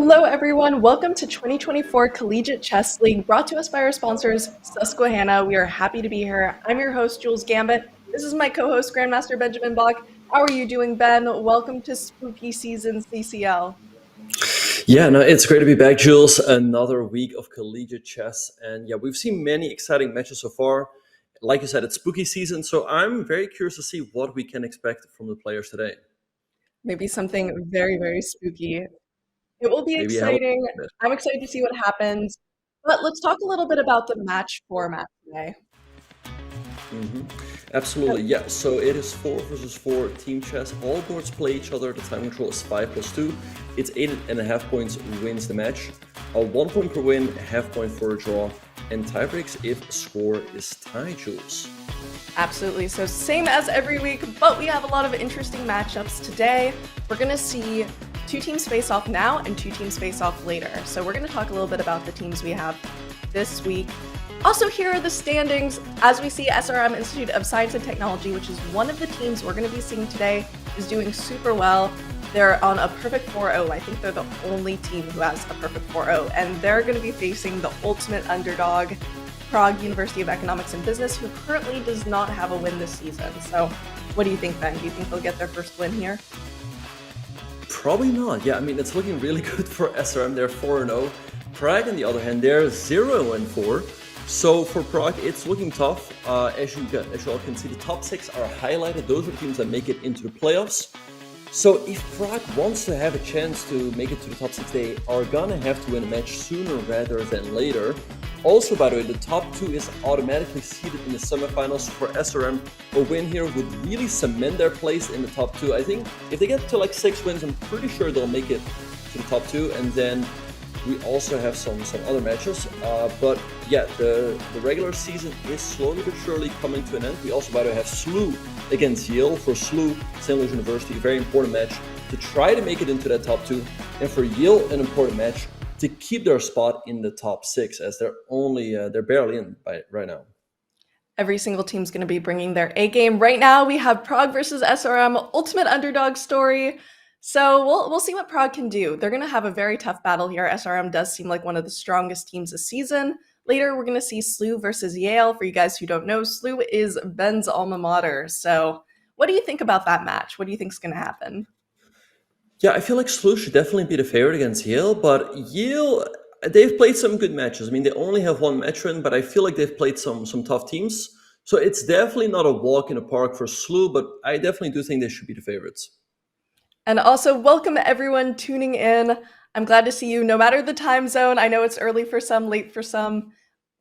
Hello, everyone. Welcome to 2024 Collegiate Chess League, brought to us by our sponsors, Susquehanna. We are happy to be here. I'm your host, Jules Gambit. This is my co-host, Grandmaster Benjamin Bach. How are you doing, Ben? Welcome to spooky season CCL. Yeah, no, it's great to be back, Jules. Another week of collegiate chess. And yeah, we've seen many exciting matches so far. Like you said, it's spooky season, so I'm very curious to see what we can expect from the players today. Maybe something very, very spooky. It will be Maybe a Halloween exciting. match. I'm excited to see what happens. But let's talk a little bit about the match format today. Absolutely, yeah. So it is 4 versus 4 team chess. All boards play each other. The time control is 5+2. It's 8.5 points wins the match. 1 point per win, half point for a draw, and tie breaks if score is tied, Jules. Absolutely. So same as every week, but we have a lot of interesting matchups today. We're going to see two teams face off now and two teams face off later. So we're going to talk a little bit about the teams we have this week. Also, here are the standings. As we see, SRM Institute of Science and Technology, which is one of the teams we're going to be seeing today, is doing super well. They're on a perfect 4-0. I think they're the only team who has a perfect 4-0, and they're going to be facing the ultimate underdog, Prague University of Economics and Business, who currently does not have a win this season. So what do you think, Ben? Do you think they'll get their first win here? Probably not. Yeah, I mean, it's looking really good for SRM. They're 4-0. Prague, on the other hand, they're 0-4. So for Prague, it's looking tough. As you all can see, the top 6 are highlighted. Those are the teams that make it into the playoffs. So if Prague wants to have a chance to make it to the top 6, they are gonna have to win a match sooner rather than later. Also, by the way, the top 2 is automatically seeded in the semifinals. For SRM, a win here would really cement their place in the top 2. I think if they get to like 6 wins, I'm pretty sure they'll make it to the top 2. And then we also have some other matches. But yeah, the regular season is slowly but surely coming to an end. We also, by the way, have SLU against Yale. For SLU, St. Louis University, a very important match to try to make it into that top 2. And for Yale, an important match to keep their spot in the top 6, as they're barely in right now. Every single team's going to be bringing their A game. Right now, we have Prague versus SRM, ultimate underdog story. So we'll see what Prague can do. They're going to have a very tough battle here. SRM does seem like one of the strongest teams this season. Later, we're going to see SLU versus Yale. For you guys who don't know, SLU is Ben's alma mater. So what do you think about that match? What do you think is going to happen? Yeah, I feel like SLU should definitely be the favorite against Yale, but Yale, they've played some good matches. I mean, they only have one match win, but I feel like they've played some tough teams. So it's definitely not a walk in the park for SLU, but I definitely do think they should be the favorites. And also, welcome everyone tuning in. I'm glad to see you, no matter the time zone. I know it's early for some, late for some.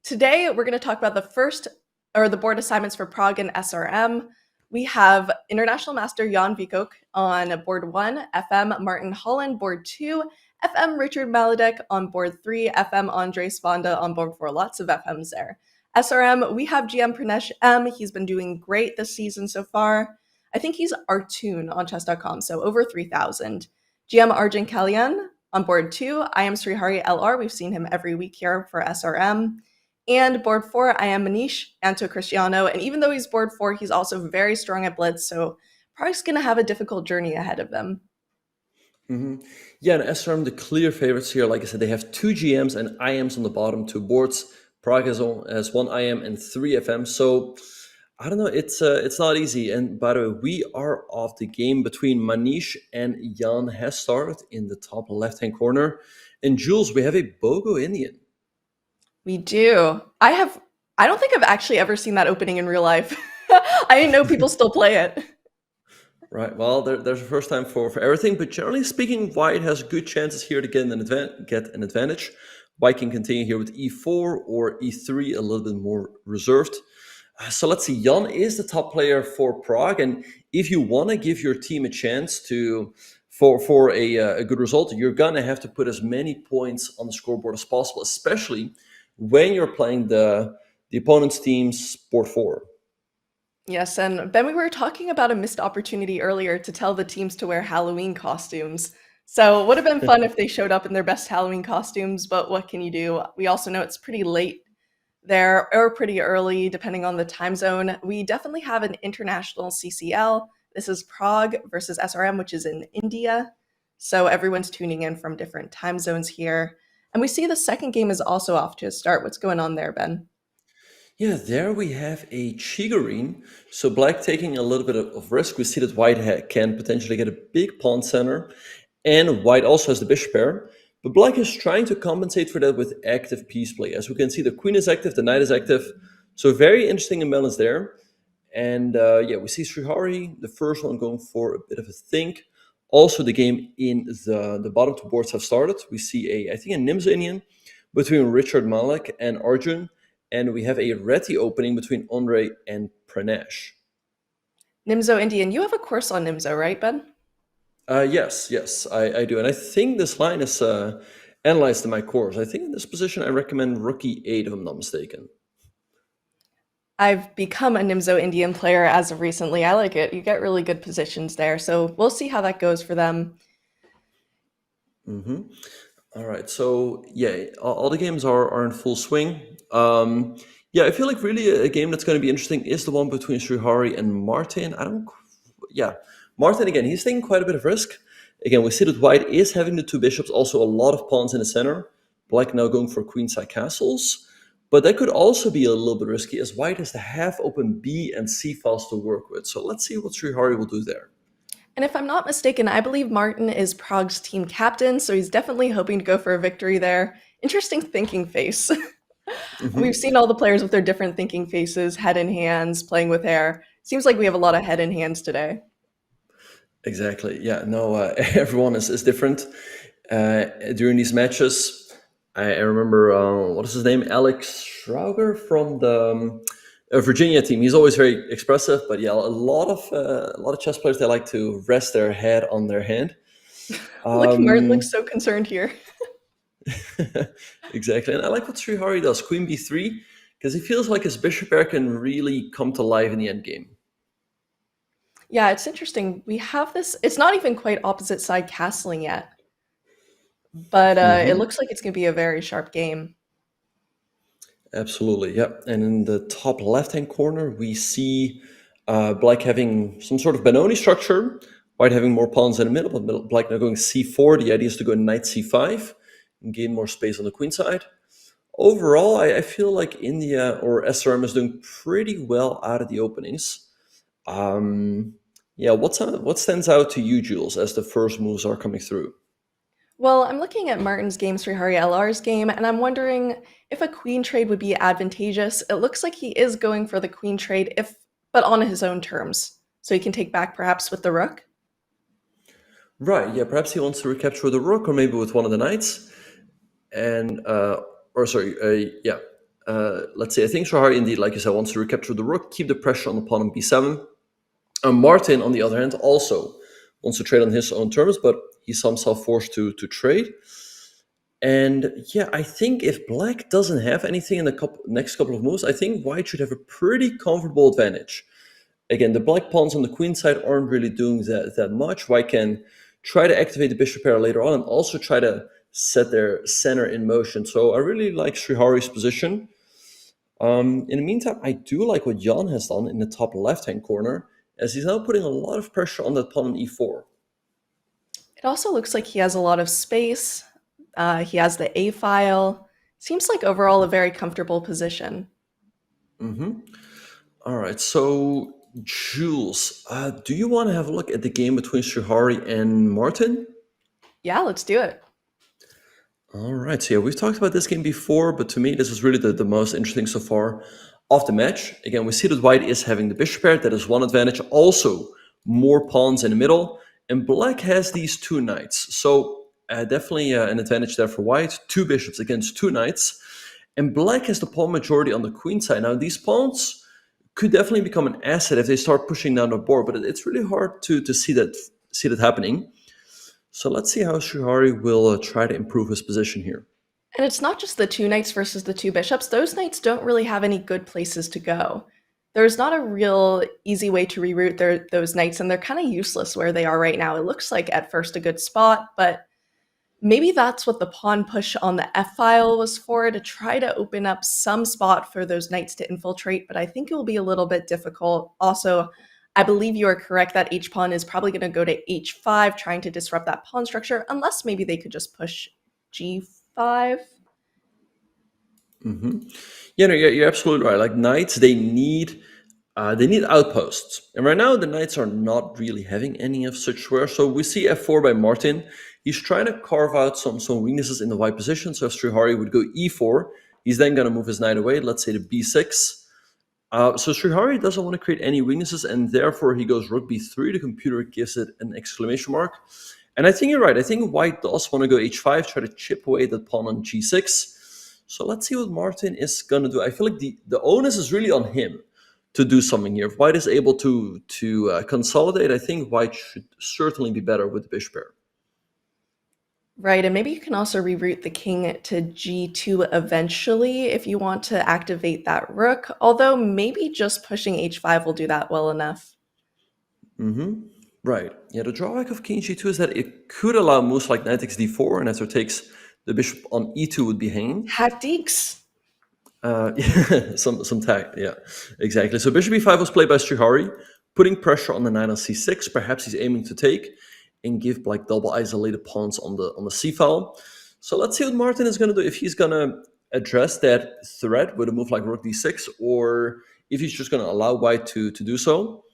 Today, we're going to talk about the board assignments for Prague and SRM. We have International Master Jan Vikok on board 1, FM Martin Holland board 2, FM Richard Maladek on board 3, FM Andres Vanda on board 4. Lots of FMs there. SRM, we have GM Pranesh M. He's been doing great this season so far. I think he's Artoon on Chess.com, so over 3,000. GM Arjun Kalyan on board 2. I am Srihari LR. We've seen him every week here for SRM. And board 4, I am Manish Anto Cristiano. And even though he's board 4, he's also very strong at Blitz, so Prague's going to have a difficult journey ahead of them. Yeah, and SRM, the clear favorites here. Like I said, they have 2 GMs and IMs on the bottom 2 boards. Prague has 1 IM and 3 FM. So I don't know, it's not easy. And by the way, we are off the game between Manish and Jan has started in the top left-hand corner. And Jules, we have a Bogo Indian. We do. I don't think I've actually ever seen that opening in real life. I didn't know people still play it. Right. Well, there's a first time for everything, but generally speaking, White has good chances here to get an advantage. White can continue here with e4 or e3, a little bit more reserved. So let's see. Jan is the top player for Prague, and if you want to give your team a chance for a good result, you're gonna have to put as many points on the scoreboard as possible, especially when you're playing the opponent's team's board 4. Yes, and Ben, we were talking about a missed opportunity earlier to tell the teams to wear Halloween costumes. So it would have been fun if they showed up in their best Halloween costumes, but what can you do? We also know it's pretty late there, or pretty early, depending on the time zone. We definitely have an international CCL. This is Prague versus SRM, which is in India. So everyone's tuning in from different time zones here. And we see the second game is also off to a start. What's going on there, Ben? Yeah, there we have a Chigarine. So black taking a little bit of risk. We see that white can potentially get a big pawn center, and white also has the bishop pair. But black is trying to compensate for that with active piece play. As we can see, the queen is active, the knight is active. So very interesting imbalance there. And yeah, we see Srihari, the first one, going for a bit of a think. Also, the game in the bottom two boards have started. We see I think a Nimzo Indian between Richard Malek and Arjun, and we have a Reti opening between Andre and Pranesh. Nimzo Indian, you have a course on Nimzo, right, Ben? Yes, I do. And I think this line is analyzed in my course. I think in this position I recommend rook e8 if I'm not mistaken. I've become a Nimzo Indian player as of recently. I like it. You get really good positions there. So we'll see how that goes for them. Mm-hmm. All right, so yeah, all the games are in full swing. Yeah, I feel like really a game that's going to be interesting is the one between Srihari and Martin. Yeah, Martin again, he's taking quite a bit of risk. Again, we see that white is having the two bishops, also a lot of pawns in the center. Black now going for queenside castles, but that could also be a little bit risky as white has the half open B and C files to work with. So let's see what Srihari will do there. And if I'm not mistaken, I believe Martin is Prague's team captain, so he's definitely hoping to go for a victory there. Interesting thinking face. We've seen all the players with their different thinking faces, head in hands, playing with hair. Seems like we have a lot of head in hands today. Exactly. Yeah. No. Everyone is different during these matches. I remember what is his name, Alex Schrauger from the Virginia team. He's always very expressive, but yeah, a lot of chess players, they like to rest their head on their hand. Look, Martin looks so concerned here. Exactly, and I like what Srihari does, Queen B3, because he feels like his bishop pair can really come to life in the endgame. Yeah, it's interesting. We have this. It's not even quite opposite side castling yet, but it looks like it's going to be a very sharp game. Absolutely, yeah. And in the top left-hand corner, we see black having some sort of Benoni structure, white having more pawns in the middle, but black now going c4. The idea is to go knight c5 and gain more space on the queen side. Overall, I feel like India or SRM is doing pretty well out of the openings. Yeah, what stands out to you, Jules, as the first moves are coming through? Well, I'm looking at Martin's game, Srihari LR's game, and I'm wondering if a queen trade would be advantageous. It looks like he is going for the queen trade, but on his own terms, so he can take back perhaps with the rook. Right, yeah, perhaps he wants to recapture the rook or maybe with one of the knights. And, or sorry, yeah, let's say I think Srihari indeed, like you said, wants to recapture the rook, keep the pressure on the pawn on b7. Martin, on the other hand, also wants to trade on his own terms, but he's himself forced to trade. And yeah, I think if black doesn't have anything in the next couple of moves, I think white should have a pretty comfortable advantage. Again, the black pawns on the queen side aren't really doing that much. White can try to activate the bishop pair later on and also try to set their center in motion. So I really like Srihari's position. In the meantime, I do like what Jan has done in the top left-hand corner, as he's now putting a lot of pressure on that pawn on e4. It also looks like he has a lot of space. He has the A file. Seems like overall a very comfortable position. All right, so Jules, do you want to have a look at the game between Srihari and Martin? Yeah, let's do it. All right, so yeah, we've talked about this game before, but to me, this was really the most interesting so far of the match. Again, we see that white is having the bishop pair. That is one advantage. Also, more pawns in the middle. And black has these two knights. So definitely an advantage there for white. Two bishops against two knights. And black has the pawn majority on the queen side. Now, these pawns could definitely become an asset if they start pushing down the board, but it's really hard to see that happening. So let's see how Srihari will try to improve his position here. And it's not just the two knights versus the two bishops. Those knights don't really have any good places to go. There's not a real easy way to reroute those knights, and they're kind of useless where they are right now. It looks like at first a good spot, but maybe that's what the pawn push on the f-file was for, to try to open up some spot for those knights to infiltrate, but I think it will be a little bit difficult. Also, I believe you are correct that h pawn is probably going to go to h5, trying to disrupt that pawn structure, unless maybe they could just push g5. Yeah, no, you're absolutely right. Like knights, they need outposts, and right now the knights are not really having any of such squares. So we see f4 by Martin. He's trying to carve out some weaknesses in the white position. So if Srihari would go e4, he's then going to move his knight away. Let's say to b6. So Srihari doesn't want to create any weaknesses, and therefore he goes rook b3. The computer gives it an exclamation mark. And I think you're right. I think white does want to go h5, try to chip away that pawn on g6. So let's see what Martin is going to do. I feel like the onus is really on him to do something here. If white is able to consolidate, I think white should certainly be better with the bishop pair. Right, and maybe you can also reroute the king to g2 eventually if you want to activate that rook, although maybe just pushing h5 will do that well enough. Right. Yeah, the drawback of king g2 is that it could allow moves like knight takes d4, and after takes, the bishop on e2 would be hanging. Tactics. Some tag, yeah, exactly. So bishop e5 was played by Srihari, putting pressure on the knight on c6. Perhaps he's aiming to take and give like double isolated pawns on the c file. So let's see what Martin is going to do. If he's going to address that threat with a move like rook d6, or if he's just going to allow white to do so.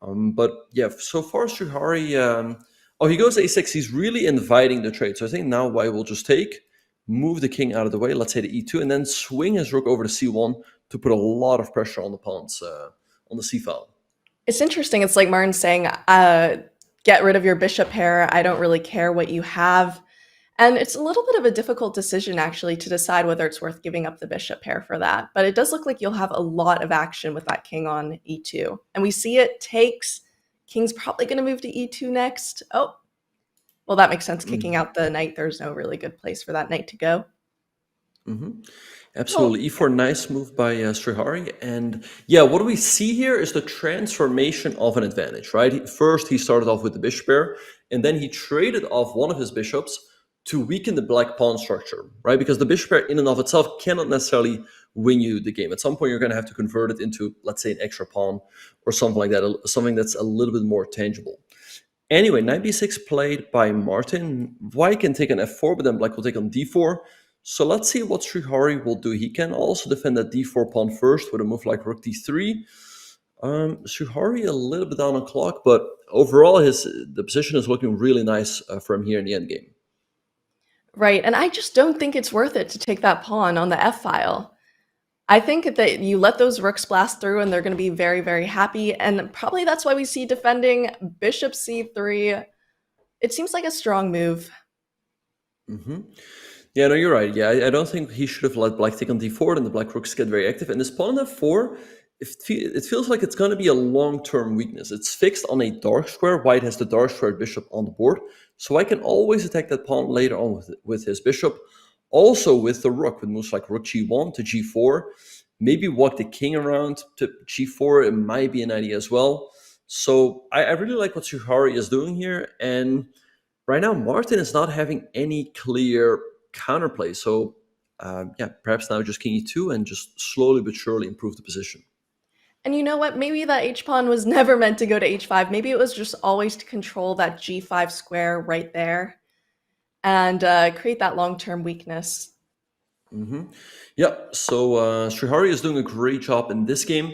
But yeah, so far Srihari, he goes a6. He's really inviting the trade. So I think now white will just take, move the king out of the way, let's say to e2, and then swing his rook over to c1 to put a lot of pressure on the pawns on the c file. It's interesting. It's like Martin saying, get rid of your bishop pair. I don't really care what you have. And it's a little bit of a difficult decision, actually, to decide whether it's worth giving up the bishop pair for that. But it does look like you'll have a lot of action with that king on e2. And we see it takes. King's probably going to move to e2 next. Oh, well, that makes sense. Kicking out the knight, there's no really good place for that knight to go. Absolutely. E4, nice move by Srihari. And yeah, what we see here is the transformation of an advantage, right? First, he started off with the bishop pair, and then he traded off one of his bishops to weaken the black pawn structure, right? Because the bishop pair in and of itself cannot necessarily win you the game. At some point, you're going to have to convert it into, let's say, an extra pawn or something like that, something that's a little bit more tangible. Anyway, knight b6 played by Martin. White can take an f4, but then black will take on d4. So let's see what Srihari will do. He can also defend that d4 pawn first with a move like rook d3. Srihari a little bit down on clock, but overall the position is looking really nice for him here in the endgame. Right, and I just don't think it's worth it to take that pawn on the f-file. I think that you let those rooks blast through and they're going to be very, very happy, and probably that's why we see defending bishop c3. It seems like a strong move. Yeah, no, you're right. Yeah, I don't think he should have let black take on d4, and the black rooks get very active. And this pawn on f4, it feels like it's going to be a long-term weakness. It's fixed on a dark square. White has the dark square bishop on the board, so I can always attack that pawn later on with his bishop. Also with the rook, with moves like rook g1 to g4. Maybe walk the king around to g4. It might be an idea as well. So I really like what Srihari is doing here. And right now, Martin is not having any clear counterplay. So yeah, perhaps now just king e2 and just slowly but surely improve the position. And you know what? Maybe that h-pawn was never meant to go to h5. Maybe it was just always to control that g5 square right there and create that long-term weakness. Yeah, so Srihari is doing a great job in this game.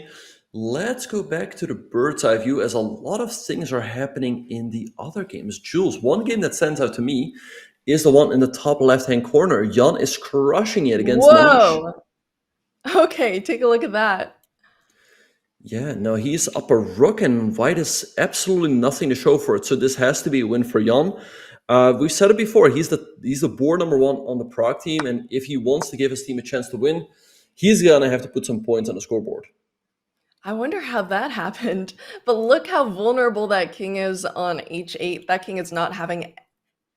Let's go back to the bird's eye view, as a lot of things are happening in the other games. Jules, one game that stands out to me is the one in the top left-hand corner. Jan is crushing it against Nanish. Whoa! Okay, take a look at that. Yeah, no, he's up a rook, and white has absolutely nothing to show for it. So this has to be a win for Jan. We've said it before. He's the board number one on the Prague team, and if he wants to give his team a chance to win, he's gonna have to put some points on the scoreboard. I wonder how that happened. But look how vulnerable that king is on h8. That king is not having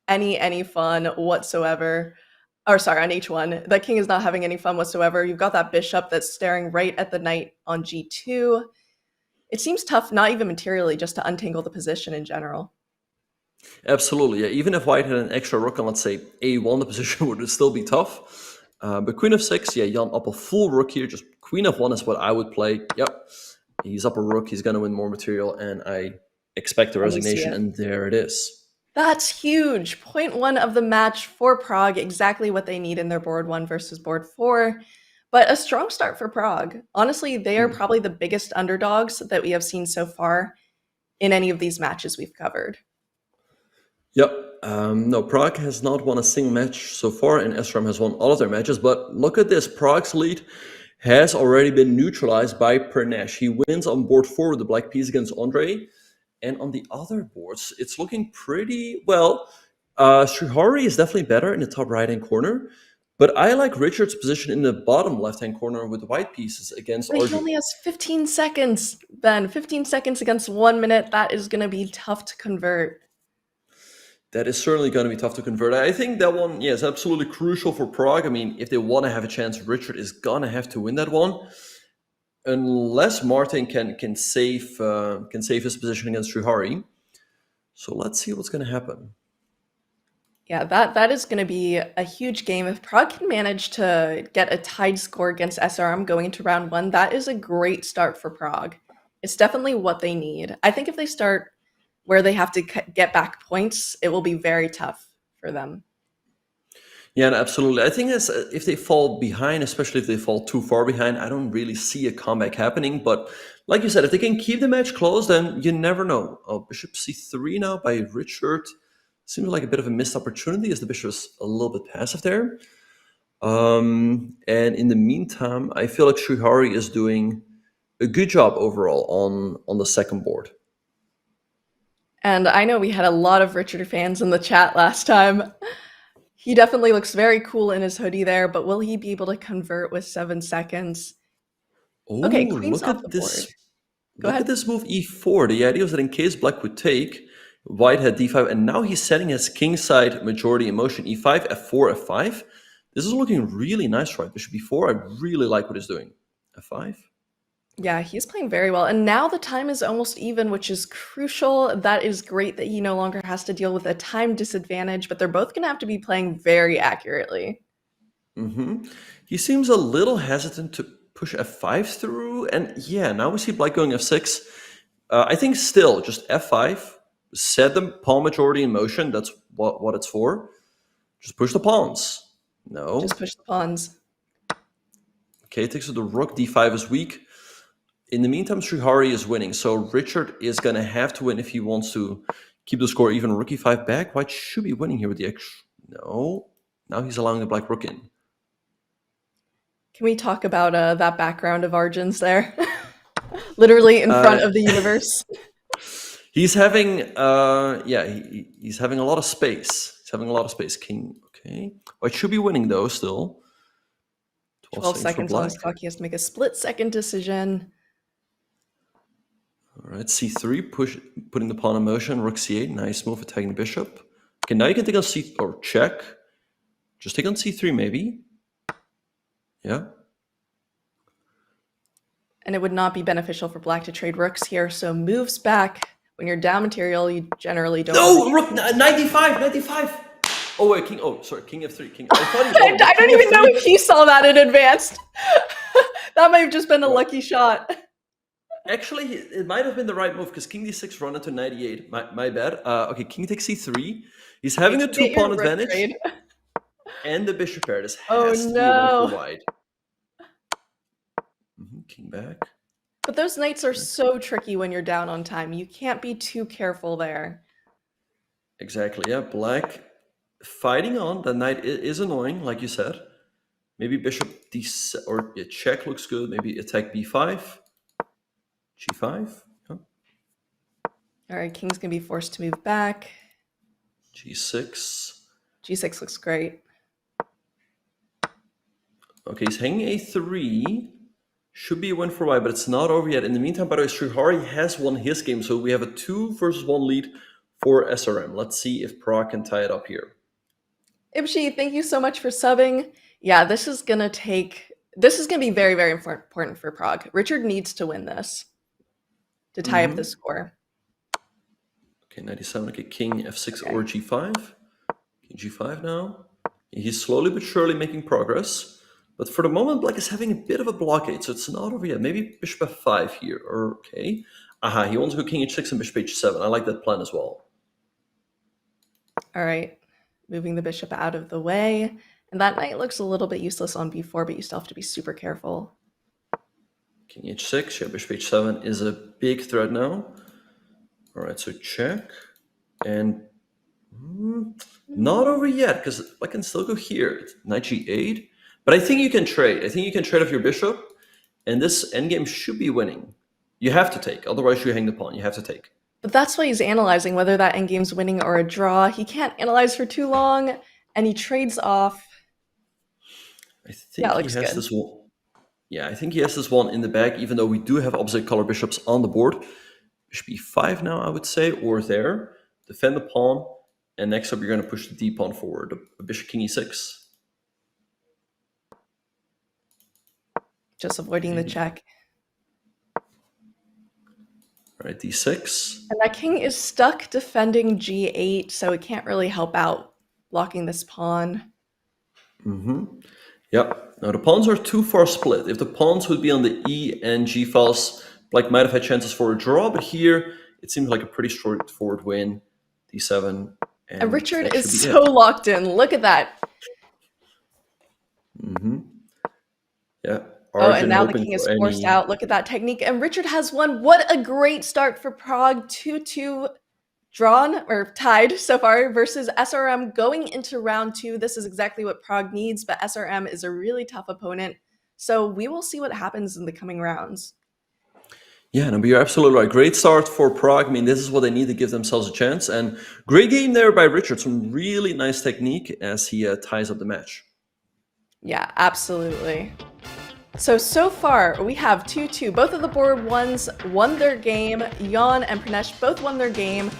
any fun whatsoever. Or sorry, on h1. That king is not having any fun whatsoever. You've got that bishop that's staring right at the knight on g2. It seems tough, not even materially, just to untangle the position in general. Absolutely, yeah. Even if white had an extra rook on, let's say, a1, the position would still be tough. But queen of 6, yeah, Jan up a full rook here. Just queen of 1 is what I would play. Yep. He's up a rook. He's going to win more material, and I expect a And we see resignation, it. and there it is. That's huge. Point one of the match for Prague, exactly what they need in their board 1 versus board 4. But a strong start for Prague. Honestly, they are probably the biggest underdogs that we have seen so far in any of these matches we've covered. Yep. No, Prague has not won a single match so far, and SRM has won all of their matches. But look at this. Prague's lead has already been neutralized by Pernesh. He wins on board 4 with the black piece against Andre. And on the other boards, it's looking pretty well. Srihari is definitely better in the top right-hand corner. But I like Richard's position in the bottom left-hand corner with the white pieces against But he Arjun. only has 15 seconds, Ben. 15 seconds against 1 minute. That is going to be tough to convert. That is certainly going to be tough to convert. I think that one, is absolutely crucial for Prague. I mean, if they want to have a chance, Richard is going to have to win that one. Unless Martin can save his position against Srihari. So let's see what's going to happen. Yeah, that is going to be a huge game. If Prague can manage to get a tied score against SRM going into round 1, that is a great start for Prague. It's definitely what they need. I think if they start where they have to get back points, it will be very tough for them. Yeah, no, absolutely. I think if they fall behind, especially if they fall too far behind, I don't really see a comeback happening. But like you said, if they can keep the match close, then you never know. Oh, bishop c3 now by Richard. Seems like a bit of a missed opportunity as the bishop is a little bit passive there. And in the meantime, I feel like Srihari is doing a good job overall on the second board. And I know we had a lot of Richard fans in the chat last time. He definitely looks very cool in his hoodie there, but will he be able to convert with 7 seconds? Oh, Okay, queen's look off at the this. board. Go Look ahead. at this move e4. The idea was that in case black would take, white had d5, and now he's setting his kingside majority in motion. e5, f4, f5. This is looking really nice, right? Bishop b4. I really like what he's doing. f5. Yeah, he's playing very well. And now the time is almost even, which is crucial. That is great that he no longer has to deal with a time disadvantage, but they're both going to have to be playing very accurately. He seems a little hesitant to push f5 through. And yeah, now we see black going f6. I think still just f5. Set the pawn majority in motion. That's what it's for. Just push the pawns. No. Just push the pawns. Okay, takes to the rook. d5 is weak. In the meantime, Srihari is winning. So Richard is going to have to win if he wants to keep the score even. Rook e5 back. White should be winning here with the x. No. Now he's allowing the black rook in. Can we talk about that background of Arjun's there? Literally in front of the universe. He's having, he's having a lot of space. He's having a lot of space. King, okay. White should be winning though, still. 12 seconds on his clock. He has to make a split-second decision. All right, c3, putting the pawn in motion. Rook c8, nice move, attacking the bishop. Okay, now you can take on c, or check. Just take on c3, maybe. Yeah. And it would not be beneficial for black to trade rooks here, so moves back. When you're down material, you generally don't. No, rook 95. Oh wait, king. Oh, sorry, king f3. King. I thought he I don't even know if he saw that in advance. That might have just been a lucky shot. Actually, it might have been the right move because king d6 run into 98. My bad. Okay, king takes c3. He's having a 2-pawn advantage. Trade. And the bishop pair. This has to be a win for white. King back. But those knights are so tricky when you're down on time. You can't be too careful there. Exactly. Yeah, black fighting on. The knight is annoying, like you said. Maybe bishop d7 or check looks good. Maybe attack b5, g5. Yeah. All right, king's gonna be forced to move back. g6. g6 looks great. Okay, he's hanging a3. Should be a win for white, but it's not over yet. In the meantime, by the way, Srihari has won his game, so we have a 2 versus 1 lead for SRM. Let's see if Prague can tie it up here. Ibshi, thank you so much for subbing. Yeah, this is gonna be very, very important for Prague. Richard needs to win this to tie up the score. Okay, 97. Okay, king f6 or g5. King g5 now. He's slowly but surely making progress. But for the moment, black is having a bit of a blockade, so it's not over yet. Maybe bishop f5 here. Okay. Aha, he wants to go king h6 and bishop h7. I like that plan as well. All right, moving the bishop out of the way. And that knight looks a little bit useless on b4, but you still have to be super careful. King h6, yeah, bishop h7 is a big threat now. All right, so check. And not over yet, because I can still go here. Knight g8. But I think you can trade. I think you can trade off your bishop, and this endgame should be winning. You have to take, otherwise you hang the pawn. You have to take. But that's why he's analyzing whether that endgame's winning or a draw. He can't analyze for too long, and he trades off. I think he has good. this one. Yeah, I think he has this one in the bag, even though we do have opposite color bishops on the board. Bishop e5 now, I would say, or there. Defend the pawn, and next up you're going to push the d pawn forward. The bishop king e6. Just avoiding the check. All right, d6. And that king is stuck defending g8, so it can't really help out blocking this pawn. Yep. Now the pawns are too far split. If the pawns would be on the e and g files, black might have had chances for a draw, but here it seems like a pretty straightforward win. d7. And Richard is so locked in. Look at that. Yeah. Oh, and now the king is forced out. Look at that technique. And Richard has won. What a great start for Prague. 2-2 drawn or tied so far versus SRM going into round 2. This is exactly what Prague needs, but SRM is a really tough opponent. So we will see what happens in the coming rounds. Yeah, no, but you're absolutely right. Great start for Prague. I mean, this is what they need to give themselves a chance. And great game there by Richard. Some really nice technique as he ties up the match. Yeah, absolutely. So far, we have 2-2. Both of the board ones won their game. Jan and Pranesh both won their game.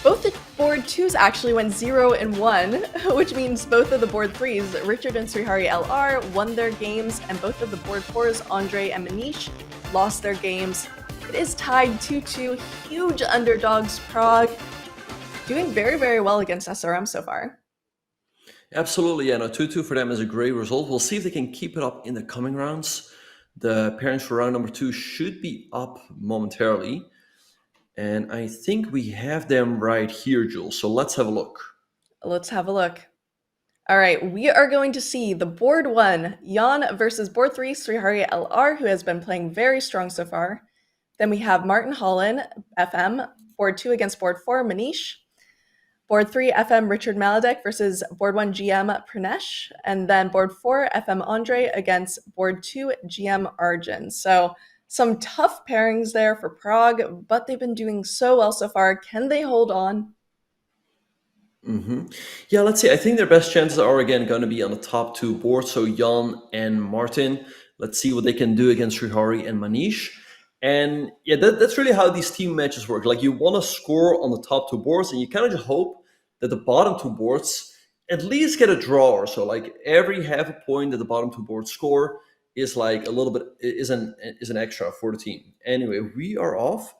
Both the board 2s actually went 0-1, which means both of the board 3s, Richard and Srihari LR, won their games, and both of the board 4s, Andre and Manish, lost their games. It is tied 2-2. Huge underdogs, Prague, doing very, very well against SRM so far. Absolutely, yeah. No, 2-2 for them is a great result. We'll see if they can keep it up in the coming rounds. The pairings for round number 2 should be up momentarily. And I think we have them right here, Jules. So let's have a look. Let's have a look. All right, we are going to see the board 1, Jan versus board 3, Srihari LR, who has been playing very strong so far. Then we have Martin Holland, FM, board 2 against board 4, Manish. Board 3, FM Richard Maladek versus board 1, GM Pranesh. And then board 4, FM Andre against board 2, GM Arjun. So some tough pairings there for Prague, but they've been doing so well so far. Can they hold on? Yeah, let's see. I think their best chances are, again, going to be on the top 2 boards. So Jan and Martin. Let's see what they can do against Srihari and Manish. And yeah, that's really how these team matches work. Like, you want to score on the top 2 boards, and you kind of just hope that the bottom 2 boards at least get a draw or so. Like, every half a point that the bottom 2 boards score is like a little bit is an extra for the team. Anyway, we are off,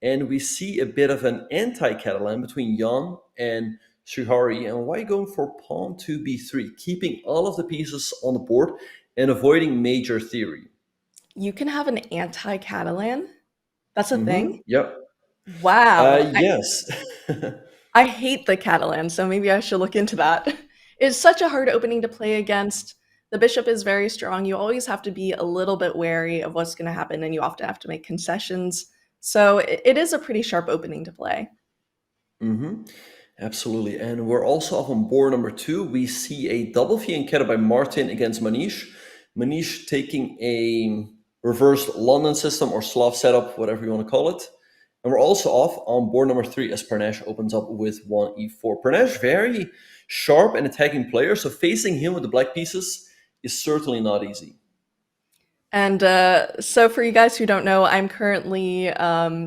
and we see a bit of an anti-Catalan between Jan and Srihari. And why going for pawn to b3, keeping all of the pieces on the board and avoiding major theory? You can have an anti-Catalan? That's a thing? Yep. Wow. Yes. I hate the Catalan, so maybe I should look into that. It's such a hard opening to play against. The bishop is very strong. You always have to be a little bit wary of what's going to happen, and you often have to make concessions. So it is a pretty sharp opening to play. Absolutely. And we're also off on board number 2. We see a double fianchetto by Martin against Manish. Manish taking a reversed London system or Slav setup, whatever you want to call it. And we're also off on board number 3 as Pranesh opens up with 1e4. Pranesh, very sharp and attacking player, so facing him with the black pieces is certainly not easy. And so for you guys who don't know, I'm currently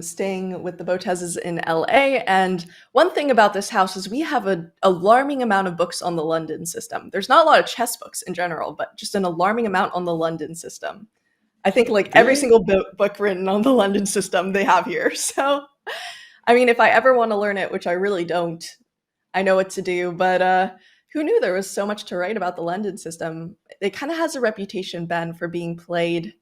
staying with the Botezes in LA. And one thing about this house is we have an alarming amount of books on the London system. There's not a lot of chess books in general, but just an alarming amount on the London system. I think like every single book written on the London system they have here. So, I mean, if I ever want to learn it, which I really don't, I know what to do. But Who knew there was so much to write about the London system? It kind of has a reputation, Ben, for being played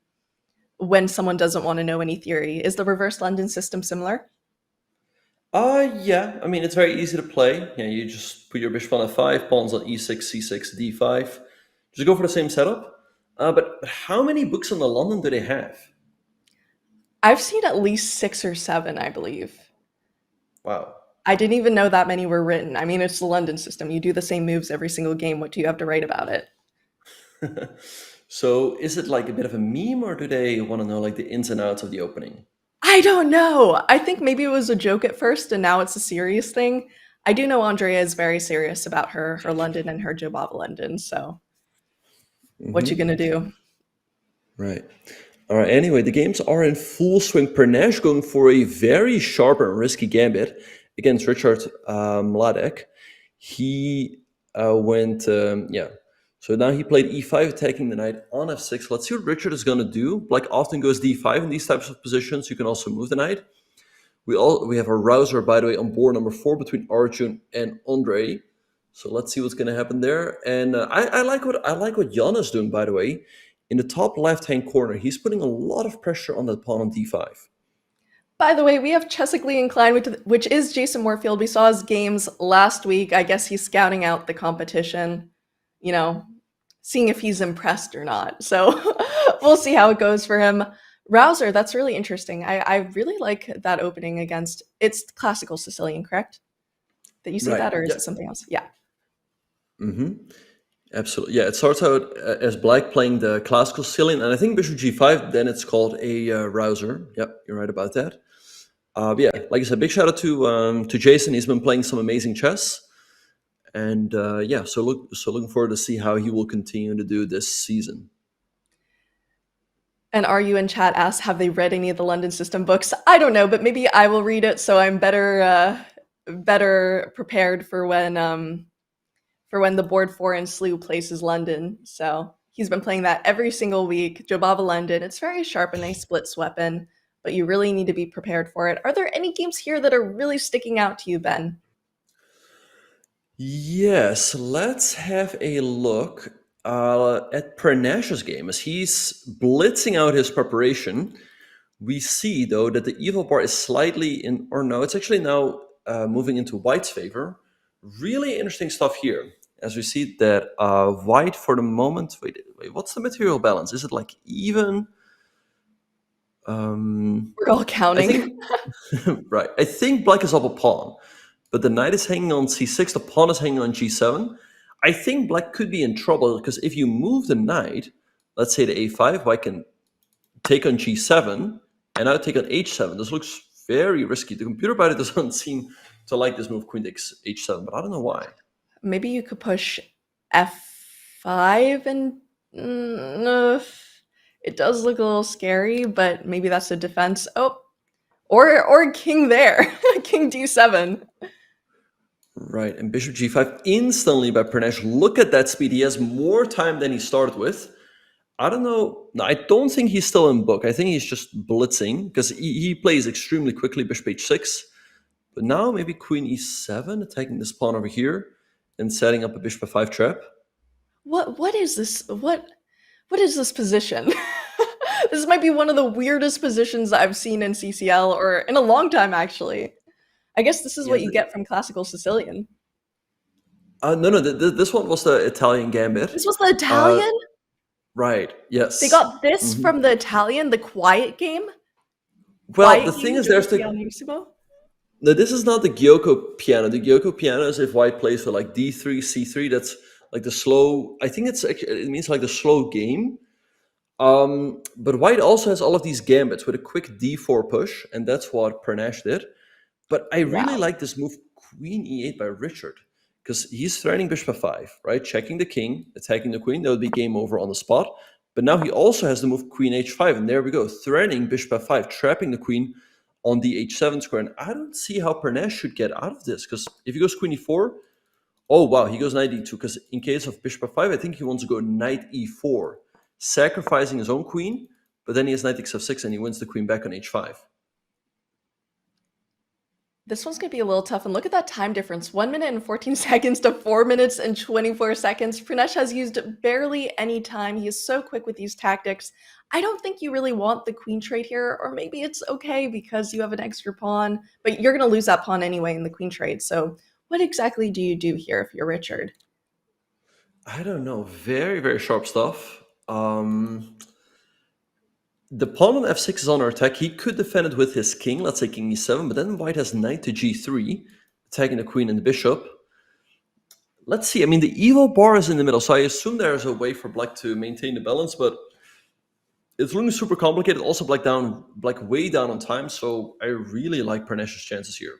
when someone doesn't want to know any theory. Is the reverse London system similar? Yeah. I mean, it's very easy to play. Yeah, you just put your bishop on f5, pawns on e6, c6, d5. Just go for the same setup. But how many books on the London do they have? I've seen at least 6 or 7, I believe. Wow. I didn't even know that many were written. I mean, it's the London system. You do the same moves every single game. What do you have to write about it? So is it like a bit of a meme, or do they want to know like the ins and outs of the opening? I don't know. I think maybe it was a joke at first and now it's a serious thing. I do know Andrea is very serious about her London and her Jobava London, so what you gonna do? Right. All right. Anyway, the games are in full swing. Pernesh going for a very sharp and risky gambit against Richard Mladek. He went, yeah. So now he played e5, attacking the knight on f6. Let's see what Richard is going to do. Black often goes d5 in these types of positions. You can also move the knight. We have a rouser, by the way, on board number 4 between Arjun and Andre. So let's see what's going to happen there. And I like what Jan is doing, by the way. In the top left-hand corner, he's putting a lot of pressure on that pawn on d5. By the way, we have Chessically Inclined, which is Jason Moorfield. We saw his games last week. I guess he's scouting out the competition, you know, seeing if he's impressed or not. So we'll see how it goes for him. Rouser, that's really interesting. I really like that opening against, it's classical Sicilian, correct? That you see Right. that, or is Yeah. it something else? Yeah. Absolutely. Yeah. It starts out as black playing the classical Sicilian, and I think bishop g5. Then it's called a rouser. Yep, you're right about that. But yeah, like I said, big shout out to Jason. He's been playing some amazing chess, and yeah, so looking forward to see how he will continue to do this season. And Are You in Chat asks, have they read any of the London System books? I don't know, but maybe I will read it so I'm better prepared for when the board 4 in SLU places London. So he's been playing that every single week. Jobava London. It's very sharp and nice splits weapon, but you really need to be prepared for it. Are there any games here that are really sticking out to you, Ben? Yes, let's have a look at Pranash's game as he's blitzing out his preparation. We see, though, that the evil bar is slightly in, or no, it's actually now moving into white's favor. Really interesting stuff here, as we see that white for the moment, wait, what's the material balance? Is it like even? We're all I counting. think, right, I think black is up a pawn, but the knight is hanging on c6, the pawn is hanging on g7. I think black could be in trouble, because if you move the knight, let's say to a5, white can take on g7, and now take on h7. This looks very risky. The computer, by the way, doesn't seem to like this move, queen takes h7, but I don't know why. Maybe you could push f5 and it does look a little scary, but maybe that's a defense. Oh, or king there, king d7. Right, and bishop g5 instantly by Pranesh. Look at that speed. He has more time than he started with. I don't know. No, I don't think he's still in book. I think he's just blitzing, because he plays extremely quickly, bishop h6. But now maybe queen e7, attacking this pawn over here and setting up a bishop f5 trap. What is this? What is this position? This might be one of the weirdest positions I've seen in CCL or in a long time, actually. I guess this is Yeah, what you get from classical Sicilian. no, this one was the Italian gambit. This was the Uh, Italian? right, yes. They got this Mhm. from the Italian, the quiet game? Well, the Quiet thing game, is, Gioco Pianissimo? no, this is not the Gyoko piano. The Gyoko piano is if white plays with like d3, c3. That's like the slow. I think it means like the slow game. But white also has all of these gambits with a quick d4 push, and that's what Pranesh did. But I really Wow. like this move, queen e8 by Richard, because he's threatening bishop f5, right? Checking the king, attacking the queen. That would be game over on the spot. But now he also has the move queen h5, and there we go, threatening bishop f5, trapping the queen on the h7 square. And I don't see how Pranesh should get out of this, because if he goes queen e4, oh wow, he goes knight e2, because in case of bishop f5, I think he wants to go knight e4, sacrificing his own queen, but then he has knight takes f6, and he wins the queen back on h5. This one's going to be a little tough. And look at that time difference, 1 minute and 14 seconds to 4 minutes and 24 seconds. Pranesh has used barely any time. He is so quick with these tactics. I don't think you really want the queen trade here, or maybe it's okay because you have an extra pawn, but you're going to lose that pawn anyway in the queen trade. So what exactly do you do here if you're Richard? I don't know. Very, very sharp stuff. The pawn on f6 is under attack. He could defend it with his king, let's say king e7, but then white has knight to g3, attacking the queen and the bishop. Let's see. I mean, the evo bar is in the middle, so I assume there's a way for black to maintain the balance, but it's looking super complicated. Also, black way down on time, so I really like Pranesh's chances here.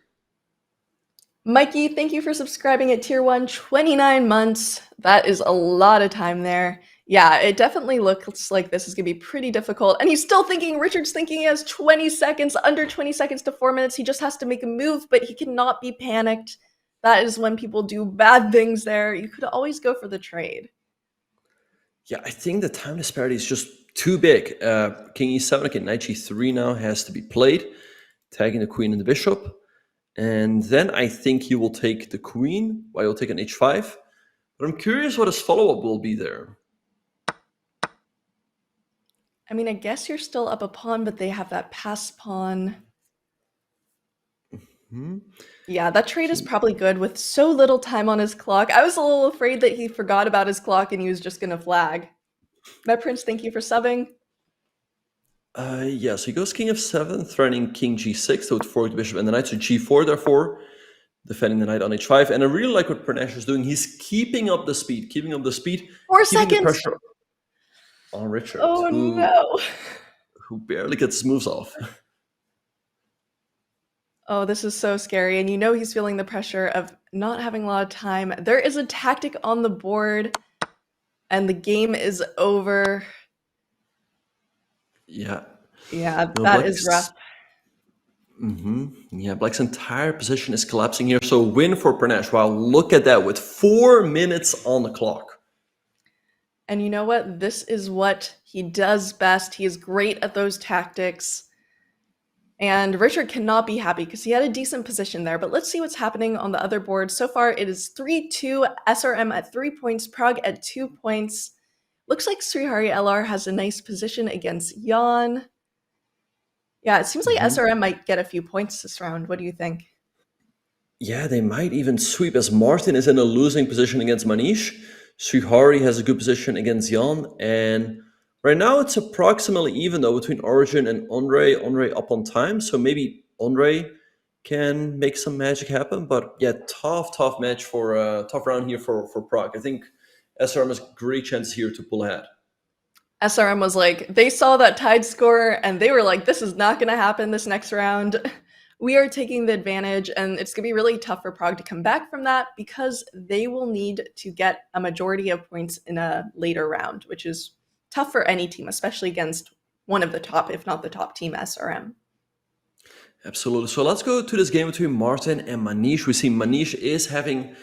Mikey, thank you for subscribing at tier 1, 29 months. That is a lot of time there. Yeah, it definitely looks like this is going to be pretty difficult. And he's still thinking, Richard's thinking he has 20 seconds, under 20 seconds to 4 minutes. He just has to make a move, but he cannot be panicked. That is when people do bad things there. You could always go for the trade. Yeah, I think the time disparity is just too big. King e7, okay, knight g3 now has to be played, tagging the queen and the bishop. And then I think he will take the queen, while he'll take an h5. But I'm curious what his follow-up will be there. I mean, I guess you're still up a pawn, but they have that passed pawn. Mm-hmm. Yeah, that trade is probably good with so little time on his clock. I was a little afraid that he forgot about his clock and he was just going to flag. Met Prince, thank you for subbing. Yeah, so he goes king f7, threatening king g6, so it fork the bishop and the knight to g4, therefore, defending the knight on h5. And I really like what Pranesh is doing. He's keeping up the speed, 4 seconds! The pressure on Richard, oh, no. who barely gets his moves off. Oh, this is so scary. And you know he's feeling the pressure of not having a lot of time. There is a tactic on the board, and the game is over. Yeah. Yeah, that is rough. Yeah, black's entire position is collapsing here. So win for Pranesh. Wow, look at that with 4 minutes on the clock. And you know what? This is what he does best. He is great at those tactics. And Richard cannot be happy because he had a decent position there. But let's see what's happening on the other board. So far, it is 3-2, SRM at 3 points, Prague at 2 points. Looks like Srihari LR has a nice position against Jan. Yeah, it seems like SRM might get a few points this round. What do you think? Yeah, they might even sweep, as Martin is in a losing position against Manish. Srihari has a good position against Jan. And right now it's approximately even, though, between Origin and Andre. Andre up on time, so maybe Andre can make some magic happen. But yeah, tough match for tough round here for Prague. I think SRM has great chance here to pull ahead. SRM was like, they saw that tied score and they were like, this is not going to happen this next round. We are taking the advantage, and it's going to be really tough for Prague to come back from that because they will need to get a majority of points in a later round, which is tough for any team, especially against one of the top, if not the top team, SRM. Absolutely. So let's go to this game between Martin and Manish. We see Manish is having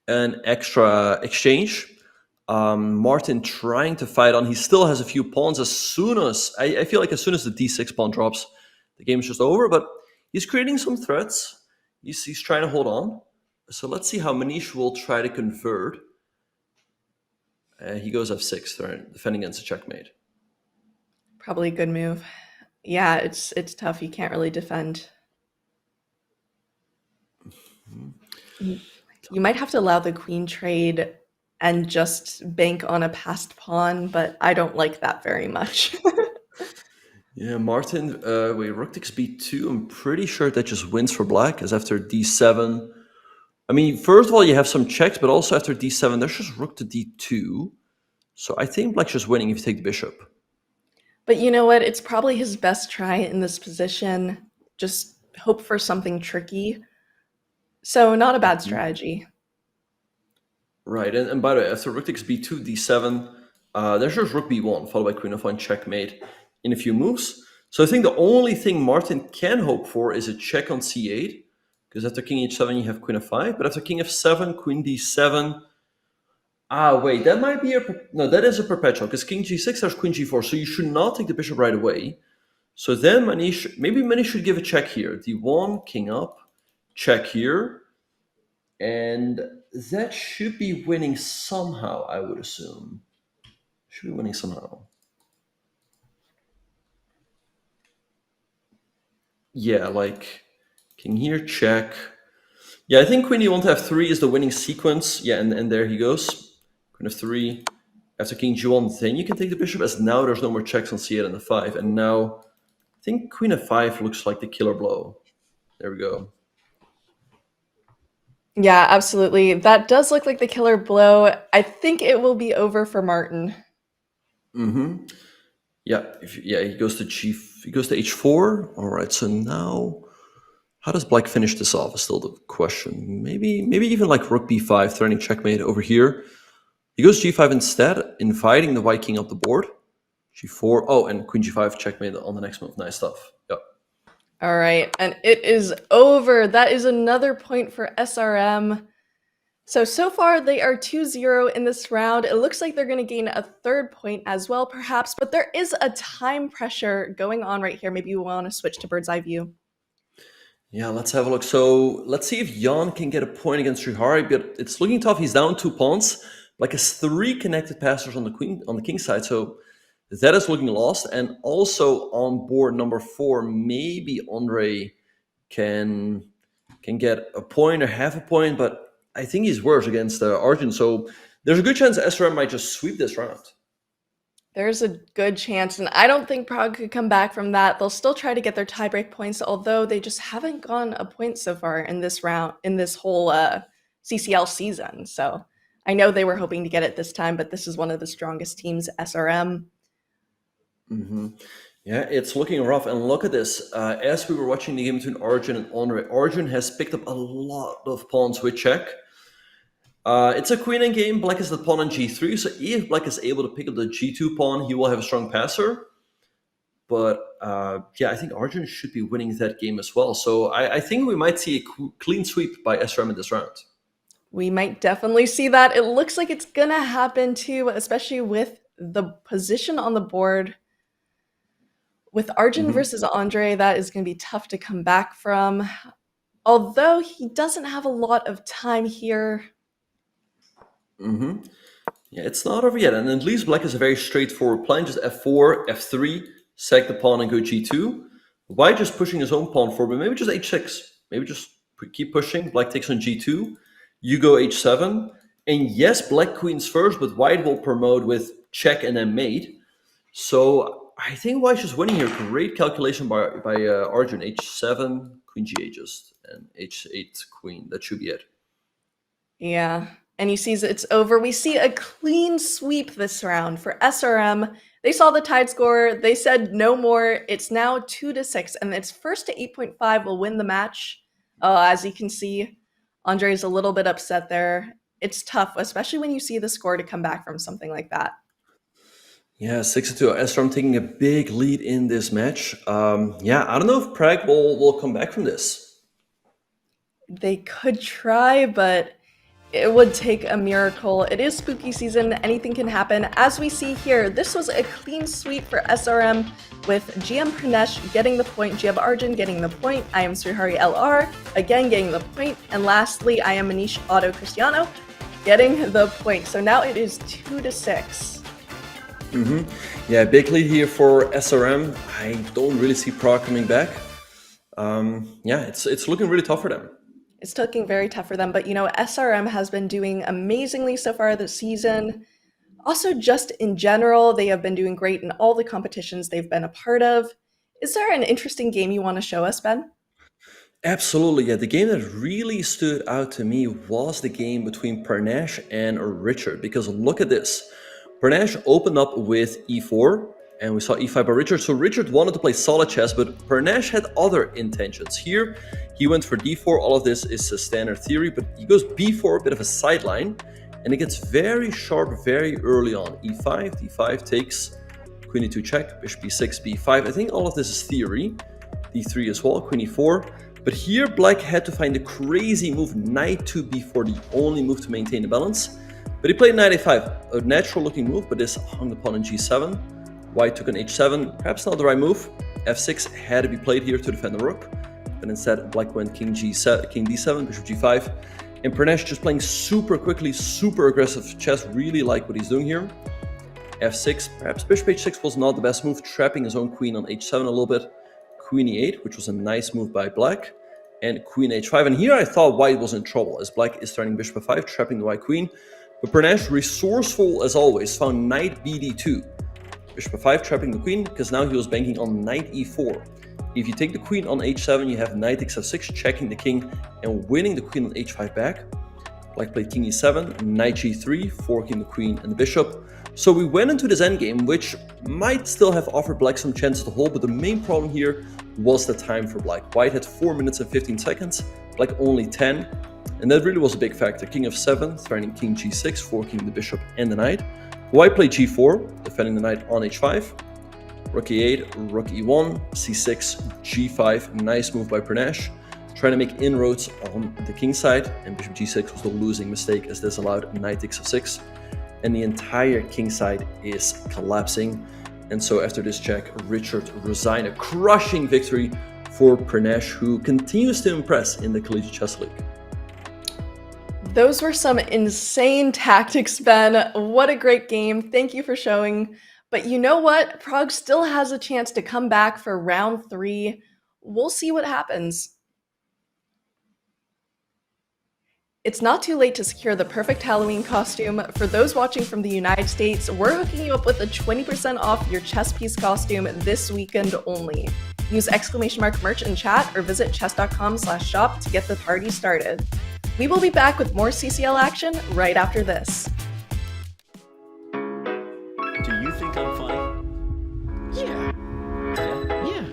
an extra exchange. Martin trying to fight on. He still has a few pawns. As soon as I feel like as soon as the d6 pawn drops, the game's just over. But he's creating some threats. He's trying to hold on. So let's see how Manish will try to convert. He goes f6, defending against a checkmate. Probably a good move. Yeah, it's tough. You can't really defend. You might have to allow the queen trade and just bank on a passed pawn, but I don't like that very much. Yeah, Martin, wait, rook takes b2. I'm pretty sure that just wins for black, as after d7. I mean, first of all, you have some checks, but also after d7, there's just rook to d2. So I think black's just winning if you take the bishop. But you know what? It's probably his best try in this position. Just hope for something tricky. So not a bad strategy. Right, and by the way, after rook takes b2, d7, there's just rook b1, followed by queen f1 checkmate in a few moves. So I think the only thing Martin can hope for is a check on c8, because after king h7 you have queen f5, but after king f7, queen d7, wait, that might be no, that is a perpetual, because king g6 there's queen g4, so you should not take the bishop right away. So then maybe Manish should give a check here, d1, king up, check here. And that should be winning somehow, I would assume. Should be winning somehow. Yeah, like king here, check. Yeah, I think queen you want to f3 is the winning sequence. Yeah, and there he goes. Queen f3. After king g1, then you can take the bishop, as now there's no more checks on c8 and f5. And now I think queen f5 looks like the killer blow. There we go. Yeah, absolutely. That does look like the killer blow. I think it will be over for Martin. Yeah, he goes to h4. All right, so now how does black finish this off is still the question. Maybe even like rook b5, threatening checkmate over here. He goes g5 instead, inviting the white king up the board. g4. Oh, and queen g5 checkmate on the next move. Nice stuff. Yep. All right, and it is over. That is another point for SRM. So far they are 2-0 in this round. It looks like they're going to gain a third point as well, perhaps, but there is a time pressure going on right here. Maybe you want to switch to bird's eye view. Yeah, let's have a look. So let's see if Jan can get a point against Srihari, but it's looking tough. He's down 2 pawns. Black has 3 connected passers on the king side, so that is looking lost. And also on board number 4, maybe Andre can get a point or half a point, but I think he's worse against Arjun. So there's a good chance SRM might just sweep this round. There's a good chance, and I don't think Prague could come back from that. They'll still try to get their tiebreak points, although they just haven't gotten a point so far in this round, in this whole CCL season. So I know they were hoping to get it this time, but this is one of the strongest teams, SRM. Yeah, it's looking rough. And look at this. As we were watching the game between Arjun and Andre, Arjun has picked up a lot of pawns with check. It's a queen game. Black is the pawn on g3, so if black is able to pick up the g2 pawn, he will have a strong passer. But yeah, I think Arjun should be winning that game as well. So I think we might see a clean sweep by SRM in this round. We might definitely see that. It looks like it's going to happen too, especially with the position on the board. With Arjun versus Andre, that is going to be tough to come back from. Although he doesn't have a lot of time here. Yeah, it's not over yet. And at least black is a very straightforward plan. Just f4, f3, sack the pawn and go g2. White just pushing his own pawn forward, maybe just h6. Maybe just keep pushing. Black takes on g2. You go h7. And yes, black queens first, but white will promote with check and then mate. So I think white's just winning here. Great calculation by Arjun. h7, queen g8 just, and h8 queen. That should be it. Yeah. And he sees it's over. We see a clean sweep this round for SRM. They saw the tied score. They said no more. It's now 2-6, and it's first to 8.5 will win the match. As you can see, Andre is a little bit upset there. It's tough, especially when you see the score, to come back from something like that. Yeah, 6-2. SRM taking a big lead in this match. Yeah, I don't know if Prague will come back from this. They could try, but it would take a miracle. It is spooky season. Anything can happen. As we see here, this was a clean sweep for SRM with GM Pranesh getting the point, GM Arjun getting the point, I am Srihari LR again getting the point, and lastly, I am Manish Auto Cristiano getting the point. So now it is 2-6. Yeah, big lead here for SRM. I don't really see Prague coming back. Yeah, it's looking really tough for them. It's looking very tough for them, but you know, SRM has been doing amazingly so far this season. Also, just in general, they have been doing great in all the competitions they've been a part of. Is there an interesting game you want to show us, Ben? Absolutely, yeah. The game that really stood out to me was the game between Pranesh and Richard, because look at this. Pranesh opened up with e4, and we saw e5 by Richard. So Richard wanted to play solid chess, but Pranesh had other intentions. Here, he went for d4. All of this is a standard theory, but he goes b4, a bit of a sideline, and it gets very sharp very early on. e5, d5 takes, queen e2 check, bishop b6, b5. I think all of this is theory. d3 as well, queen e4. But here, black had to find a crazy move, knight to b4, the only move to maintain the balance. But he played knight a5, a natural looking move, but this hung the pawn on g7. White took on h7, perhaps not the right move. f6 had to be played here to defend the rook. but instead black went king g7, king d7, bishop g5, and Pranesh just playing super quickly, super aggressive chess. Really like what he's doing here. f6, perhaps bishop h6 was not the best move, trapping his own queen on h7 a little bit. Queen e8, which was a nice move by black, and queen h5. And here I thought white was in trouble, as black is threatening bishop f5, trapping the white queen. But Pranesh, resourceful as always, found knight bd2. Bishop f5 trapping the queen, because now he was banking on knight e4. If you take the queen on h7, you have knight takes f6, checking the king and winning the queen on h5 back. Black played king e7, knight g3, forking the queen and the bishop. So we went into this endgame, which might still have offered black some chances to hold, but the main problem here was the time for black. White had 4 minutes and 15 seconds, black only 10, and that really was a big factor. King f7, threatening king g6, forking the bishop and the knight. White played g4, defending the knight on h5. Rook e8, rook e1, c6, g5, nice move by Pranesh, trying to make inroads on the king side, and bishop g6 was the losing mistake, as this allowed knight takes f6, and the entire king side is collapsing. And so after this check, Richard resigned. A crushing victory for Pranesh, who continues to impress in the Collegiate Chess League. Those were some insane tactics, Ben. What a great game. Thank you for showing. But you know what? Prague still has a chance to come back for round 3. We'll see what happens. It's not too late to secure the perfect Halloween costume. For those watching from the United States, we're hooking you up with a 20% off your chess piece costume this weekend only. Use !merch in chat or visit chess.com/shop to get the party started. We will be back with more CCL action right after this. Do you think I'm funny? Yeah. Yeah.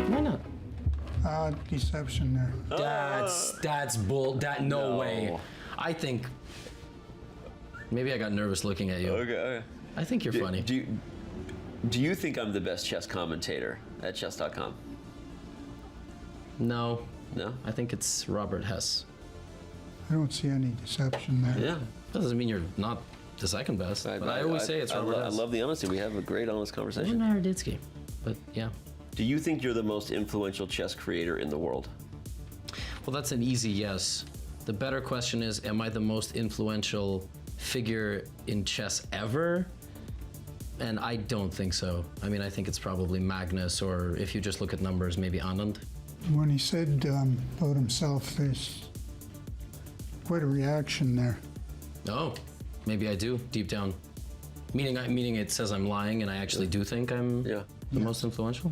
Why not? Deception there. That's bull. No way. I think maybe I got nervous looking at you. Okay. I think you're funny. Do you think I'm the best chess commentator at Chess.com? No. No? I think it's Robert Hess. I don't see any deception there. Yeah. That doesn't mean you're not the second best. But I always say it's Robert Hess. I love the honesty. We have a great, honest conversation. Even Naroditsky. But yeah. Do you think you're the most influential chess creator in the world? Well, that's an easy yes. The better question is, am I the most influential figure in chess ever? And I don't think so. I mean, I think it's probably Magnus, or if you just look at numbers, maybe Anand. When he said about himself, there's quite a reaction there. Oh, maybe I do, deep down. Meaning it says I'm lying and I actually do think I'm the most influential?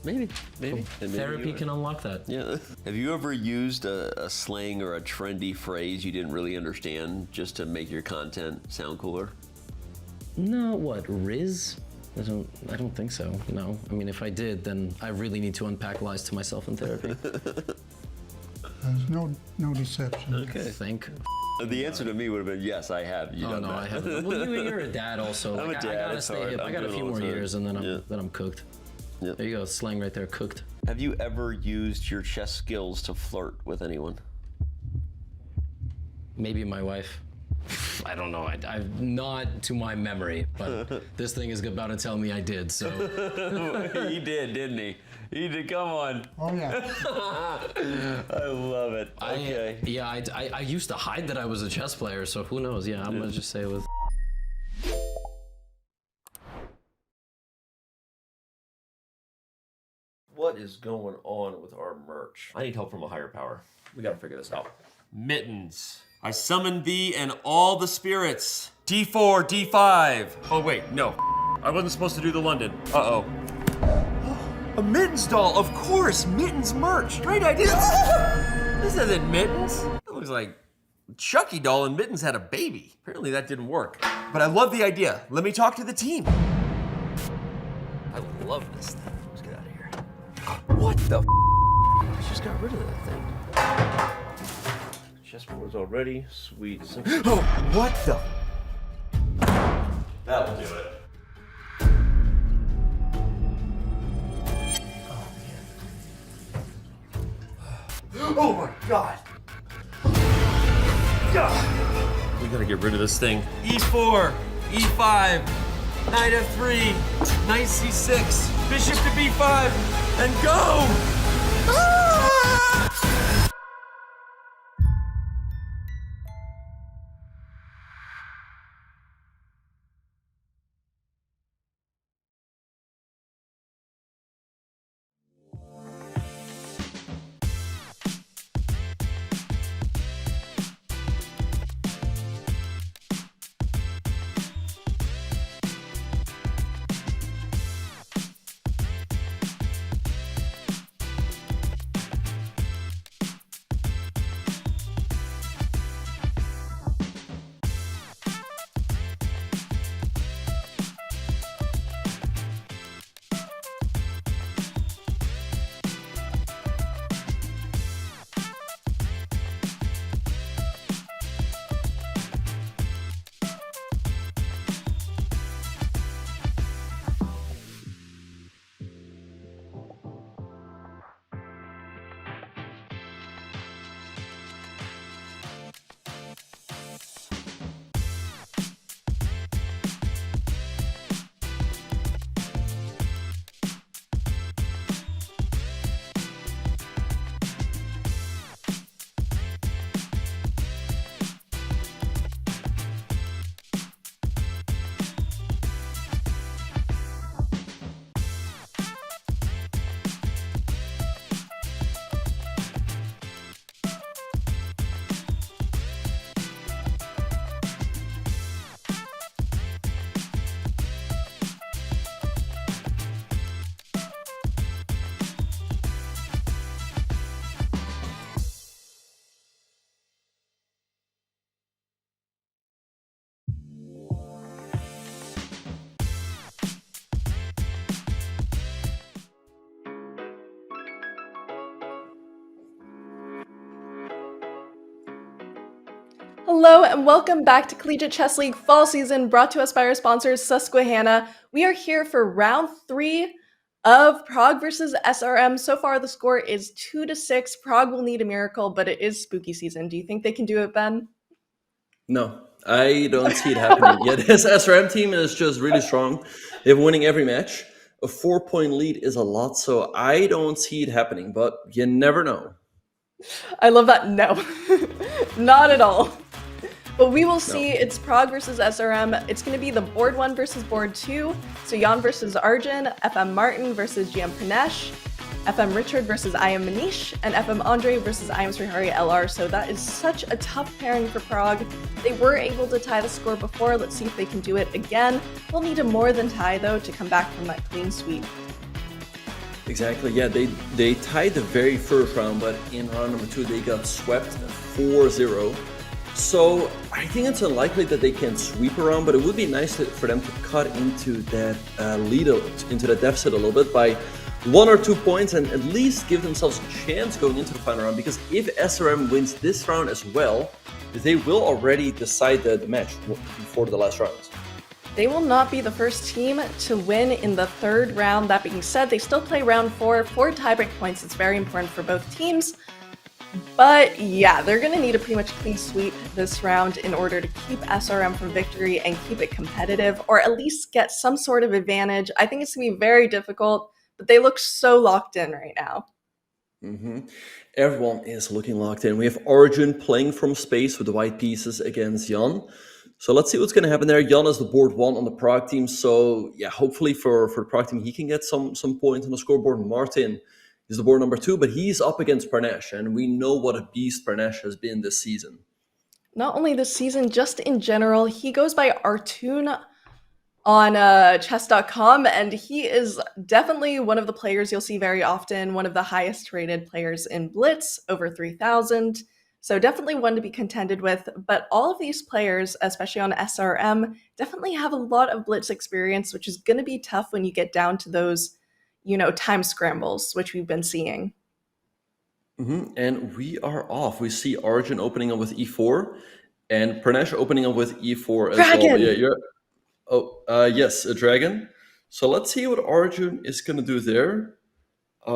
Maybe. Cool. Therapy can unlock that. Yeah. Have you ever used a slang or a trendy phrase you didn't really understand just to make your content sound cooler? No, what, Riz? I don't think so, no. I mean, if I did, then I really need to unpack lies to myself in therapy. There's no deception. Okay. Think. The answer to me would have been yes, I have. I haven't. Well, you're a dad also. I'm a dad. I gotta it's stay hard. hip. I got a few more years and then I'm cooked. Yep. There you go, slang right there, cooked. Have you ever used your chess skills to flirt with anyone? Maybe my wife. I don't know. I've not to my memory, but this thing is about to tell me I did. So He did, didn't he? He did. Come on. Oh, yeah. I love it. Okay. I used to hide that I was a chess player. So who knows? Yeah, I'm gonna just say it was. What is going on with our merch? I need help from a higher power. We gotta figure this out. Mittens. I summon thee and all the spirits. D4, D5. Oh wait, no. I wasn't supposed to do the London. Uh-oh. A Mittens doll, of course! Mittens merch! Great idea! This isn't Mittens. It looks like Chucky doll and Mittens had a baby. Apparently that didn't work. But I love the idea. Let me talk to the team. I love this thing. Let's get out of here. What the I just got rid of that thing. Chessboard's all ready. Sweet. Oh, what the That will do it. Oh my god! We gotta get rid of this thing. E4, E5, knight F3, knight C6, bishop to B5, and go! Ah! Hello and welcome back to Collegiate Chess League Fall Season, brought to us by our sponsors, Susquehanna. We are here for round 3 of Prague versus SRM. So far, the score is 2-6. Prague will need a miracle, but it is spooky season. Do you think they can do it, Ben? No, I don't see it happening. Yeah, this SRM team is just really strong. They're winning every match. A 4-point lead is a lot, so I don't see it happening, but you never know. I love that. No, not at all. But we will see. It's Prague versus SRM. It's going to be the board 1 versus board 2. So Jan versus Arjun, FM Martin versus GM Pranesh, FM Richard versus I am Manish, and FM Andre versus I am Srihari LR. So that is such a tough pairing for Prague. They were able to tie the score before. Let's see if they can do it again. We'll need a more than tie, though, to come back from that clean sweep. Exactly, yeah, they tied the very first round, but in round number 2, they got swept 4-0. So I think it's unlikely that they can sweep around, but it would be nice for them to cut into that lead, into the deficit a little bit by 1 or 2 points and at least give themselves a chance going into the final round, because if SRM wins this round as well, they will already decide the match before the last round. They will not be the first team to win in the 3rd round. That being said, they still play round 4 for tiebreak points. It's very important for both teams. But yeah, they're going to need a pretty much clean sweep this round in order to keep SRM from victory and keep it competitive, or at least get some sort of advantage. I think it's going to be very difficult, but they look so locked in right now. Everyone is looking locked in. We have Arjun playing from space with the white pieces against Jan. So let's see what's going to happen there. Jan is the board 1 on the Prague team. So yeah, hopefully for the Prague team, he can get some points on the scoreboard. Martin is the board number 2, but he's up against Pranesh, and we know what a beast Pranesh has been this season. Not only this season, just in general. He goes by Artoon on Chess.com, and he is definitely one of the players you'll see very often, one of the highest rated players in Blitz, over 3,000. So definitely one to be contended with, but all of these players, especially on SRM, definitely have a lot of Blitz experience, which is going to be tough when you get down to those, time scrambles, which we've been seeing. And we are off. We see Arjun opening up with e4 and Pranesh opening up with e4 as Dragon! well. Yes, a dragon. So let's see what Arjun is going to do there. At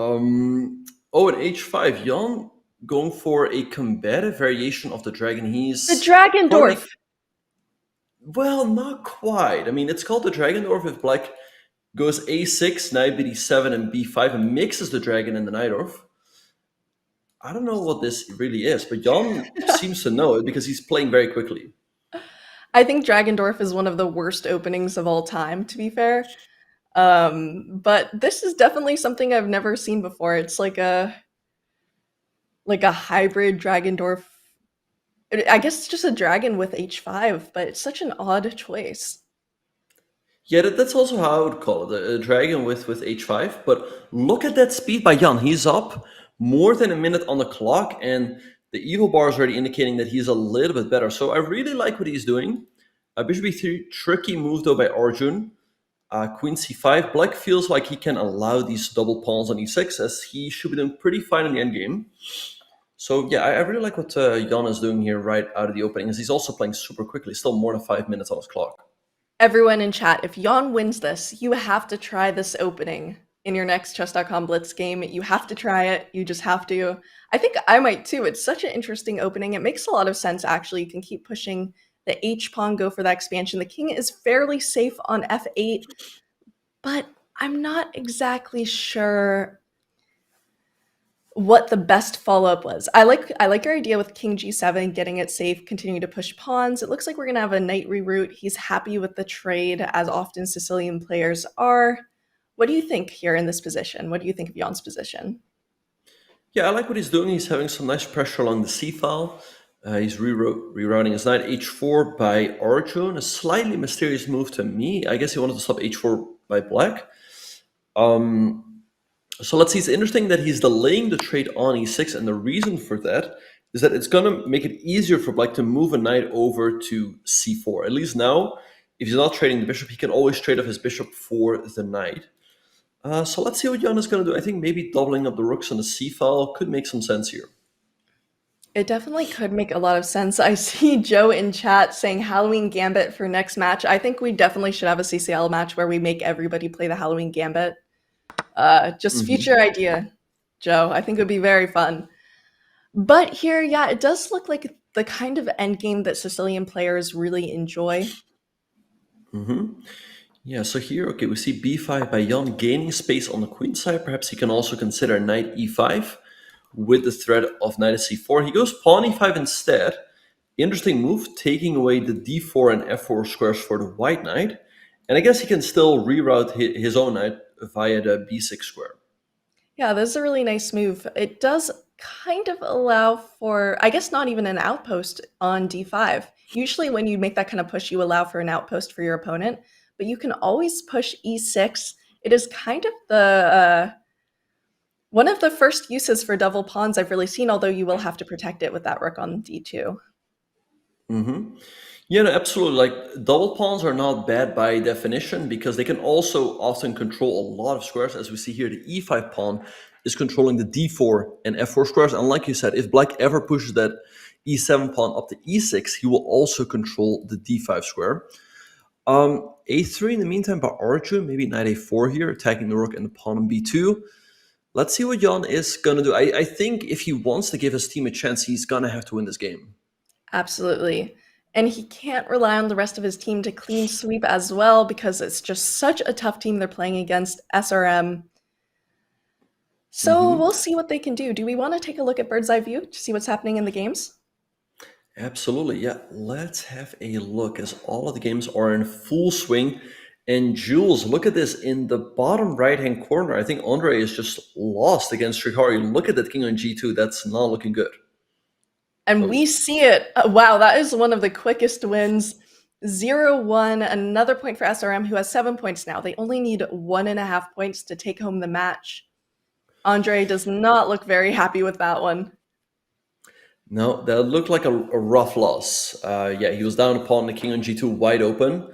h5, Jan going for a combative variation of the dragon. He's the Dragon Dwarf! Well, not quite. I mean, it's called the Dragon Dwarf if black goes a6, knight bd7, and b5, and mixes the dragon and the knight dwarf. I don't know what this really is, but Jan seems to know it because he's playing very quickly. I think Dragendorf is one of the worst openings of all time, to be fair. But this is definitely something I've never seen before. It's like a hybrid Dragendorf. I guess it's just a dragon with h5, but it's such an odd choice. Yeah, that's also how I would call it, a dragon with h5. But look at that speed by Jan. He's up more than a minute on the clock, and the evil bar is already indicating that he's a little bit better. So I really like what he's doing. Bishop e3, tricky move though by Arjun. Queen c5. Black feels like he can allow these double pawns on e6, as he should be doing pretty fine in the endgame. So yeah, I really like what Jan is doing here right out of the opening, as he's also playing super quickly, still more than 5 minutes on his clock. Everyone in chat, if Jan wins this, you have to try this opening in your next Chess.com Blitz game. You have to try it. You just have to. I think I might too. It's such an interesting opening. It makes a lot of sense, actually. You can keep pushing the h-pawn, go for that expansion. The king is fairly safe on f8, but I'm not exactly sure what the best follow-up was. I like your idea with king g7, getting it safe, continuing to push pawns. It looks like we're going to have a knight reroute. He's happy with the trade, as often Sicilian players are. What do you think here in this position? What do you think of Jan's position? Yeah, I like what he's doing. He's having some nice pressure along the c file. He's rerouting his knight h4 by Arjun. A slightly mysterious move to me. I guess he wanted to stop h4 by black. So let's see, it's interesting that he's delaying the trade on e6, and the reason for that is that it's going to make it easier for black to move a knight over to c4. At least now, if he's not trading the bishop, he can always trade off his bishop for the knight. So let's see what Jan is going to do. I think maybe doubling up the rooks on the c-file could make some sense here. It definitely could make a lot of sense. I see Joe in chat saying Halloween Gambit for next match. I think we definitely should have a CCL match where we make everybody play the Halloween Gambit. Just future idea, Joe. I think it would be very fun. But here, yeah, it does look like the kind of endgame that Sicilian players really enjoy. Yeah, so here, okay, we see b5 by Jan gaining space on the queen side. Perhaps he can also consider knight e5 with the threat of knight c4. He goes pawn e5 instead. Interesting move, taking away the d4 and f4 squares for the white knight. And I guess he can still reroute his own knight via the b6 square. Yeah, this is a really nice move. It does kind of allow for, I guess, not even an outpost on d5. Usually when you make that kind of push, you allow for an outpost for your opponent, but you can always push e6. It is kind of the one of the first uses for double pawns I've really seen, although you will have to protect it with that rook on d2. Yeah, no, absolutely. Like, double pawns are not bad by definition because they can also often control a lot of squares. As we see here, the e5 pawn is controlling the d4 and f4 squares. And like you said, if black ever pushes that e7 pawn up to e6, he will also control the d5 square. a3 in the meantime by Arjun, maybe knight a4 here, attacking the rook and the pawn on b2. Let's see what Jan is going to do. I think if he wants to give his team a chance, he's going to have to win this game. Absolutely. And he can't rely on the rest of his team to clean sweep as well, because it's just such a tough team they're playing against, SRM. So we'll see what they can do. Do we want to take a look at bird's eye view to see what's happening in the games? Absolutely, yeah. Let's have a look as all of the games are in full swing. And Jules, look at this in the bottom right-hand corner. I think Andre is just lost against Shrikari. Look at that king on g2. That's not looking good. And we see it. Wow, that is one of the quickest wins. 0-1, another point for SRM, who has 7 points now. They only need 1.5 points to take home the match. Andre does not look very happy with that one. No, that looked like a rough loss. Yeah, he was down a pawn, the king on g2 wide open.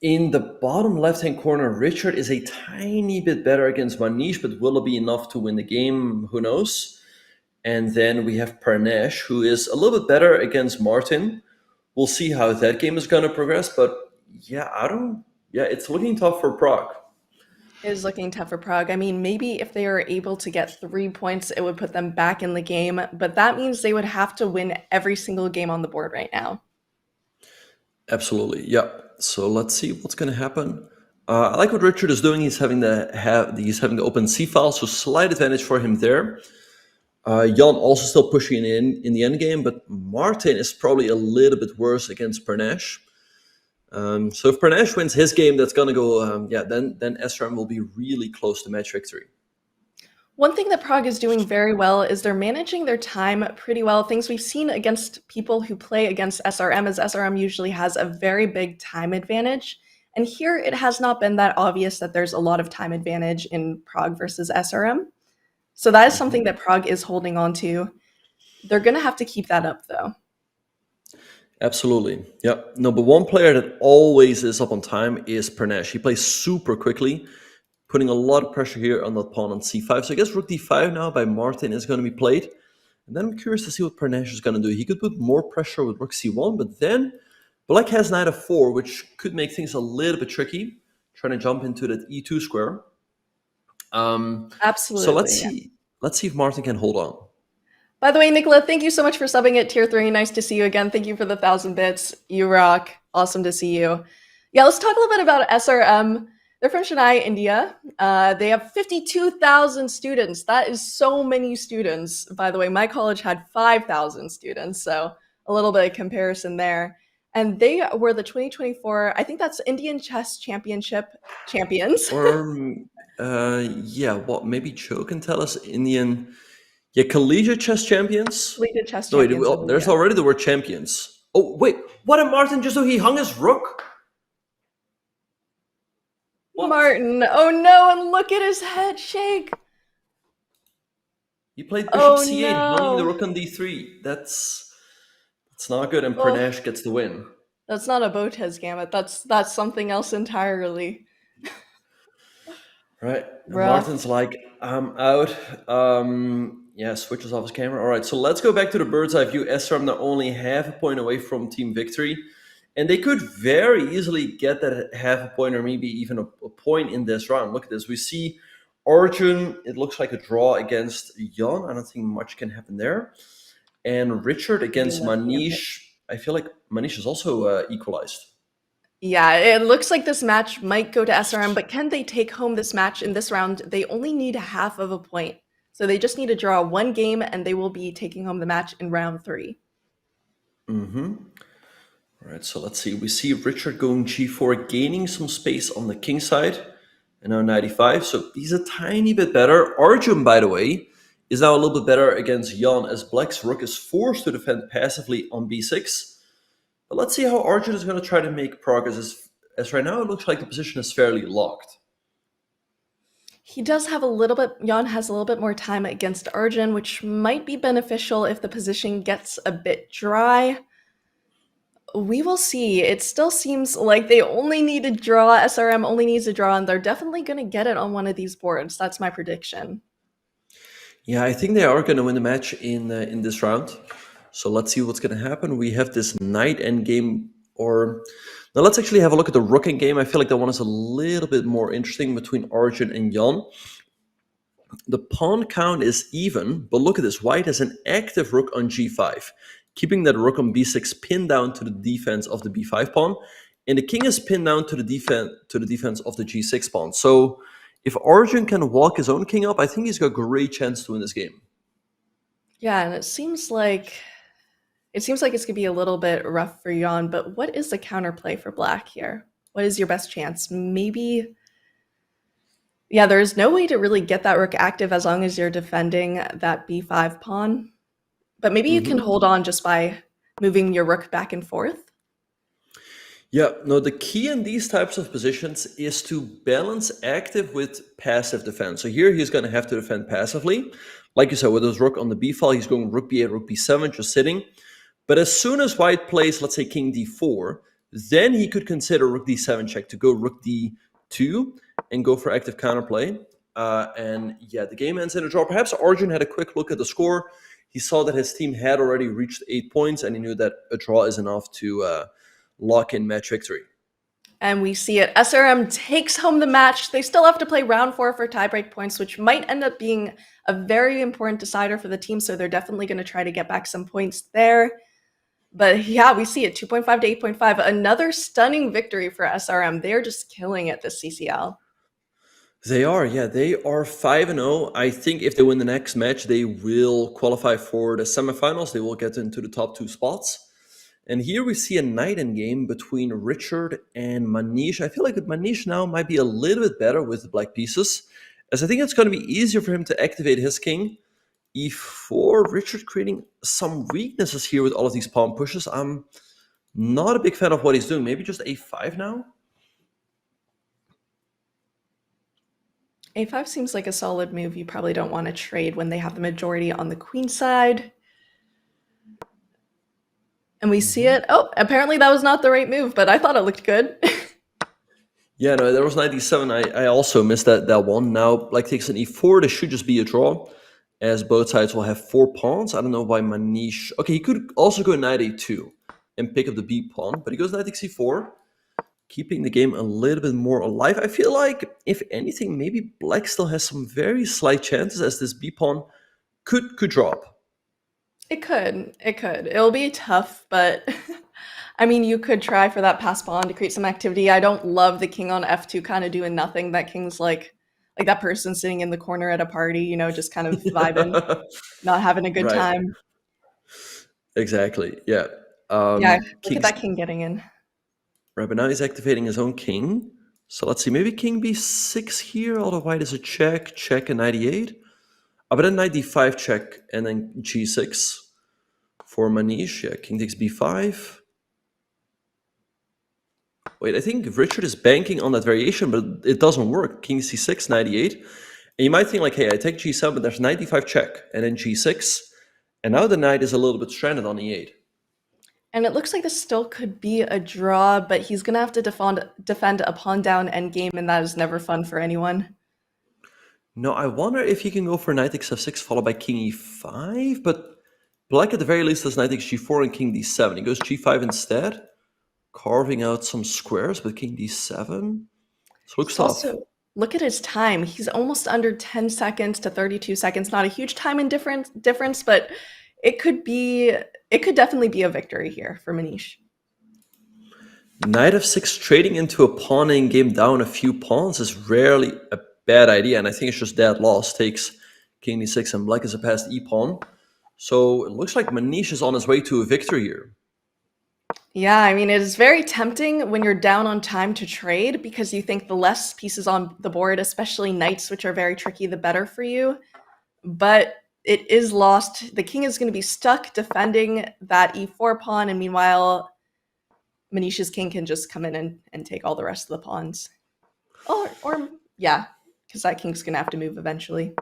In the bottom left-hand corner, Richard is a tiny bit better against Manish, but will it be enough to win the game? Who knows? And then we have Parnesh, who is a little bit better against Martin. We'll see how that game is going to progress, but yeah, it's looking tough for Prague. It is looking tough for Prague. I mean, maybe if they are able to get 3 points, it would put them back in the game, but that means they would have to win every single game on the board right now. Absolutely, yeah. So let's see what's going to happen. I like what Richard is doing. He's having the open c file, so slight advantage for him there. Jan also still pushing in the endgame, but Martin is probably a little bit worse against Pernesh. So if Pernesh wins his game, that's going to go, then SRM will be really close to match victory. One thing that Prague is doing very well is they're managing their time pretty well. Things we've seen against people who play against SRM is SRM usually has a very big time advantage. And here it has not been that obvious that there's a lot of time advantage in Prague versus SRM. So that is something that Prague is holding on to. They're going to have to keep that up, though. Absolutely. Yeah. No, but one player that always is up on time is Pernesh. He plays super quickly, putting a lot of pressure here on the pawn on c5. So I guess rook d5 now by Martin is going to be played. And then I'm curious to see what Pernesh is going to do. He could put more pressure with rook c1, but then Black has knight f4, which could make things a little bit tricky, trying to jump into that e2 square. Absolutely. So let's see if Martin can hold on. By the way, Nicola, thank you so much for subbing at tier 3. Nice to see you again. Thank you for the 1,000 bits. You rock. Awesome to see you. Yeah, let's talk a little bit about SRM. They're from Chennai, India. They have 52,000 students. That is so many students. By the way, my college had 5,000 students, so a little bit of comparison there. And they were the 2024, I think that's Indian Chess Championship champions. Or, maybe Joe can tell us. Indian, Collegiate Chess Champions? Collegiate Chess No, wait, Champions. there's already the word champions. Oh, wait, what did Martin just do? He hung his rook? What? Martin, oh no, and look at his head shake. He played bishop c8, hung the rook on d3. That's not good, and Pernesh gets the win. That's not a Botez Gambit. That's something else entirely. Right. Martin's like, I'm out. Switches off his camera. All right, so let's go back to the bird's eye view. SRM not only half a point away from team victory, and they could very easily get that half a point or maybe even a point in this round. Look at this. We see Arjun. It looks like a draw against Jan. I don't think much can happen there. And Richard against Manish. I feel like Manish is also equalized. Yeah, it looks like this match might go to SRM, but can they take home this match in this round? They only need half of a point. So they just need to draw one game, and they will be taking home the match in round 3. All right, so let's see. We see Richard going g4, gaining some space on the king side. And now 95, so he's a tiny bit better. Arjun, by the way, is now a little bit better against Jan, as Black's rook is forced to defend passively on b6. But let's see how Arjun is going to try to make progress, as right now it looks like the position is fairly locked. He does have Jan has a little bit more time against Arjun, which might be beneficial if the position gets a bit dry. We will see. It still seems like they only need to draw. SRM only needs to draw, and they're definitely going to get it on one of these boards. That's my prediction. Yeah, I think they are going to win the match in this round. So let's see what's going to happen. We have this knight endgame, now let's actually have a look at the rook endgame. I feel like that one is a little bit more interesting between Arjun and Jan. The pawn count is even, but look at this. White has an active rook on g5, keeping that rook on b6 pinned down to the defense of the b5 pawn, and the king is pinned down to the defense of the g6 pawn. So if Arjun can walk his own king up, I think he's got a great chance to win this game. Yeah, and it seems like it's going to be a little bit rough for Jan, but what is the counterplay for Black here? What is your best chance? Maybe, yeah, there's no way to really get that rook active as long as you're defending that b5 pawn. But maybe you can hold on just by moving your rook back and forth. Yeah, no, the key in these types of positions is to balance active with passive defense. So here he's going to have to defend passively. Like you said, with his rook on the b file, he's going rook b8, rook b7, just sitting. But as soon as White plays, let's say king d4, then he could consider rook d7 check to go rook d2 and go for active counterplay. The game ends in a draw. Perhaps Arjun had a quick look at the score. He saw that his team had already reached 8 points, and he knew that a draw is enough to lock in match victory. And we see it. SRM takes home the match. They still have to play round 4 for tiebreak points, which might end up being a very important decider for the team. So they're definitely going to try to get back some points there. But yeah, we see it, 2.5 to 8.5. Another stunning victory for SRM. They're just killing it this CCL. They are, yeah, they are 5-0. I think if they win the next match, they will qualify for the semifinals. They will get into the top two spots. And here we see a night in game between Richard and Manish. I feel like Manish now might be a little bit better with the black pieces, as I think it's going to be easier for him to activate his king. E4, Richard creating some weaknesses here with all of these pawn pushes. I'm not a big fan of what he's doing. Maybe just A5 now? A5 seems like a solid move. You probably don't want to trade when they have the majority on the queen side. And we see it. Oh, apparently that was not the right move, but I thought it looked good. Yeah, no, there was 97. I also missed that one. Now, black takes an E4. This should just be a draw, as both sides will have 4 pawns. I don't know why Manish... Okay, he could also go knight A2 and pick up the B pawn, but he goes knight takes C4, keeping the game a little bit more alive. I feel like, if anything, maybe black still has some very slight chances, as this B pawn could drop. It could. It'll be tough, but I mean, you could try for that pass pawn to create some activity. I don't love the king on F2 kind of doing nothing. That king's like that person sitting in the corner at a party, you know, just kind of vibing, not having a good Right. time. Exactly, yeah. Yeah, look King at that king getting in. Right, but now he's activating his own king. So let's see, maybe king b6 here, although white is a check, and knight e8. But then knight d5 check, and then g6 for Manish. Yeah, king takes b5. Wait, I think Richard is banking on that variation, but it doesn't work. King c6, knight e8. And you might think like, hey, I take g7, but there's knight d5 check, and then g6. And now the knight is a little bit stranded on e8. And it looks like this still could be a draw, but he's going to have to defend a pawn down endgame, and that is never fun for anyone. No, I wonder if he can go for knight takes f6 followed by king e5, but black at the very least has knight takes g4 and king d7. He goes g5 instead, carving out some squares with king d7. So looks tough. Also, look at his time. He's almost under 10 seconds to 32 seconds. Not a huge time in difference, but it could definitely be a victory here for Manish. Knight f6 trading into a pawning game down a few pawns is rarely a bad idea, and I think it's just dead loss. Takes king d6 and black is a passed e-pawn. So it looks like Manish is on his way to a victory here. Yeah, I mean, it is very tempting when you're down on time to trade, because you think the less pieces on the board, especially knights, which are very tricky, the better for you. But it is lost. The king is going to be stuck defending that e4 pawn, and meanwhile, Manish's king can just come in and take all the rest of the pawns. Or yeah, because that king's going to have to move eventually.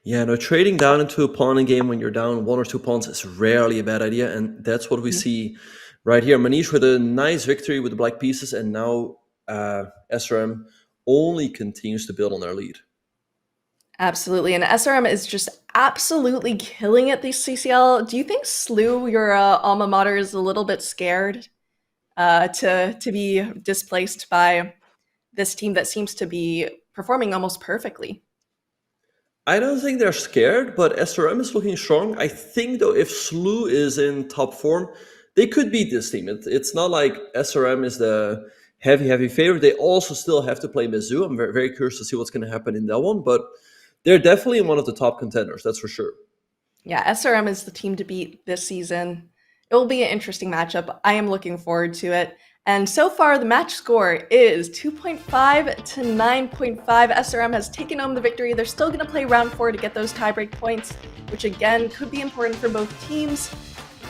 Yeah, no, trading down into a pawning game when you're down 1 or 2 pawns is rarely a bad idea, and that's what we see right here. Manish with a nice victory with the black pieces, and now SRM only continues to build on their lead. Absolutely, and SRM is just absolutely killing it this CCL. Do you think SLU, your alma mater, is a little bit scared to be displaced by this team that seems to be performing almost perfectly? I don't think they're scared, but SRM is looking strong. I think, though, if SLU is in top form, they could beat this team. It's not like SRM is the heavy favorite. They also still have to play Mizzou. I'm very, very curious to see what's going to happen in that one, but they're definitely one of the top contenders, that's for sure. Yeah, SRM is the team to beat this season. It will be an interesting matchup. I am looking forward to it. And so far, the match score is 2.5 to 9.5. SRM has taken home the victory. They're still going to play round 4 to get those tiebreak points, which again could be important for both teams.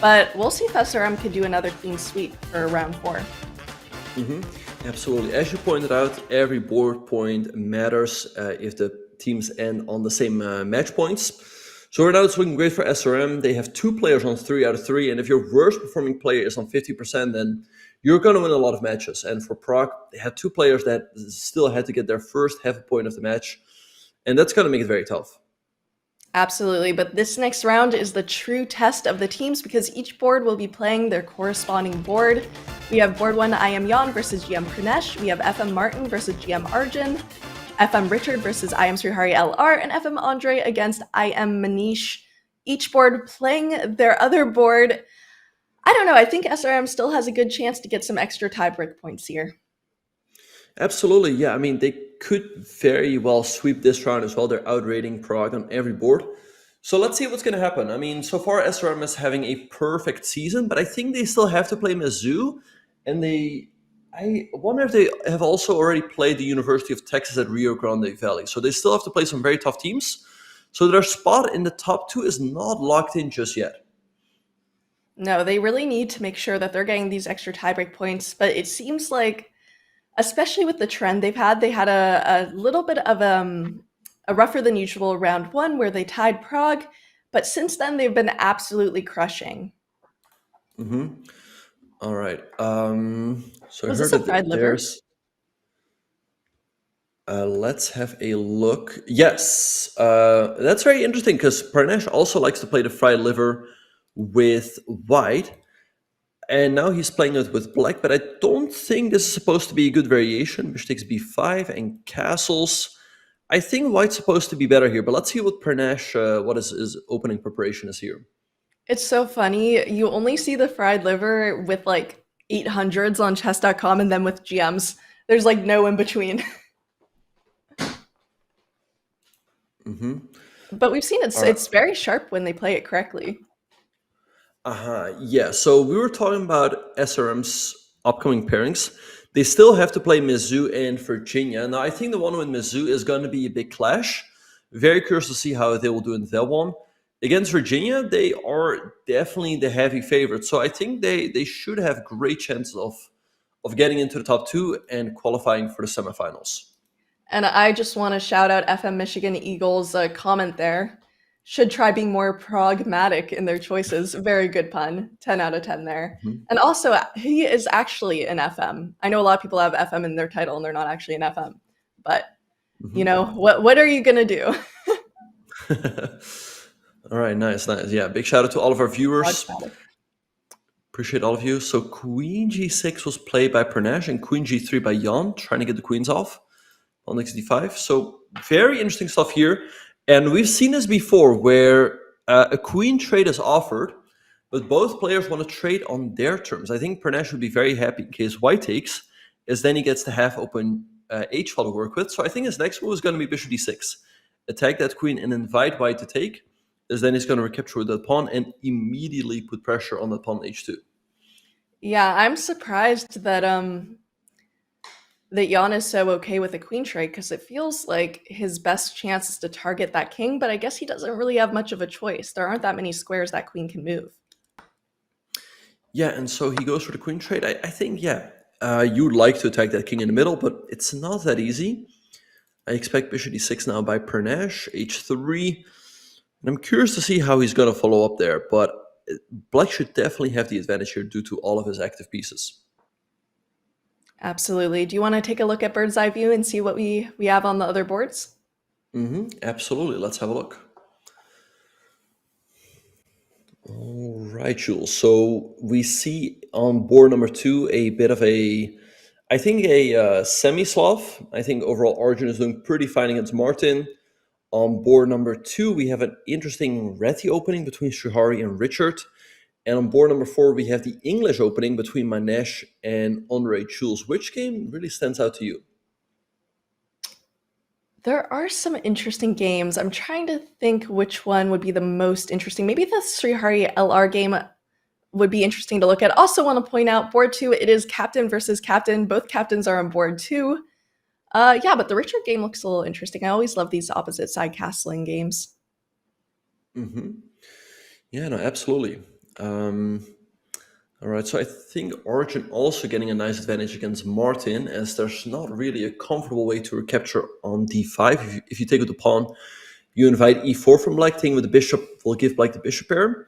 But we'll see if SRM can do another clean sweep for round 4. Absolutely. As you pointed out, every board point matters if the teams end on the same match points. So right now it's looking great for SRM. They have 2 players on 3 out of 3, and if your worst performing player is on 50%, then you're going to win a lot of matches. And for Prague, they had 2 players that still had to get their first half a point of the match, and that's going to make it very tough. Absolutely, but this next round is the true test of the teams, because each board will be playing their corresponding board. We have board 1 I Am Jan versus GM Pranesh. We have FM Martin versus GM Arjun. FM Richard versus I Am Srihari LR, and FM Andre against I Am Manish. Each board playing their other board. I don't know, I think SRM still has a good chance to get some extra tiebreak points here. Absolutely, yeah. I mean, they could very well sweep this round as well. They're outrating Prague on every board. So let's see what's going to happen. I mean, so far SRM is having a perfect season, but I think they still have to play Mizzou, and I wonder if they have also already played the University of Texas at Rio Grande Valley. So they still have to play some very tough teams. So their spot in the top two is not locked in just yet. No, they really need to make sure that they're getting these extra tiebreak points, but it seems like, especially with the trend they had a little bit of a rougher than usual round one where they tied Prague, but since then they've been absolutely crushing. All right. So I Was heard this a that fried liver? there's. Let's have a look. Yes, that's very interesting because Pranesh also likes to play the fried liver with white, and now he's playing it with black. But I don't think this is supposed to be a good variation. Bishop takes b5 and castles. I think white's supposed to be better here, but let's see what Pranesh, what his opening preparation is here. It's so funny. You only see the fried liver with like 800s on Chess.com and then with GMs. There's like no in between. But we've seen it's very sharp when they play it correctly. Yeah, so we were talking about SRM's upcoming pairings. They still have to play Mizzou and Virginia. Now, I think the one with Mizzou is going to be a big clash. Very curious to see how they will do in that one. Against Virginia, they are definitely the heavy favorite. So I think they should have great chances of getting into the top two and qualifying for the semifinals. And I just want to shout out FM Michigan Eagles' comment there. Should try being more pragmatic in their choices. Very good pun. 10 out of 10 there. And also, he is actually an FM. I know a lot of people have FM in their title and they're not actually an FM. But, you know, what are you going to do? All right, nice. Yeah, big shout out to all of our viewers. Appreciate all of you. So Queen G6 was played by Pranesh and Queen G3 by Jan, trying to get the queens off. On next d5. So very interesting stuff here. And we've seen this before where a queen trade is offered, but both players want to trade on their terms. I think Pranesh would be very happy in case white takes, as then he gets to have open h-file to work with. So I think his next move is going to be bishop d6. Attack that queen and invite white to take, as then he's going to recapture with that pawn and immediately put pressure on the pawn h2. Yeah, I'm surprised that Jan is so okay with a queen trade because it feels like his best chance is to target that king, but I guess he doesn't really have much of a choice. There aren't that many squares that queen can move. Yeah, and so he goes for the queen trade. I think, yeah, you'd like to attack that king in the middle, but it's not that easy. I expect bishop d6 now by Pranesh, h3. And I'm curious to see how he's going to follow up there, but black should definitely have the advantage here due to all of his active pieces. Absolutely. Do you want to take a look at bird's eye view and see what we have on the other boards? Absolutely. Let's have a look. All right, Jules. So we see on board number 2 a bit of a semi-Slav. I think overall Arjun is doing pretty fine against Martin. On board number 2, we have an interesting Reti opening between Srihari and Richard. And on board number 4, we have the English opening between Manesh and Andre. Jules, which game really stands out to you? There are some interesting games. I'm trying to think which one would be the most interesting. Maybe the Srihari LR game would be interesting to look at. Also want to point out, board 2, it is captain versus captain. Both captains are on board 2. Yeah, but the Richard game looks a little interesting. I always love these opposite side castling games. Yeah, no, absolutely. All right, so I think Arjun also getting a nice advantage against Martin, as there's not really a comfortable way to recapture on d5. If you take with the pawn, you invite e4 from black. Taking with the bishop will give black the bishop pair.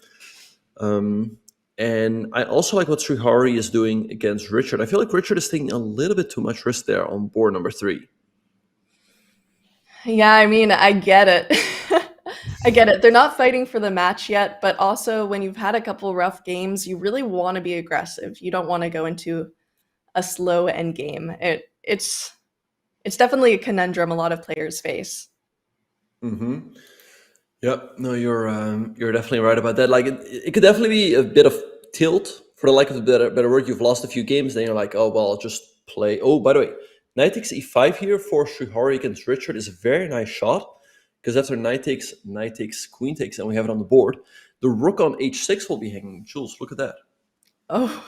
And I also like what Srihari is doing against Richard. I feel like Richard is taking a little bit too much risk there on board number 3. Yeah, I mean, I get it. I get it. They're not fighting for the match yet, but also when you've had a couple rough games, you really want to be aggressive. You don't want to go into a slow endgame. It's definitely a conundrum a lot of players face. Yep, no, you're definitely right about that. Like it could definitely be a bit of tilt, for the lack of a better word. You've lost a few games, then you're like, oh well, I'll just play. Oh, by the way, knight takes e5 here for Srihari against Richard is a very nice shot, because after knight takes, queen takes, and we have it on the board. The rook on h6 will be hanging. Jules, look at that. Oh,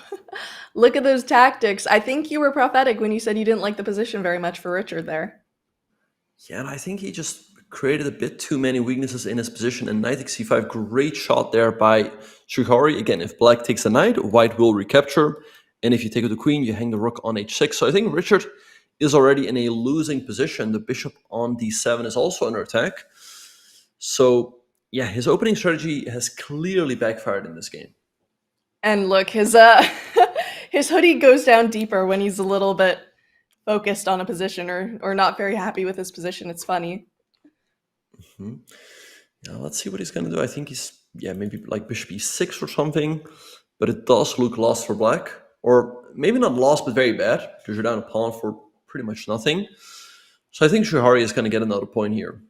look at those tactics. I think you were prophetic when you said you didn't like the position very much for Richard there. Yeah, and I think he just created a bit too many weaknesses in his position. And knight takes c5, great shot there by Srihari. Again, if black takes the knight, white will recapture. And if you take out the queen, you hang the rook on h6. So I think Richard is already in a losing position. The bishop on d7 is also under attack. So yeah, his opening strategy has clearly backfired in this game. And look, his his hoodie goes down deeper when he's a little bit focused on a position or not very happy with his position. It's funny. Yeah, let's see what he's gonna do. I think he's maybe like bishop e6 or something, but it does look lost for black, or maybe not lost but very bad, because you're down a pawn for pretty much nothing. So I think Srihari is gonna get another point here.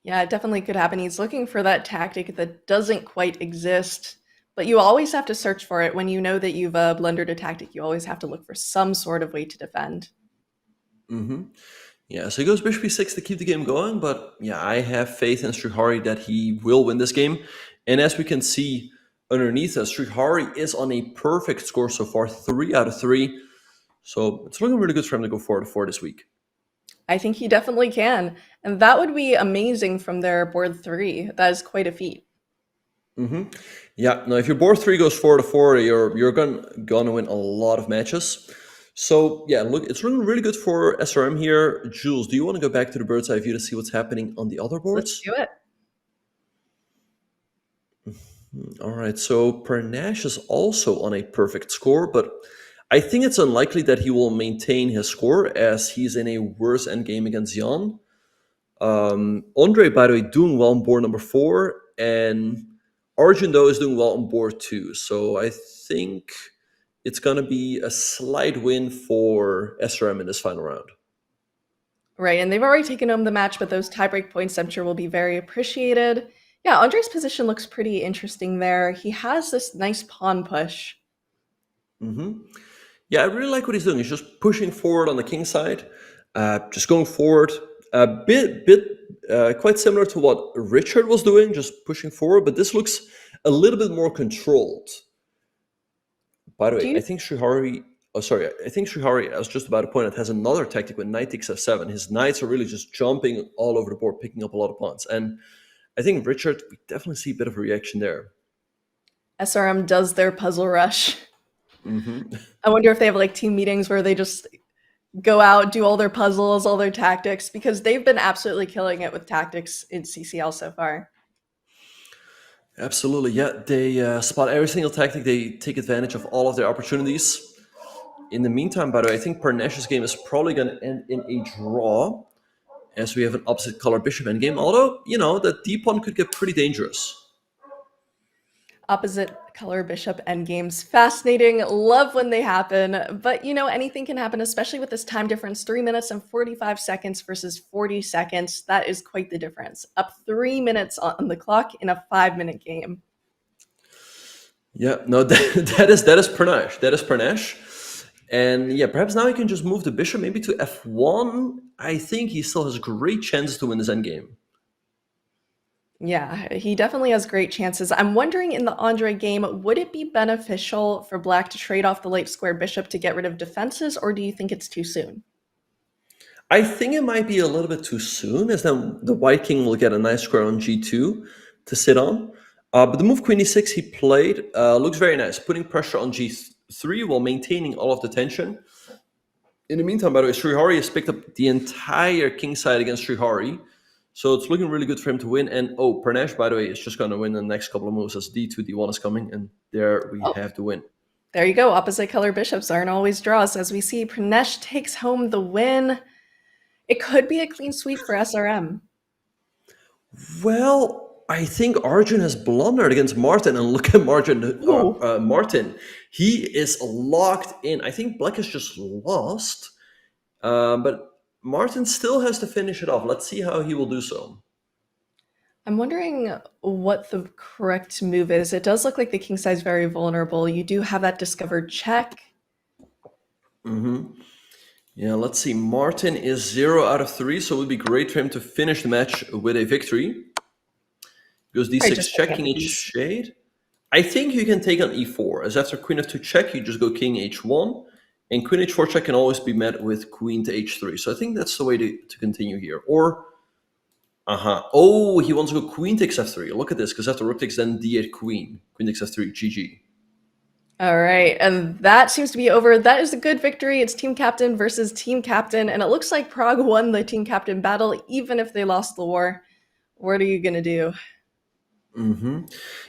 Yeah, it definitely could happen. He's looking for that tactic that doesn't quite exist, but you always have to search for it. When you know that you've blundered a tactic, you always have to look for some sort of way to defend. Yeah, so he goes bishop e6 to keep the game going, but yeah, I have faith in Srihari that he will win this game. And as we can see underneath us, Srihari is on a perfect score so far, 3 out of 3. So it's looking really good for him to go 4-4 this week. I think he definitely can. And that would be amazing from their board 3. That is quite a feat. Yeah, now if your board 3 goes 4-4, you're gonna win a lot of matches. So yeah, look, it's looking really good for SRM here. Jules, do you want to go back to the bird's eye view to see what's happening on the other boards? Let's do it. All right, so Pernash is also on a perfect score, but I think it's unlikely that he will maintain his score, as he's in a worse endgame against Jan. Andre, by the way, doing well on board number 4, and Arjun, though, is doing well on board 2. So I think it's going to be a slight win for SRM in this final round. Right, and they've already taken home the match, but those tiebreak points I'm sure will be very appreciated. Yeah, Andre's position looks pretty interesting there. He has this nice pawn push. Yeah, I really like what he's doing. He's just pushing forward on the king side, just going forward a bit, quite similar to what Richard was doing, just pushing forward. But this looks a little bit more controlled. By the way, I think Srihari. I think Srihari, I was just about to point out, has another tactic with knight takes f7. His knights are really just jumping all over the board, picking up a lot of pawns. And I think Richard, we definitely see a bit of a reaction there. SRM does their puzzle rush. I wonder if they have like team meetings where they just go out, do all their puzzles, all their tactics, because they've been absolutely killing it with tactics in CCL so far. Absolutely, yeah. They spot every single tactic. They take advantage of all of their opportunities. In the meantime, by the way, I think Parnash's game is probably going to end in a draw, as we have an opposite color bishop endgame. Although, you know, the d-pawn could get pretty dangerous. Opposite color bishop endgames. Fascinating. Love when they happen. But, you know, anything can happen, especially with this time difference. 3 minutes and 45 seconds versus 40 seconds. That is quite the difference. Up 3 minutes on the clock in a 5-minute game. Yeah, no, that is Parnash. That is Parnash. And yeah, perhaps now he can just move the bishop maybe to f1. I think he still has great chances to win this endgame. Yeah, he definitely has great chances. I'm wondering, in the Andre game, would it be beneficial for black to trade off the late square bishop to get rid of defenses, or do you think it's too soon? I think it might be a little bit too soon, as then the white king will get a nice square on g2 to sit on. But the move queen e6 he played looks very nice, putting pressure on g3 while maintaining all of the tension. In the meantime, by the way, Srihari has picked up the entire king side against Srihari. So it's looking really good for him to win. And Parnash, by the way, is just going to win the next couple of moves as d2, d1 is coming. And there we have the win. There you go. Opposite color bishops aren't always draws. As we see, Parnash takes home the win. It could be a clean sweep for SRM. Well, I think Arjun has blundered against Martin. And look at Martin. He is locked in. I think black has just lost. But Martin still has to finish it off. Let's see how he will do so. I'm wondering what the correct move is. It does look like the king side is very vulnerable. You do have that discovered check. Yeah, let's see. Martin is 0 out of 3, so it would be great for him to finish the match with a victory. Goes Right, d6 just check, looking at king the h piece. shade. I think you can take on e4, as after queen f2 check, you just go king h1, and queen h4 check can always be met with queen to h3. So I think that's the way to continue here. Or, oh, he wants to go queen takes f3. Look at this, because after rook takes, then d8 queen. Queen takes f3, GG. All right, and that seems to be over. That is a good victory. It's team captain versus team captain, and it looks like Prague won the team captain battle, even if they lost the war. What are you gonna do?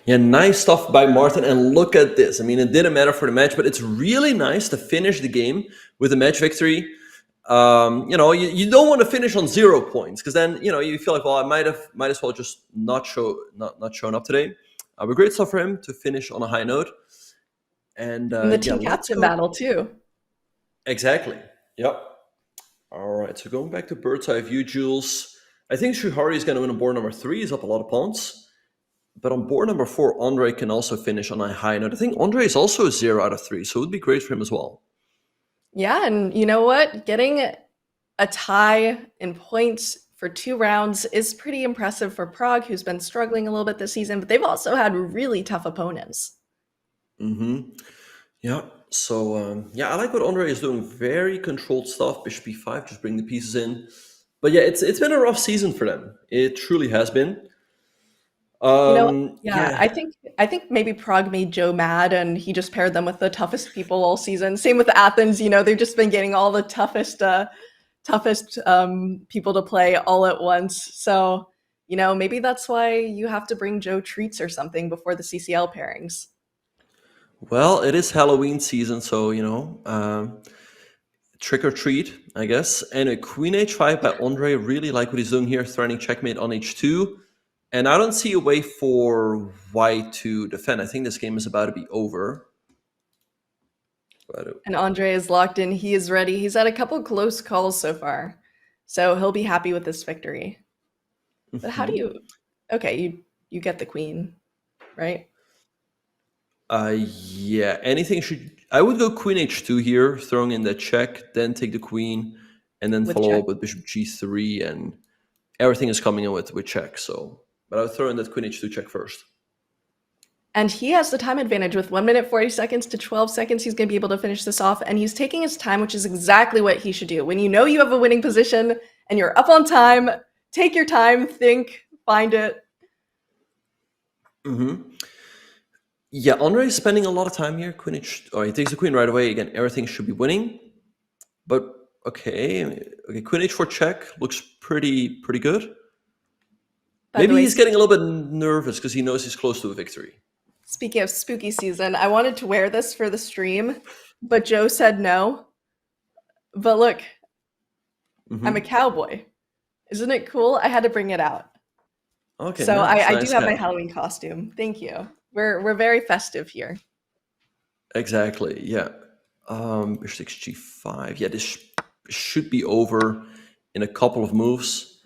Yeah, nice stuff by Martin. And look at this. I mean, it didn't matter for the match, but it's really nice to finish the game with a match victory. You don't want to finish on 0 points, because then you feel like, well, I might as well just not shown up today. But great stuff for him to finish on a high note. And In the yeah, team let's captain go. battle too. Exactly. Yep. All right. So going back to bird's eye view, Jules. I think Srihari is going to win on board number 3. He's up a lot of pawns. But on board number 4, Andre can also finish on a high note. I think Andre is also 0 out of 3, so it would be great for him as well. Yeah, and you know what? Getting a tie in points for 2 rounds is pretty impressive for Prague, who's been struggling a little bit this season, but they've also had really tough opponents. Yeah. So I like what Andre is doing. Very controlled stuff. Bishop e5, just bring the pieces in. But yeah, it's been a rough season for them. It truly has been. Yeah, I think maybe Prague made Joe mad and he just paired them with the toughest people all season. Same with Athens, they've just been getting all the toughest people to play all at once. So, maybe that's why you have to bring Joe treats or something before the CCL pairings. Well, it is Halloween season, so trick or treat, I guess. And a queen h5 by Andre. Really like what he's doing here, threatening checkmate on h2. And I don't see a way for white to defend. I think this game is about to be over. And Andre is locked in. He is ready. He's had a couple close calls so far, so he'll be happy with this victory. But how do you? Okay, you get the queen, right? Yeah. Anything should. I would go queen h2 here, throwing in the check, then take the queen, and then With follow check. up with bishop g3, and everything is coming in with check. So, but I would throw in that queen h2 check first. And he has the time advantage with 1 minute 40 seconds to 12 seconds. He's going to be able to finish this off, and he's taking his time, which is exactly what he should do. When you know you have a winning position and you're up on time, take your time, think, find it. Yeah, Andre is spending a lot of time here. He takes the queen right away. Again, everything should be winning. But okay, queen h4 check looks pretty good. Maybe he's getting a little bit nervous because he knows he's close to a victory. Speaking of spooky season, I wanted to wear this for the stream, but Joe said no. But look, I'm a cowboy. Isn't it cool? I had to bring it out. Okay, so nice, I nice do have my hat. Halloween costume. Thank you. We're very festive here. Exactly, yeah. Bishop 6 g5. Yeah, this should be over in a couple of moves.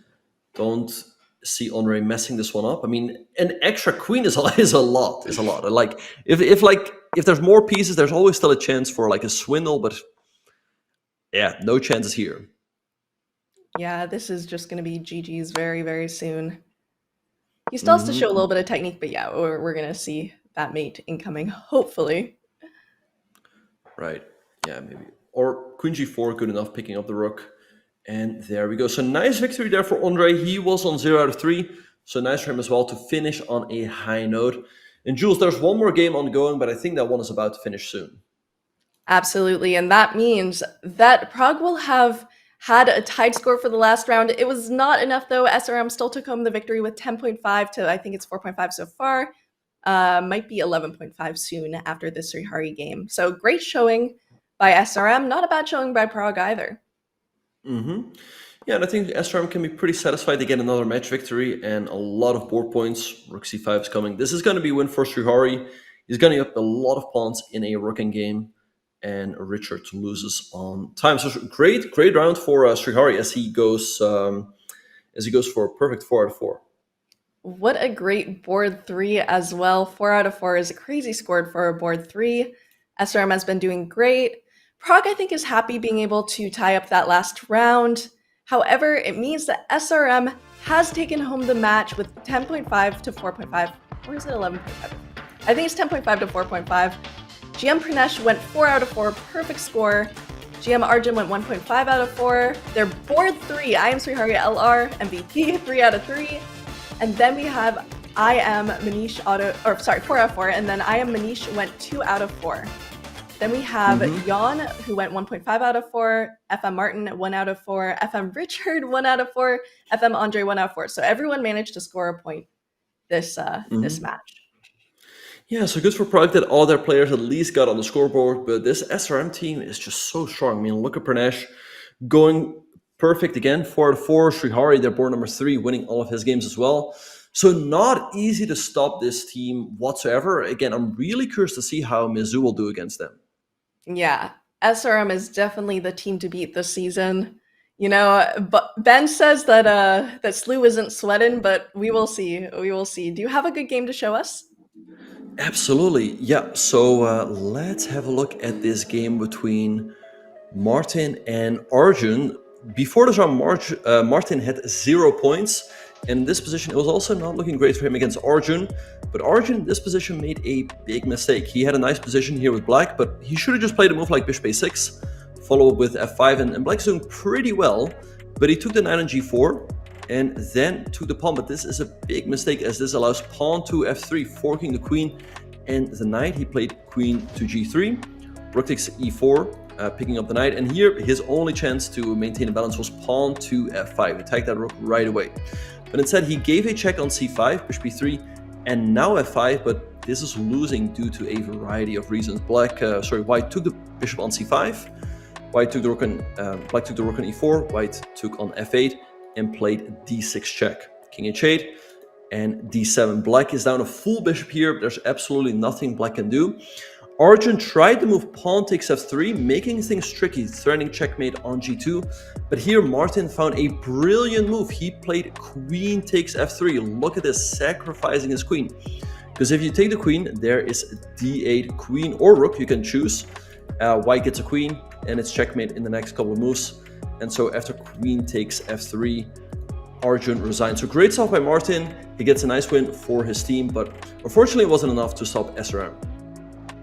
Don't see Andre messing this one up. I mean, an extra queen is a lot. Like if there's more pieces, there's always still a chance for like a swindle, but yeah, no chances here. Yeah, this is just going to be GG's very, very soon. He still has to show a little bit of technique, but yeah, we're going to see that mate incoming, hopefully. Right, yeah, maybe. Or queen g4, good enough, picking up the rook. And there we go. So nice victory there for Andre. He was on 0 out of 3. So nice for him as well to finish on a high note. And Jules, there's one more game ongoing, but I think that one is about to finish soon. Absolutely. And that means that Prague will have had a tied score for the last round. It was not enough, though. SRM still took home the victory with 10.5 to, I think it's 4.5 so far. Might be 11.5 soon after this Srihari game. So great showing by SRM. Not a bad showing by Prague either. Yeah, and I think SRM can be pretty satisfied to get another match victory and a lot of board points. Rook c5 is coming. This is going to be a win for Srihari. He's going to get up a lot of pawns in a rooking game, and Richard loses on time. So great round for Srihari as he goes for a perfect 4 out of 4. What a great board 3 as well. 4 out of 4 is a crazy score for a board 3. SRM has been doing great. Prague, I think, is happy being able to tie up that last round. However, it means that SRM has taken home the match with 10.5 to 4.5, or is it 11.5? I think it's 10.5 to 4.5. GM Pranesh went 4 out of 4, perfect score. GM Arjun went 1.5 out of 4. They're board 3, I am Sriharya LR, MVP, 3 out of 3. And then we have 4 out of 4, and then I am Manish went 2 out of 4. Then we have Jan, who went 1.5 out of 4, FM Martin 1 out of 4, FM Richard 1 out of 4, FM Andre 1 out of 4. So everyone managed to score a point this match. Yeah, so good for Prague that all their players at least got on the scoreboard, but this SRM team is just so strong. I mean, look at Pranesh going perfect again, 4 out of 4. Srihari, their board number 3, winning all of his games as well. So not easy to stop this team whatsoever. Again, I'm really curious to see how Mizzou will do against them. Yeah, SRM is definitely the team to beat this season. You know, but Ben says that that SLU isn't sweating, but we will see. We will see. Do you have a good game to show us? Absolutely. Yeah, so let's have a look at this game between Martin and Arjun. Before this round, Martin had 0 points. In this position, it was also not looking great for him against Arjun. But Arjun, in this position, made a big mistake. He had a nice position here with Black, but he should have just played a move like Bishop A6, follow up with F5, and Black's doing pretty well. But he took the knight on G4, and then took the pawn. But this is a big mistake, as this allows pawn to F3, forking the queen and the knight. He played queen to G3, rook takes E4, picking up the knight. And here, his only chance to maintain a balance was pawn to F5. Attack that rook right away. But instead, he gave a check on C5, bishop B3, and now F5, but this is losing due to a variety of reasons. White took the bishop on C5, Black took the rook on E4, White took on F8, and played D6 check. King H8 and D7. Black is down a full bishop here. There's absolutely nothing Black can do. Arjun tried to move pawn takes F3, making things tricky, threatening checkmate on G2. But here Martin found a brilliant move. He played queen takes F3. Look at this, sacrificing his queen. Because if you take the queen, there is D8, queen or rook, you can choose. White gets a queen, and it's checkmate in the next couple of moves. And so after queen takes F3, Arjun resigns. So great stuff by Martin. He gets a nice win for his team, but unfortunately it wasn't enough to stop SRM.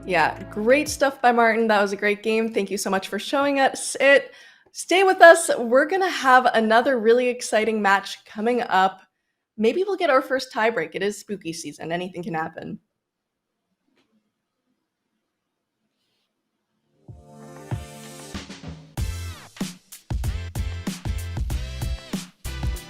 Yeah, great stuff by Martin. That was a great game. Thank you so much for showing us it. Stay with us. We're going to have another really exciting match coming up. Maybe we'll get our first tiebreak. It is spooky season. Anything can happen.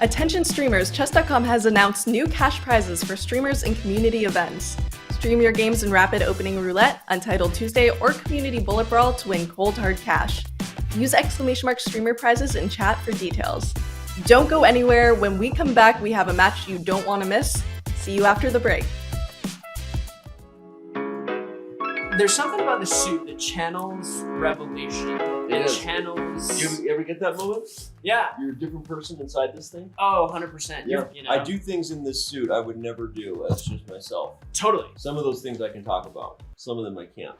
Attention streamers, Chess.com has announced new cash prizes for streamers and community events. Stream your games in Rapid Opening Roulette, Untitled Tuesday, or Community Bullet Brawl to win cold hard cash. Use ! streamer prizes in chat for details. Don't go anywhere. When we come back, we have a match you don't want to miss. See you after the break. There's something about the suit that channels revolution. It channels. You ever get that moment? Yeah. You're a different person inside this thing? Oh, 100%. Yeah. You know? I do things in this suit I would never do as just myself. Totally. Some of those things I can talk about. Some of them I can't.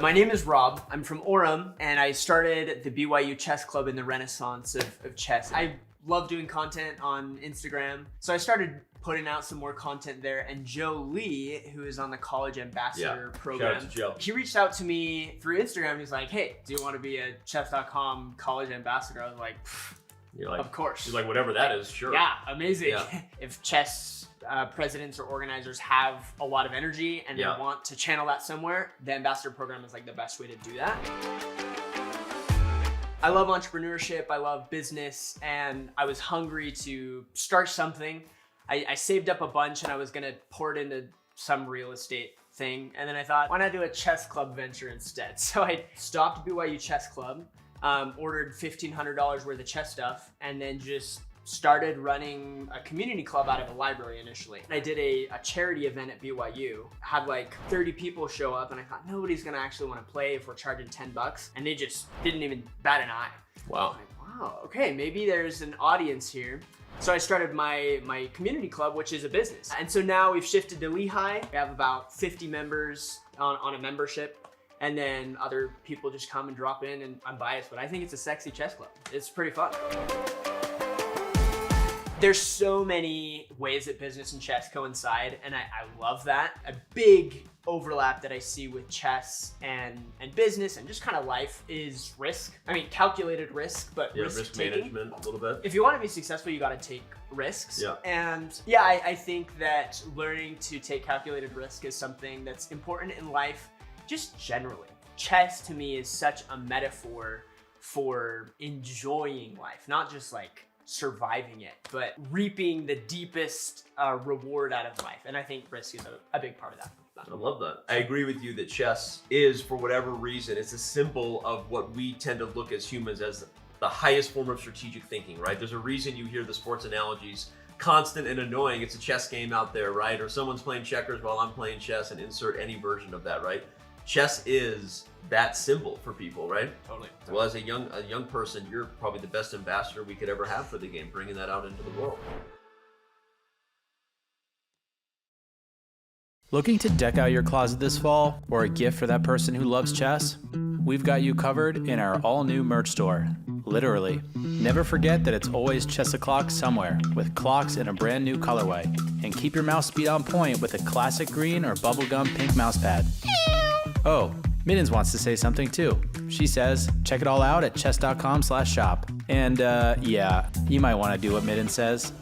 My name is Rob. I'm from Orem, and I started the BYU Chess Club in the renaissance of chess. I love doing content on Instagram, so I started putting out some more content there. And Joe Lee, who is on the College Ambassador program, Shout out to Joe. He reached out to me through Instagram. He's like, "Hey, do you want to be a Chess.com College Ambassador?" I was like, You're like, "Of course." You're like, whatever that is, sure. Yeah, amazing. Yeah. If chess presidents or organizers have a lot of energy and they want to channel that somewhere, the ambassador program is like the best way to do that. I love entrepreneurship, I love business, and I was hungry to start something. I saved up a bunch and I was gonna pour it into some real estate thing. And then I thought, why not do a chess club venture instead? So I stopped BYU Chess Club, ordered $1,500 worth of chess stuff, and then just started running a community club out of a library initially. I did a charity event at BYU, had like 30 people show up, and I thought nobody's gonna actually wanna play if we're charging $10, and they just didn't even bat an eye. Wow. I'm like, wow, okay, maybe there's an audience here. So I started my community club, which is a business. And so now we've shifted to Lehigh. We have about 50 members on a membership. and then other people just come and drop in, and I'm biased, but I think it's a sexy chess club. It's pretty fun. There's so many ways that business and chess coincide, and I love that. A big overlap that I see with chess and business and just kind of life is risk. I mean, calculated risk, but risk management a little bit. If you want to be successful, you got to take risks. Yeah. And yeah, I think that learning to take calculated risk is something that's important in life, just generally. Chess to me is such a metaphor for enjoying life, not just like surviving it, but reaping the deepest reward out of life. And I think risk is a big part of that. I love that. I agree with you that chess is, for whatever reason, it's a symbol of what we tend to look as humans as the highest form of strategic thinking, right? There's a reason you hear the sports analogies constant and annoying. It's a chess game out there, right? Or someone's playing checkers while I'm playing chess, and insert any version of that, right? Chess is that symbol for people, right? Totally. Well, as a young person, you're probably the best ambassador we could ever have for the game, bringing that out into the world. Looking to deck out your closet this fall, or a gift for that person who loves chess? We've got you covered in our all-new merch store. Literally. Never forget that it's always chess o'clock somewhere, with clocks in a brand new colorway. And keep your mouse speed on point with a classic green or bubblegum pink mouse pad. Oh, Middens wants to say something too. She says, check it all out at chess.com/shop. And yeah, you might want to do what Middens says.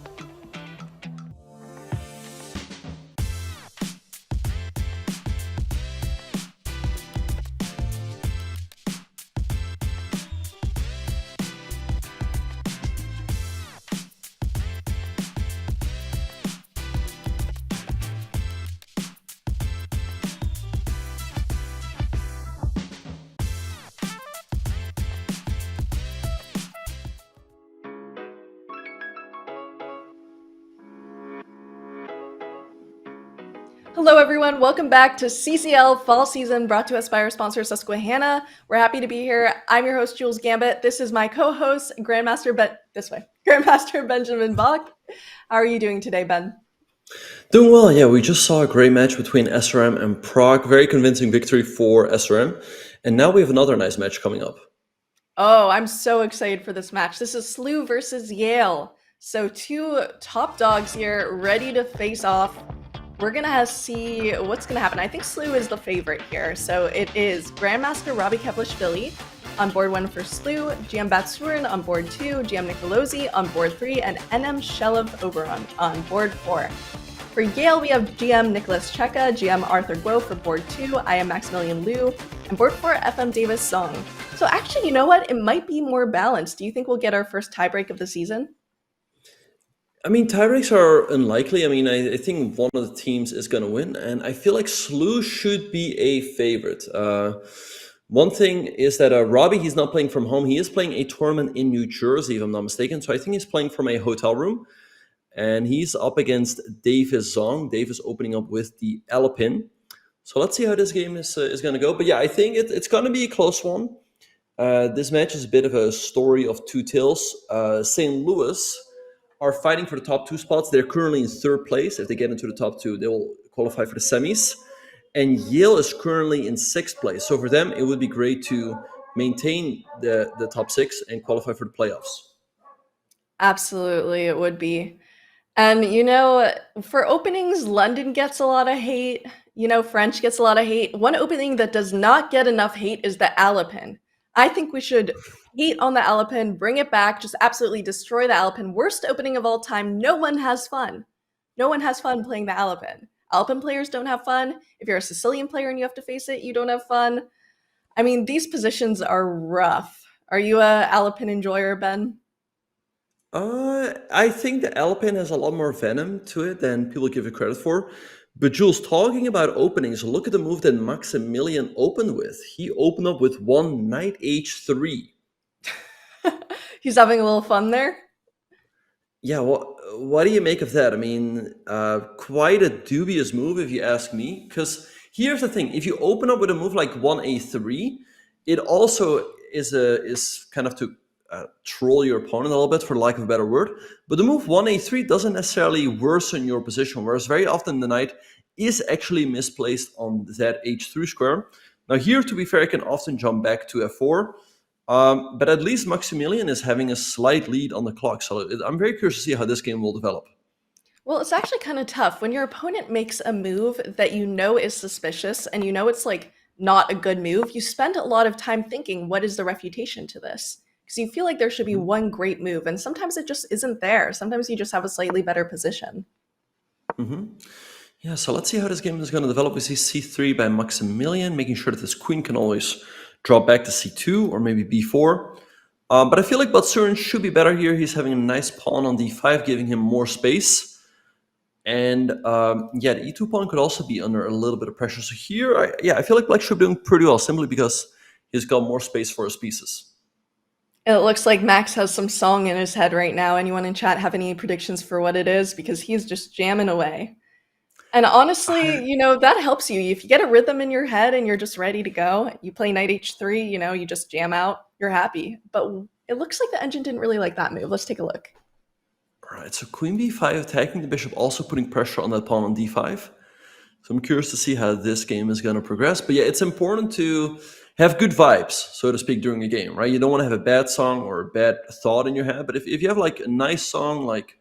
Hello everyone, welcome back to CCL Fall Season, brought to us by our sponsor Susquehanna. We're happy to be here. I'm your host, Jules Gambit. This is my co-host, Grandmaster Benjamin Bach. How are you doing today, Ben? Doing well, yeah. We just saw a great match between SRM and Prague. Very convincing victory for SRM. And now we have another nice match coming up. Oh, I'm so excited for this match. This is SLU versus Yale. So two top dogs here ready to face off. We're gonna see what's gonna happen. I think SLU is the favorite here. So it is Grandmaster Robby Kevlishvili on board 1 for SLU, GM Batsurin on board 2, GM Nicolosi on board 3, and NM Shelov Oberon on board 4. For Yale, we have GM Nicolas Checa, GM Arthur Guo for board 2, I am Maximilian Liu, and board 4, FM Davis Song. So actually, you know what? It might be more balanced. Do you think we'll get our first tiebreak of the season? I mean, tiebreaks are unlikely. I mean, I think one of the teams is going to win, and I feel like SLU should be a favorite. One thing is that Robby, he's not playing from home. He is playing a tournament in New Jersey, if I'm not mistaken. So I think he's playing from a hotel room, and he's up against Davis Zong. Davis opening up with the Alpin. So let's see how this game is going to go. But yeah, I think it's going to be a close one. This match is a bit of a story of two tales. St. Louis are fighting for the top 2 spots. They're currently in 3rd place. If they get into the top 2, they will qualify for the semis. And Yale is currently in 6th place. So for them, it would be great to maintain the top 6 and qualify for the playoffs. Absolutely, it would be. And, you know, for openings, London gets a lot of hate. You know, French gets a lot of hate. One opening that does not get enough hate is the Alpin. I think we should hate on the Alpin, bring it back, just absolutely destroy the Alpin. Worst opening of all time. No one has fun. No one has fun playing the Alpin. Alpin players don't have fun. If you're a Sicilian player and you have to face it, you don't have fun. I mean, these positions are rough. Are you a Alpin enjoyer, Ben? I think the Alpin has a lot more venom to it than people give it credit for. But Jules, talking about openings, look at the move that Maximilian opened with. He opened up with 1 knight h3. He's having a little fun there. Yeah, what do you make of that? I mean, quite a dubious move if you ask me. Because here's the thing: if you open up with a move like 1a3, it also is kind of to troll your opponent a little bit, for lack of a better word. But the move 1a3 doesn't necessarily worsen your position, whereas very often the knight is actually misplaced on that h3 square. Now here, to be fair, I can often jump back to f4, but at least Maximilian is having a slight lead on the clock. So I'm very curious to see how this game will develop. Well, it's actually kind of tough when your opponent makes a move that you know is suspicious and you know it's like not a good move. You spend a lot of time thinking, what is the refutation to this? Because you feel like there should be one great move, and sometimes it just isn't there. Sometimes you just have a slightly better position. Yeah, so let's see how this game is going to develop. We see c3 by Maximilian, making sure that this queen can always drop back to c2 or maybe b4. But I feel like Batsurin should be better here. He's having a nice pawn on d5, giving him more space. And yeah, the e2 pawn could also be under a little bit of pressure. So here, I feel like Black should be doing pretty well, simply because he's got more space for his pieces. It looks like Max has some song in his head right now. Anyone in chat have any predictions for what it is? Because he's just jamming away. And honestly, you know, that helps you. If you get a rhythm in your head and you're just ready to go, you play knight h3, you know, you just jam out, you're happy. But it looks like the engine didn't really like that move. Let's take a look. All right, so queen b5 attacking the bishop, also putting pressure on that pawn on d5. So I'm curious to see how this game is going to progress. But yeah, it's important to have good vibes, so to speak, during a game, right? You don't want to have a bad song or a bad thought in your head. But if you have like a nice song, like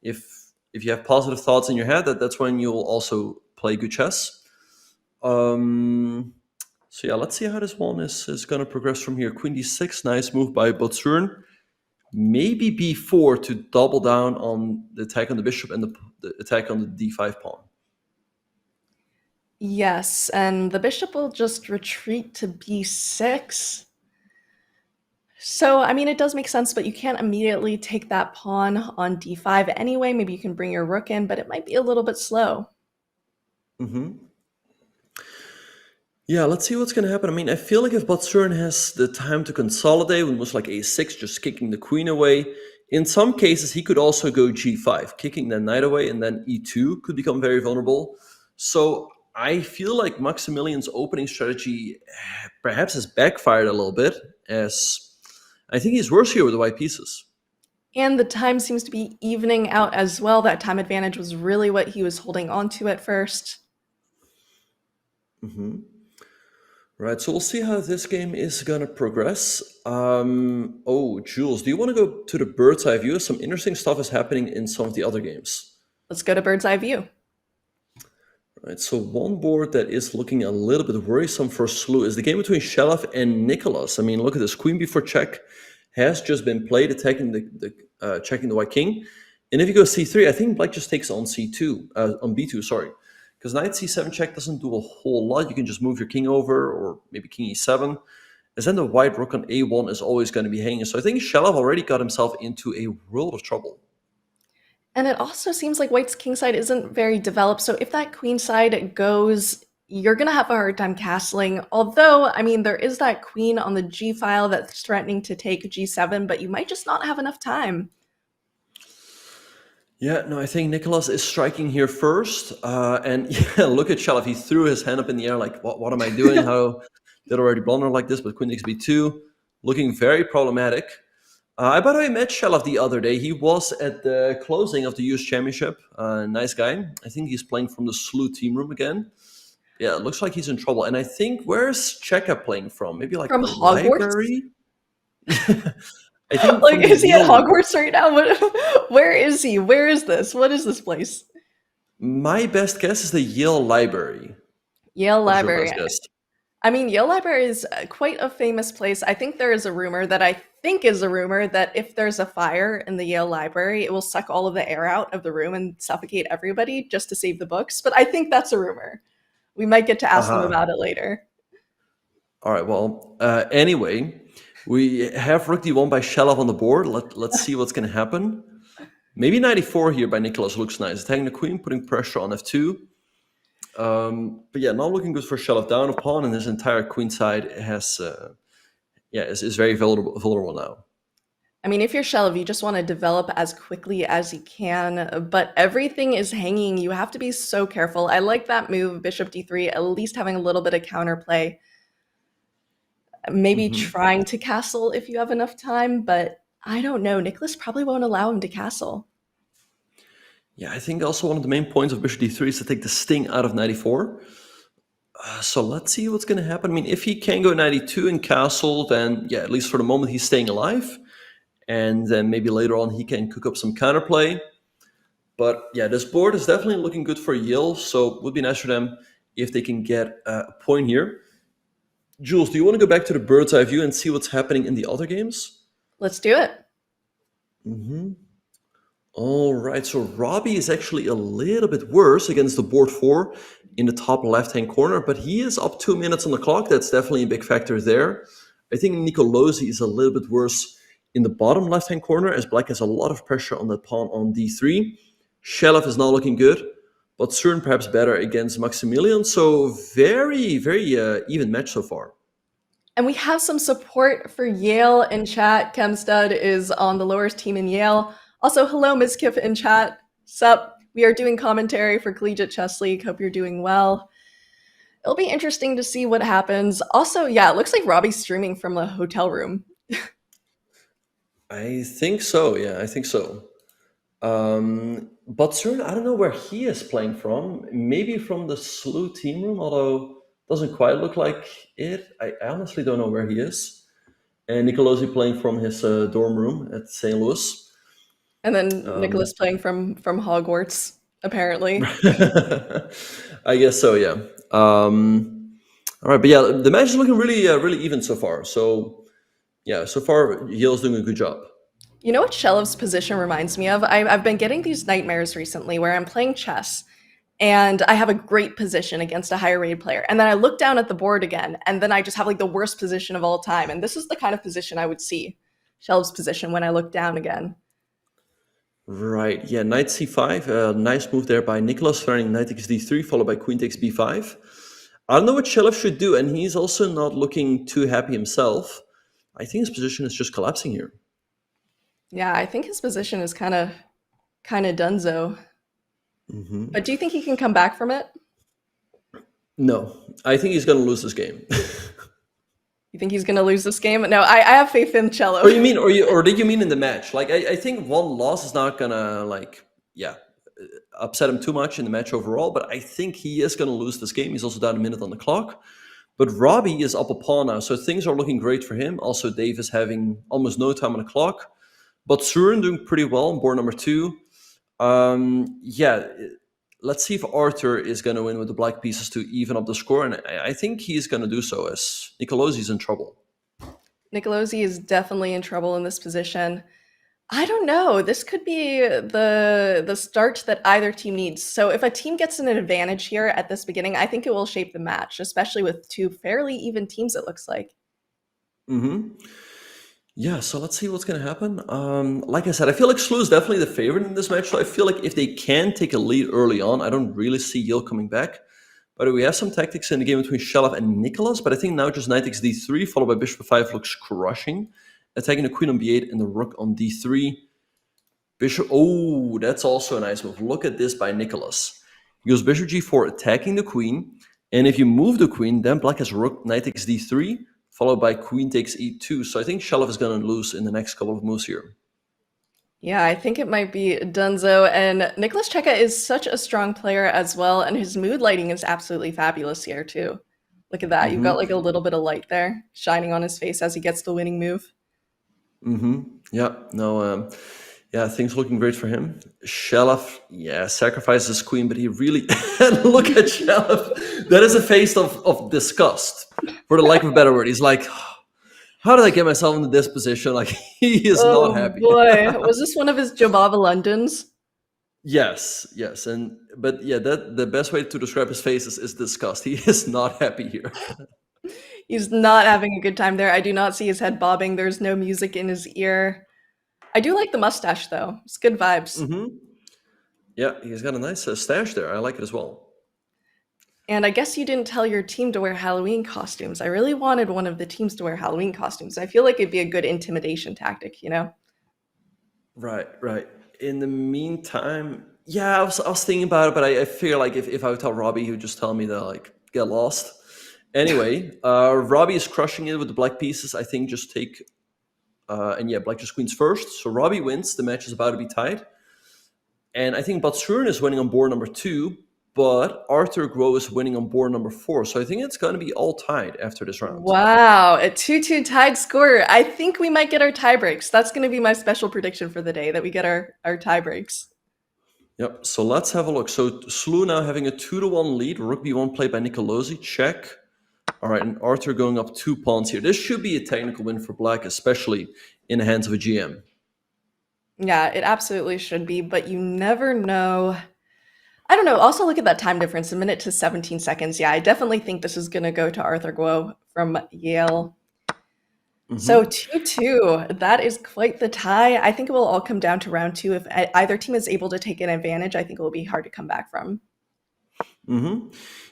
if you have positive thoughts in your head, that's when you'll also play good chess. So yeah, let's see how this one is going to progress from here. Queen d6, nice move by Batsurin. Maybe b4 to double down on the attack on the bishop and the attack on the d5 pawn. Yes, and the bishop will just retreat to b6. So, I mean, it does make sense, but you can't immediately take that pawn on d5 anyway. Maybe you can bring your rook in, but it might be a little bit slow. Yeah, let's see what's going to happen. I mean, I feel like if Batsurin has the time to consolidate, almost like a6, just kicking the queen away, in some cases he could also go g5, kicking the knight away, and then e2 could become very vulnerable. So I feel like Maximilian's opening strategy perhaps has backfired a little bit, as I think he's worse here with the white pieces. And the time seems to be evening out as well. That time advantage was really what he was holding on to at first. Right, so we'll see how this game is going to progress. Oh, Jules, do you want to go to the bird's eye view? Some interesting stuff is happening in some of the other games. Let's go to bird's eye view. Right, so one board that is looking a little bit worrisome for SLU is the game between Shelov and Nicolas. I mean, look at this. Queen b4 check has just been played, attacking checking the white king. And if you go c3, I think Black just takes on on b2, sorry. Because knight c7 check doesn't do a whole lot. You can just move your king over, or maybe king e7. And then the white rook on a1 is always going to be hanging. So I think Shelov already got himself into a world of trouble. And it also seems like white's king side isn't very developed. So if that queen side goes, you're going to have a hard time castling. Although, I mean, there is that queen on the g file that's threatening to take g7, but you might just not have enough time. Yeah, no, I think Nicolas is striking here first. And yeah, look at Shelov. He threw his hand up in the air like, what am I doing? How did already blunder like this? But queen takes b2, looking very problematic. I, by the way, met Shelov the other day. He was at the closing of the US Championship. Nice guy. I think he's playing from the SLU team room again. Yeah, it looks like he's in trouble. And I think, where's Checa playing from? Maybe like from the Hogwarts? library? I think like, is he at Hogwarts right now? Where is he? Where is this? What is this place? My best guess is the Yale Library. Yale What's your Library. best guess? I mean, Yale Library is quite a famous place. I think there is a rumor that if there's a fire in the Yale Library, it will suck all of the air out of the room and suffocate everybody just to save the books. But I think that's a rumor. We might get to ask them about it later. All right, well, anyway, we have rook d1 by Shelov on the board. Let's see what's going to happen. Maybe 94 here by Nicolas looks nice. Attacking the queen, putting pressure on f2. But yeah, not looking good for Shelov. Down a pawn, and his entire queen side is very vulnerable now. I mean, if you're Shelov, you just want to develop as quickly as you can, but everything is hanging. You have to be so careful. I like that move, bishop d3, at least having a little bit of counterplay. Maybe trying to castle if you have enough time, but I don't know. Nicolas probably won't allow him to castle. Yeah, I think also one of the main points of bishop d3 is to take the sting out of 94. So let's see what's going to happen. I mean, if he can go 92 in castle, then yeah, at least for the moment he's staying alive. And then maybe later on he can cook up some counterplay. But yeah, this board is definitely looking good for Yale. So it would be nice for them if they can get a point here. Jules, do you want to go back to the bird's eye view and see what's happening in the other games? Let's do it. All right, so Robby is actually a little bit worse against the board 4 in the top left-hand corner, but he is up 2 minutes on the clock. That's definitely a big factor there. I think Nicolas is a little bit worse in the bottom left-hand corner, as Black has a lot of pressure on that pawn on d3. Shelov is not looking good, but Cern perhaps better against Maximilian. So very, very even match so far. And we have some support for Yale in chat. Chemstud is on the lowest team in Yale. Also, hello, Ms. Kiff in chat. Sup? We are doing commentary for Collegiate Chess League. Hope you're doing well. It'll be interesting to see what happens. Also, yeah, it looks like Robby's streaming from a hotel room. I think so, yeah, I think so. But Cern, I don't know where he is playing from. Maybe from the SLU team room, although doesn't quite look like it. I honestly don't know where he is. And Nicolosi playing from his dorm room at St. Louis. And then Nicholas playing from Hogwarts, apparently. I guess so, yeah. All right, but yeah, the match is looking really, really even so far. So, yeah, so far Yale's doing a good job. You know what Shelov's position reminds me of? I've been getting these nightmares recently where I'm playing chess and I have a great position against a higher rated player. And then I look down at the board again, and then I just have like the worst position of all time. And this is the kind of position I would see, Shelov's position, when I look down again. Right, yeah, knight c5, nice move there by Nicolas, threatening knight takes d3, followed by queen takes b5. I don't know what Shelov should do, and he's also not looking too happy himself. I think his position is just collapsing here. Yeah, I think his position is kind of donezo. But do you think he can come back from it? No, I think he's going to lose this game. You think he's going to lose this game? No, I have faith in Cello. Or did you mean in the match? Like, I think one loss is not going to, upset him too much in the match overall, but I think he is going to lose this game. He's also down a minute on the clock. But Robby is up a pawn now, so things are looking great for him. Also, Dave is having almost no time on the clock. But Surin doing pretty well on board number 2. Let's see if Arthur is going to win with the black pieces to even up the score. And I think he's going to do so, as Nicolosi is in trouble. Nicolosi is definitely in trouble in this position. I don't know. This could be the start that either team needs. So if a team gets an advantage here at this beginning, I think it will shape the match, especially with two fairly even teams, it looks like. Yeah, so let's see what's going to happen. Like I said, I feel like SLU is definitely the favorite in this match. So I feel like if they can take a lead early on, I don't really see Yale coming back. But we have some tactics in the game between Shelov and Nicolas. But I think now just knight takes d3, followed by bishop 5 looks crushing. Attacking the queen on b8 and the rook on d3. Bishop, oh, that's also a nice move. Look at this by Nicolas. He goes bishop g4, attacking the queen. And if you move the queen, then black has rook, knight takes d3. Followed by queen takes e2. So I think Shelov is going to lose in the next couple of moves here. Yeah, I think it might be Dunzo. And Nicolas Checa is such a strong player as well. And his mood lighting is absolutely fabulous here, too. Look at that. You've got like a little bit of light there shining on his face as he gets the winning move. Yeah, no, things looking great for him. Shelov, sacrifices his queen, but he really, look at Shelov. That is a face of disgust, for the lack of a better word. He's like, how did I get myself into this position? Like, he is not happy. Oh boy, was this one of his Jobava Londons? Yes, but yeah, the best way to describe his face is disgust. He is not happy here. He's not having a good time there. I do not see his head bobbing. There's no music in his ear. I do like the mustache, though. It's good vibes. Yeah, he's got a nice stash there. I like it as well. And I guess you didn't tell your team to wear Halloween costumes. I really wanted one of the teams to wear Halloween costumes. I feel like it'd be a good intimidation tactic, you know? Right. In the meantime, yeah, I was thinking about it, but I feel like if I would tell Robby, he would just tell me to like get lost. Anyway, Robby is crushing it with the black pieces. I think just take, black just queens first. So Robby wins. The match is about to be tied. And I think Batsurin is winning on board number 2. but Arthur Guo is winning on board number 4. So I think it's going to be all tied after this round. Wow, a 2-2 tied score. I think we might get our tie breaks. That's going to be my special prediction for the day, that we get our tie breaks. Yep, so let's have a look. So SLU now having a 2-1 lead. Rook b1 played by Nicolas Checa. Check. All right, and Arthur going up 2 pawns here. This should be a technical win for Black, especially in the hands of a GM. Yeah, it absolutely should be, but you never know. I don't know. Also, look at that time difference, a minute to 17 seconds. Yeah, I definitely think this is going to go to Arthur Guo from Yale. So 2-2, that is quite the tie. I think it will all come down to round 2. If either team is able to take an advantage, I think it will be hard to come back from.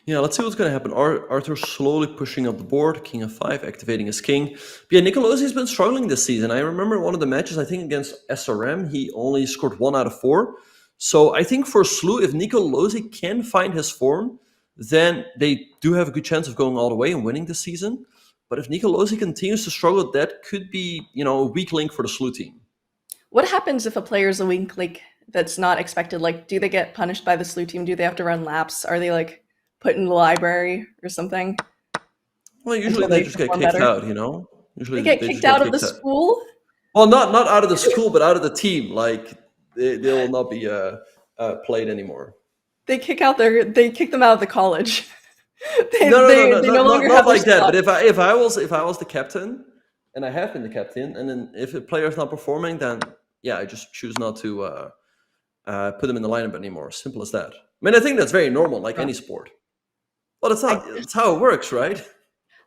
Yeah, let's see what's going to happen. Arthur slowly pushing up the board, king f5, activating his king. But yeah, Nicolas has been struggling this season. I remember one of the matches, I think against SRM, he only scored 1 out of 4. So I think for SLU, if Nicolas can find his form, then they do have a good chance of going all the way and winning this season. But if Nicolas continues to struggle, that could be, a weak link for the SLU team. What happens if a player is a weak link that's not expected? Like, do they get punished by the SLU team? Do they have to run laps? Are they like put in the library or something? Well, usually they just get kicked out, Usually they get kicked out of the school? Well, not out of the school, but out of the team. Like, they will not be played anymore. They kick them out of the college. They no longer not have like that. spot. But if I was the captain, and I have been the captain, and then if a player is not performing, then yeah, I just choose not to put them in the lineup anymore. Simple as that. I mean, I think that's very normal, like any sport. Well, it's how it works, right?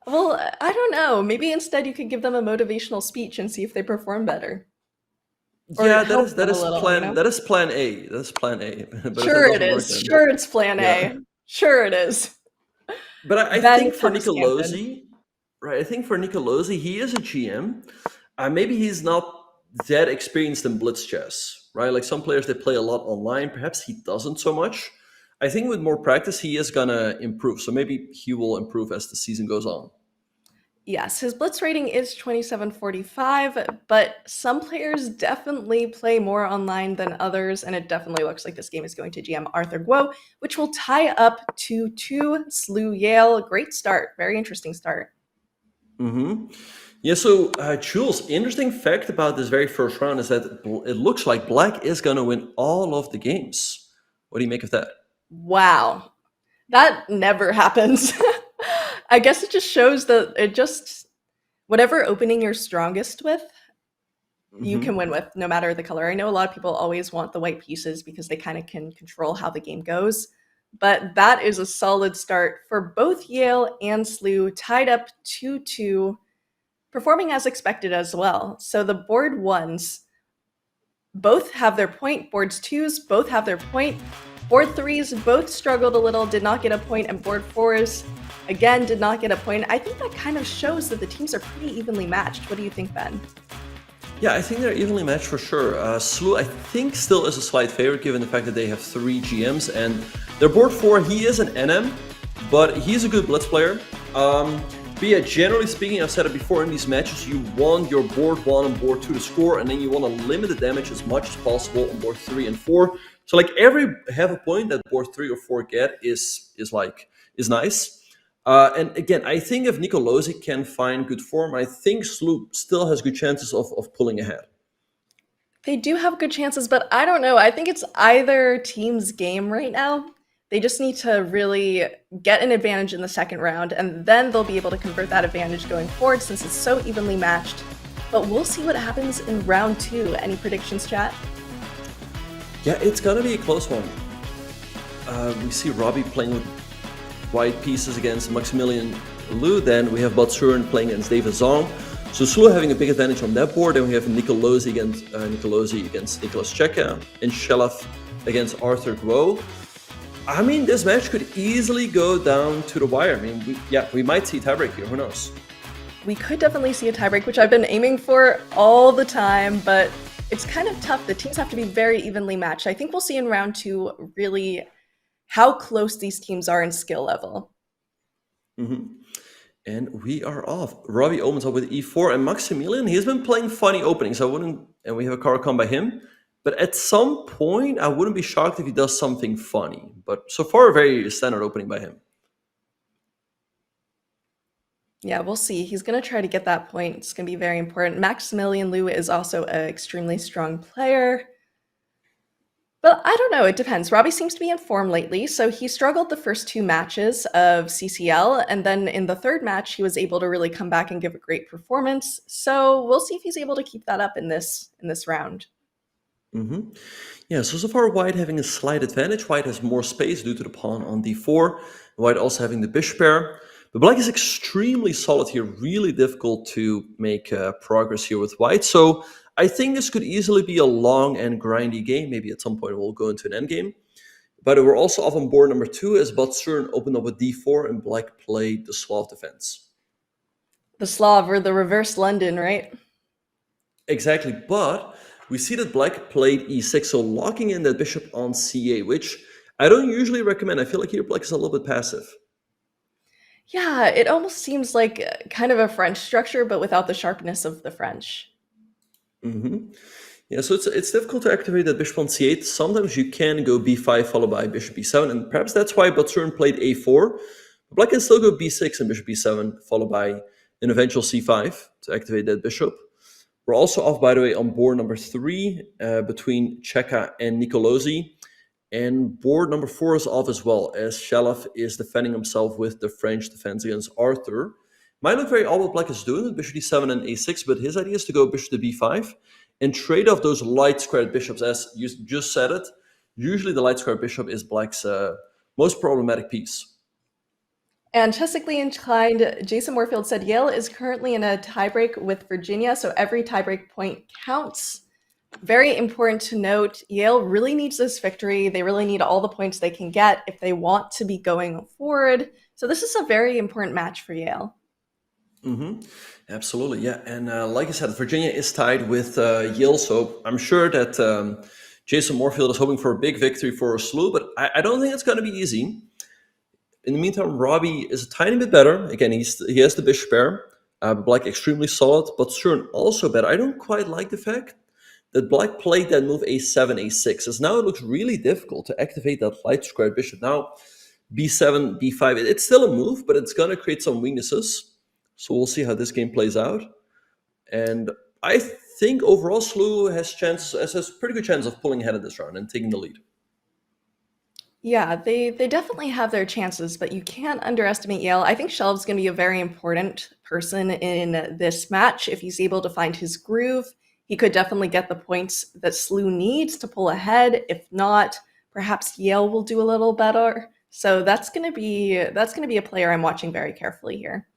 Well, I don't know. Maybe instead you could give them a motivational speech and see if they perform better. Or Yeah, help that them is a little, plan. That is plan A. That is plan A. But if Sure it it doesn't work, is. then- Sure it's plan A. Yeah. Sure it is. But I Then think for comes Nicolas, Stanton. right? I think for Nicolas, he is a GM. Maybe he's not that experienced in blitz chess, right? Like some players, they play a lot online. Perhaps he doesn't so much. I think with more practice, he is gonna improve. So maybe he will improve as the season goes on. Yes, his blitz rating is 2745, but some players definitely play more online than others, and it definitely looks like this game is going to GM Arthur Guo, which will tie up to 2 SLU Yale. Great start. Very interesting start. Yeah, so Jules, interesting fact about this very first round is that it looks like Black is going to win all of the games. What do you make of that? Wow. That never happens. I guess it just shows that whatever opening you're strongest with, you can win with, no matter the color. I know a lot of people always want the white pieces because they kind of can control how the game goes, but that is a solid start for both Yale and SLU, tied up 2-2, performing as expected as well. So the board ones both have their point, boards twos both have their point, board threes both struggled a little, did not get a point, and board fours again did not get a point. I think that kind of shows that the teams are pretty evenly matched. What do you think, Ben? Yeah, I think they're evenly matched for sure. SLU, I think, still is a slight favorite given the fact that they have 3 GMs, and their board 4, he is an NM, but he's a good blitz player. But yeah, generally speaking, I've said it before in these matches, you want your board 1 and board 2 to score, and then you want to limit the damage as much as possible on board 3 and 4. So like every half a point that board 3 or 4 get is nice. And again, I think if Nicolas can find good form, I think SLU still has good chances of pulling ahead. They do have good chances, but I don't know. I think it's either team's game right now. They just need to really get an advantage in the second round, and then they'll be able to convert that advantage going forward since it's so evenly matched. But we'll see what happens in round 2. Any predictions, chat? Yeah, it's gonna be a close one. We see Robby playing with white pieces against Maximilian Liu. Then we have Batsurin playing against David Zong. So SLU having a big advantage on that board. Then we have Nicolas against Nicolas Checa and Shelov against Arthur Guo. I mean, this match could easily go down to the wire. I mean, we might see tiebreak here. Who knows? We could definitely see a tiebreak, which I've been aiming for all the time, but it's kind of tough. The teams have to be very evenly matched. I think we'll see in round 2 really how close these teams are in skill level. And we are off. Robby opens up with e4, and Maximilian, he's been playing funny openings. And we have a card come by him. But at some point, I wouldn't be shocked if he does something funny. But so far, a very standard opening by him. Yeah, we'll see. He's going to try to get that point. It's going to be very important. Maximilian Liu is also an extremely strong player. But I don't know. It depends. Robby seems to be in form lately. So he struggled the first 2 matches of CCL. And then in the third match, he was able to really come back and give a great performance. So we'll see if he's able to keep that up in this round. Yeah, so far White having a slight advantage. White has more space due to the pawn on d4. White also having the bishop pair. But Black is extremely solid here, really difficult to make progress here with White. So I think this could easily be a long and grindy game. Maybe at some point we'll go into an endgame. But we're also off on board number 2 as Batsurin opened up with d4 and Black played the Slav defense. The Slav, or the reverse London, right? Exactly, but we see that Black played e6, so locking in that bishop on c8, which I don't usually recommend. I feel like here Black is a little bit passive. Yeah, it almost seems like kind of a French structure, but without the sharpness of the French. Yeah, so it's difficult to activate that bishop on c8. Sometimes you can go b5 followed by bishop b7, and perhaps that's why Batsurin played a4. Black can still go b6 and bishop b7 followed by an eventual c5 to activate that bishop. We're also off, by the way, on board number 3 between Checa and Nicolosi. And board number 4 is off as well, as Shalov is defending himself with the French defense against Arthur. Might look very odd what Black is doing with bishop d7 and a6, but his idea is to go bishop to b5 and trade off those light squared bishops, as you just said it. Usually the light squared bishop is Black's most problematic piece. And chessically inclined, Jason Moorfield said Yale is currently in a tiebreak with Virginia, so every tiebreak point counts. Very important to note, Yale really needs this victory. They really need all the points they can get if they want to be going forward. So this is a very important match for Yale. Absolutely, yeah. And like I said, Virginia is tied with Yale, so I'm sure that Jason Moorfield is hoping for a big victory for SLU, but I don't think it's going to be easy. In the meantime, Robby is a tiny bit better. Again, he has the bishop pair. Black extremely solid, but Stern also better. I don't quite like the fact that Black played that move a7, a6, as now it looks really difficult to activate that light squared bishop. Now, b7, b5, it's still a move, but it's going to create some weaknesses. So we'll see how this game plays out. And I think overall SLU has pretty good chance of pulling ahead of this round and taking the lead. Yeah, they definitely have their chances, but you can't underestimate Yale. I think Shelv's going to be a very important person in this match. If he's able to find his groove, he could definitely get the points that SLU needs to pull ahead. If not, perhaps Yale will do a little better. So that's going to be a player I'm watching very carefully here.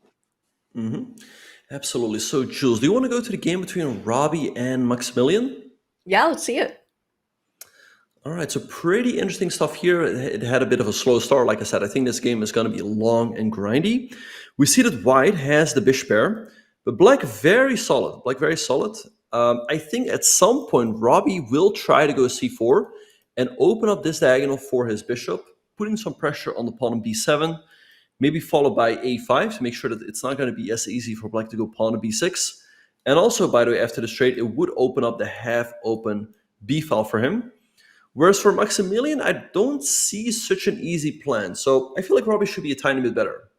Absolutely. So Jules, do you want to go to the game between Robby and Maximilian? Yeah, let's see it. All right, so pretty interesting stuff here. It had a bit of a slow start. Like I said, I think this game is going to be long and grindy. We see that White has the bishop pair, but Black very solid. Black very solid. I think at some point Robby will try to go c4 and open up this diagonal for his bishop, putting some pressure on the pawn on b7, maybe followed by a5 to make sure that it's not going to be as easy for Black to go pawn to b6. And also, by the way, after this trade, it would open up the half-open b file for him. Whereas for Maximilian, I don't see such an easy plan. So I feel like Robby should be a tiny bit better.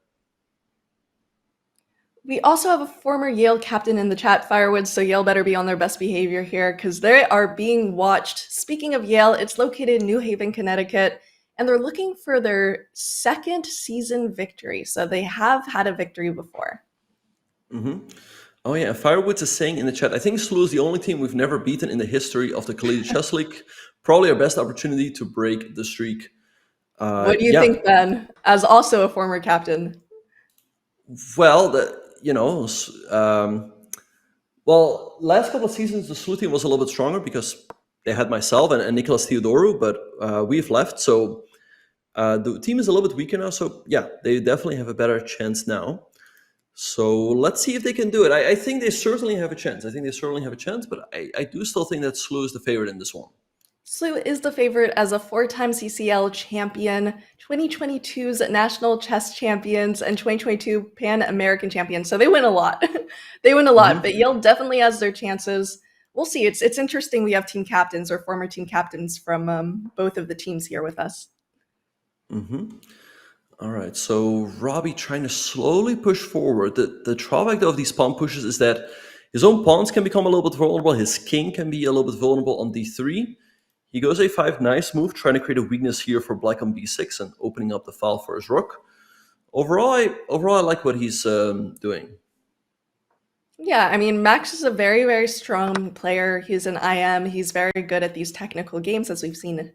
We also have a former Yale captain in the chat, Firewood, so Yale better be on their best behavior here because they are being watched. Speaking of Yale, it's located in New Haven, Connecticut, and they're looking for their second season victory. So they have had a victory before. Oh yeah, Firewoods is saying in the chat, I think SLU is the only team we've never beaten in the history of the Collegiate Chess League. Probably our best opportunity to break the streak. What do you think, Ben, as also a former captain? Well, well, last couple of seasons, the SLU team was a little bit stronger because they had myself and Nicolas Theodoru, but we've left. So the team is a little bit weaker now. So yeah, they definitely have a better chance now. So let's see if they can do it. I think they certainly have a chance. But I do still think that SLU is the favorite in this one. SLU is the favorite as a 4-time CCL champion, 2022's National Chess Champions, and 2022 Pan American Champions. So they win a lot. But Yale definitely has their chances. we'll see. It's interesting we have team captains or former team captains from both of the teams here with us. All right, so Robby trying to slowly push forward. The drawback though of these pawn pushes is that his own pawns can become a little bit vulnerable. His king can be a little bit vulnerable on d3. He goes a5, nice move, trying to create a weakness here for black on b6 and opening up the file for his rook. Overall, I like what he's doing. Yeah, I mean, Max is a very, very strong player. He's an IM. He's very good at these technical games, as we've seen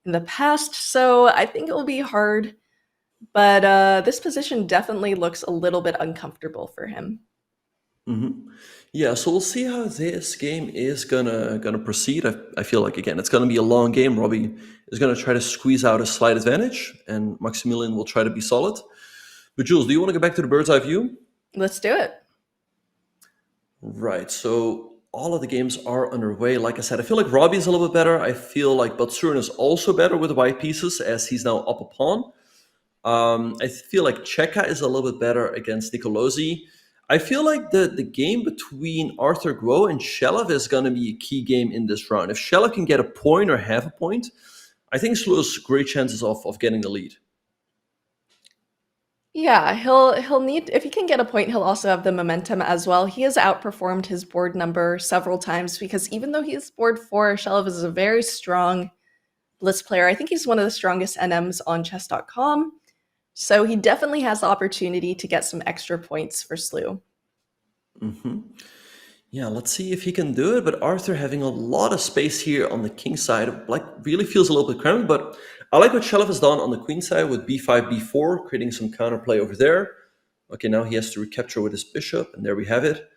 in the past. So I think it will be hard, but this position definitely looks a little bit uncomfortable for him. Yeah, so we'll see how this game is gonna proceed. I feel like, again, it's gonna be a long game. Robby is gonna try to squeeze out a slight advantage, and Maximilian will try to be solid. But Jules, do you want to go back to the bird's eye view? Let's do it. Right, so all of the games are underway. Like I said, I feel like Robby is a little bit better. I feel like Batsurin is also better with the white pieces, as he's now up a pawn. I feel like Checa is a little bit better against Nicolosi. I feel like the game between Arthur Guo and Shelev is going to be a key game in this round. If Shelev can get a point or half a point, I think SLU has great chances of getting the lead. Yeah, he'll need, if he can get a point, he'll also have the momentum as well. He has outperformed his board number several times because even though he's board 4, Shelev is a very strong Blitz player. I think he's one of the strongest NMs on Chess.com. So he definitely has the opportunity to get some extra points for SLU. Yeah, let's see if he can do it. But Arthur having a lot of space here on the king side, like, really feels a little bit cramped. But I like what Shelev has done on the queen side with b5, b4, creating some counterplay over there. Okay, now he has to recapture with his bishop, and there we have it.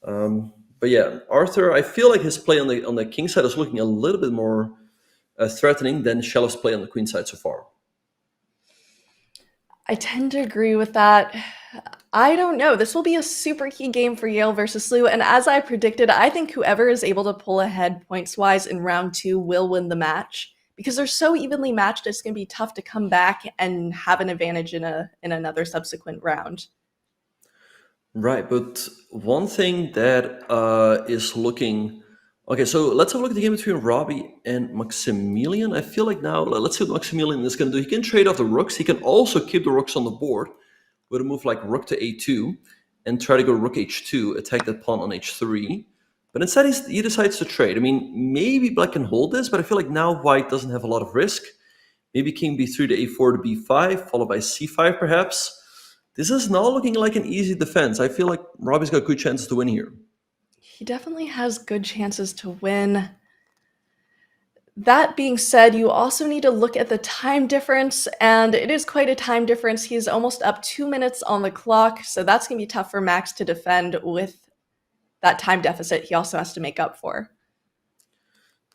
But yeah, Arthur, I feel like his play on the king side is looking a little bit more threatening than Shelev's play on the queen side so far. I tend to agree with that. I don't know. This will be a super key game for Yale versus SLU, and as I predicted, I think whoever is able to pull ahead points-wise in round 2 will win the match. Because they're so evenly matched, it's going to be tough to come back and have an advantage in another subsequent round. Right, but one thing that is looking... Okay, so let's have a look at the game between Robby and Maximilian. I feel like now, let's see what Maximilian is going to do. He can trade off the rooks. He can also keep the rooks on the board with a move like rook to a2 and try to go rook h2, attack that pawn on h3. But instead, he decides to trade. I mean, maybe black can hold this, but I feel like now white doesn't have a lot of risk. Maybe king b3 to a4 to b5, followed by c5 perhaps. This is not looking like an easy defense. I feel like Robby's got good chances to win here. He definitely has good chances to win. That being said, you also need to look at the time difference, and it is quite a time difference. He's almost up 2 minutes on the clock, so that's going to be tough for Max to defend with that time deficit he also has to make up for.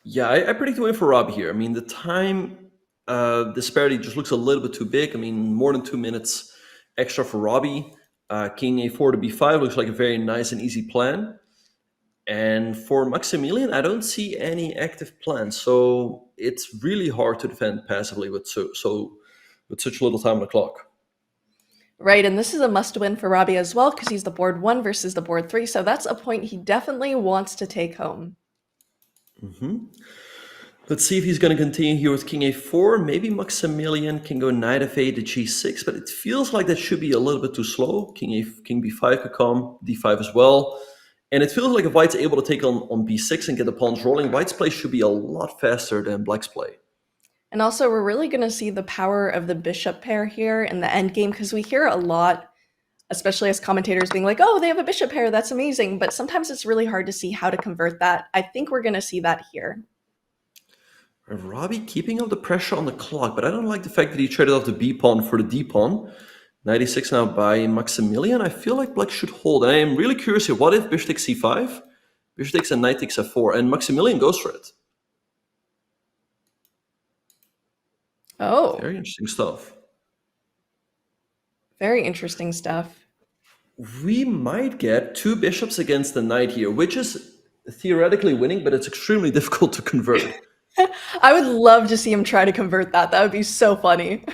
Yeah, I predict a win for Robby here. I mean, the time disparity just looks a little bit too big. I mean, more than 2 minutes extra for Robby. King a4 to b5 looks like a very nice and easy plan. And for Maximilian, I don't see any active plans. So it's really hard to defend passively with such little time on the clock. Right, and this is a must-win for Robby as well because he's the board 1 versus the board 3, so that's a point he definitely wants to take home. Let's see if he's going to continue here with king a4. Maybe Maximilian can go knight f8 to g6, but it feels like that should be a little bit too slow. King b5 could come, d5 as well. And it feels like if white's able to take on b6 and get the pawns rolling, white's play should be a lot faster than black's play. And also, we're really going to see the power of the bishop pair here in the endgame, because we hear a lot, especially as commentators, being like, oh, they have a bishop pair, that's amazing. But sometimes it's really hard to see how to convert that. I think we're going to see that here. Robby keeping up the pressure on the clock, but I don't like the fact that he traded off the b pawn for the d pawn. 96 now by Maximilian. I feel like black should hold. And I am really curious here, what if bishop takes c5? Bishop takes and knight takes f4, and Maximilian goes for it. Oh. Very interesting stuff. Very interesting stuff. We might get 2 bishops against the knight here, which is theoretically winning, but it's extremely difficult to convert. I would love to see him try to convert that. That would be so funny.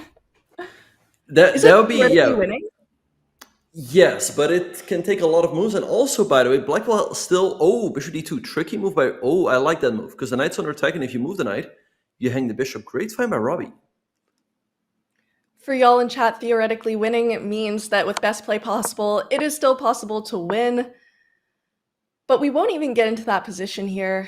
That would be, yeah. Winning? Yes, but it can take a lot of moves. And also, by the way, black will still... Oh, bishop d2. Tricky move by... Oh, I like that move. Because the knight's under attack, and if you move the knight, you hang the bishop. Great find by Robby. For y'all in chat, theoretically winning means that with best play possible, it is still possible to win. But we won't even get into that position here.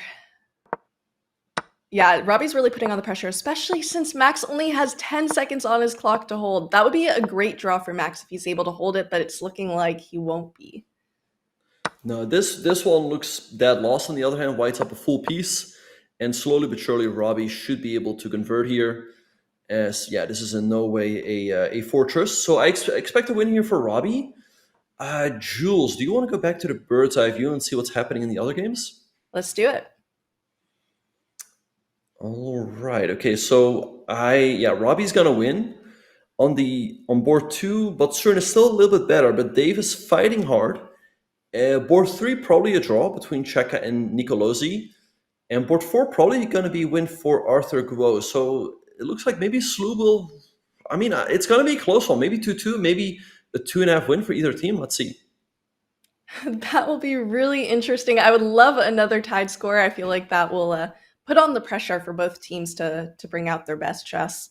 Yeah, Robby's really putting on the pressure, especially since Max only has 10 seconds on his clock to hold. That would be a great draw for Max if he's able to hold it, but it's looking like he won't be. No, this one looks dead lost. On the other hand, white's up a full piece, and slowly but surely, Robby should be able to convert here. As yeah, this is in no way a fortress. So I expect a win here for Robby. Jules, do you want to go back to the bird's eye view and see what's happening in the other games? Let's do it. All right. Okay. So Robby's gonna win on board 2. But Cern is still a little bit better. But Dave is fighting hard. Board 3 probably a draw between Checa and Nicolosi, and board 4 probably gonna be a win for Arthur Guo. So it looks like maybe SLU will. I mean, it's gonna be a close one. Maybe 2-2. Maybe a 2.5 win for either team. Let's see. That will be really interesting. I would love another tied score. I feel like that will put on the pressure for both teams to bring out their best chess.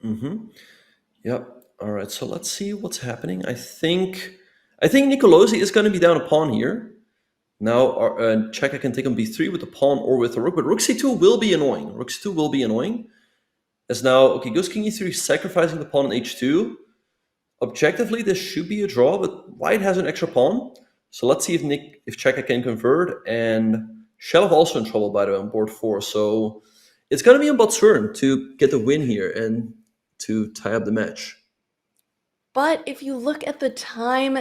Yep. All right. So let's see what's happening. I think Nicolosi is going to be down a pawn here. Now Checa can take on b3 with the pawn or with the rook, but rook c2 will be annoying. Rook c2 will be annoying. As now, okay, goes king e3, sacrificing the pawn on h2. Objectively, this should be a draw, but white has an extra pawn. So let's see if Checa can convert. And Shelov also in trouble, by the way, on board 4. So it's going to be on Botsern to get the win here and to tie up the match. But if you look at the time,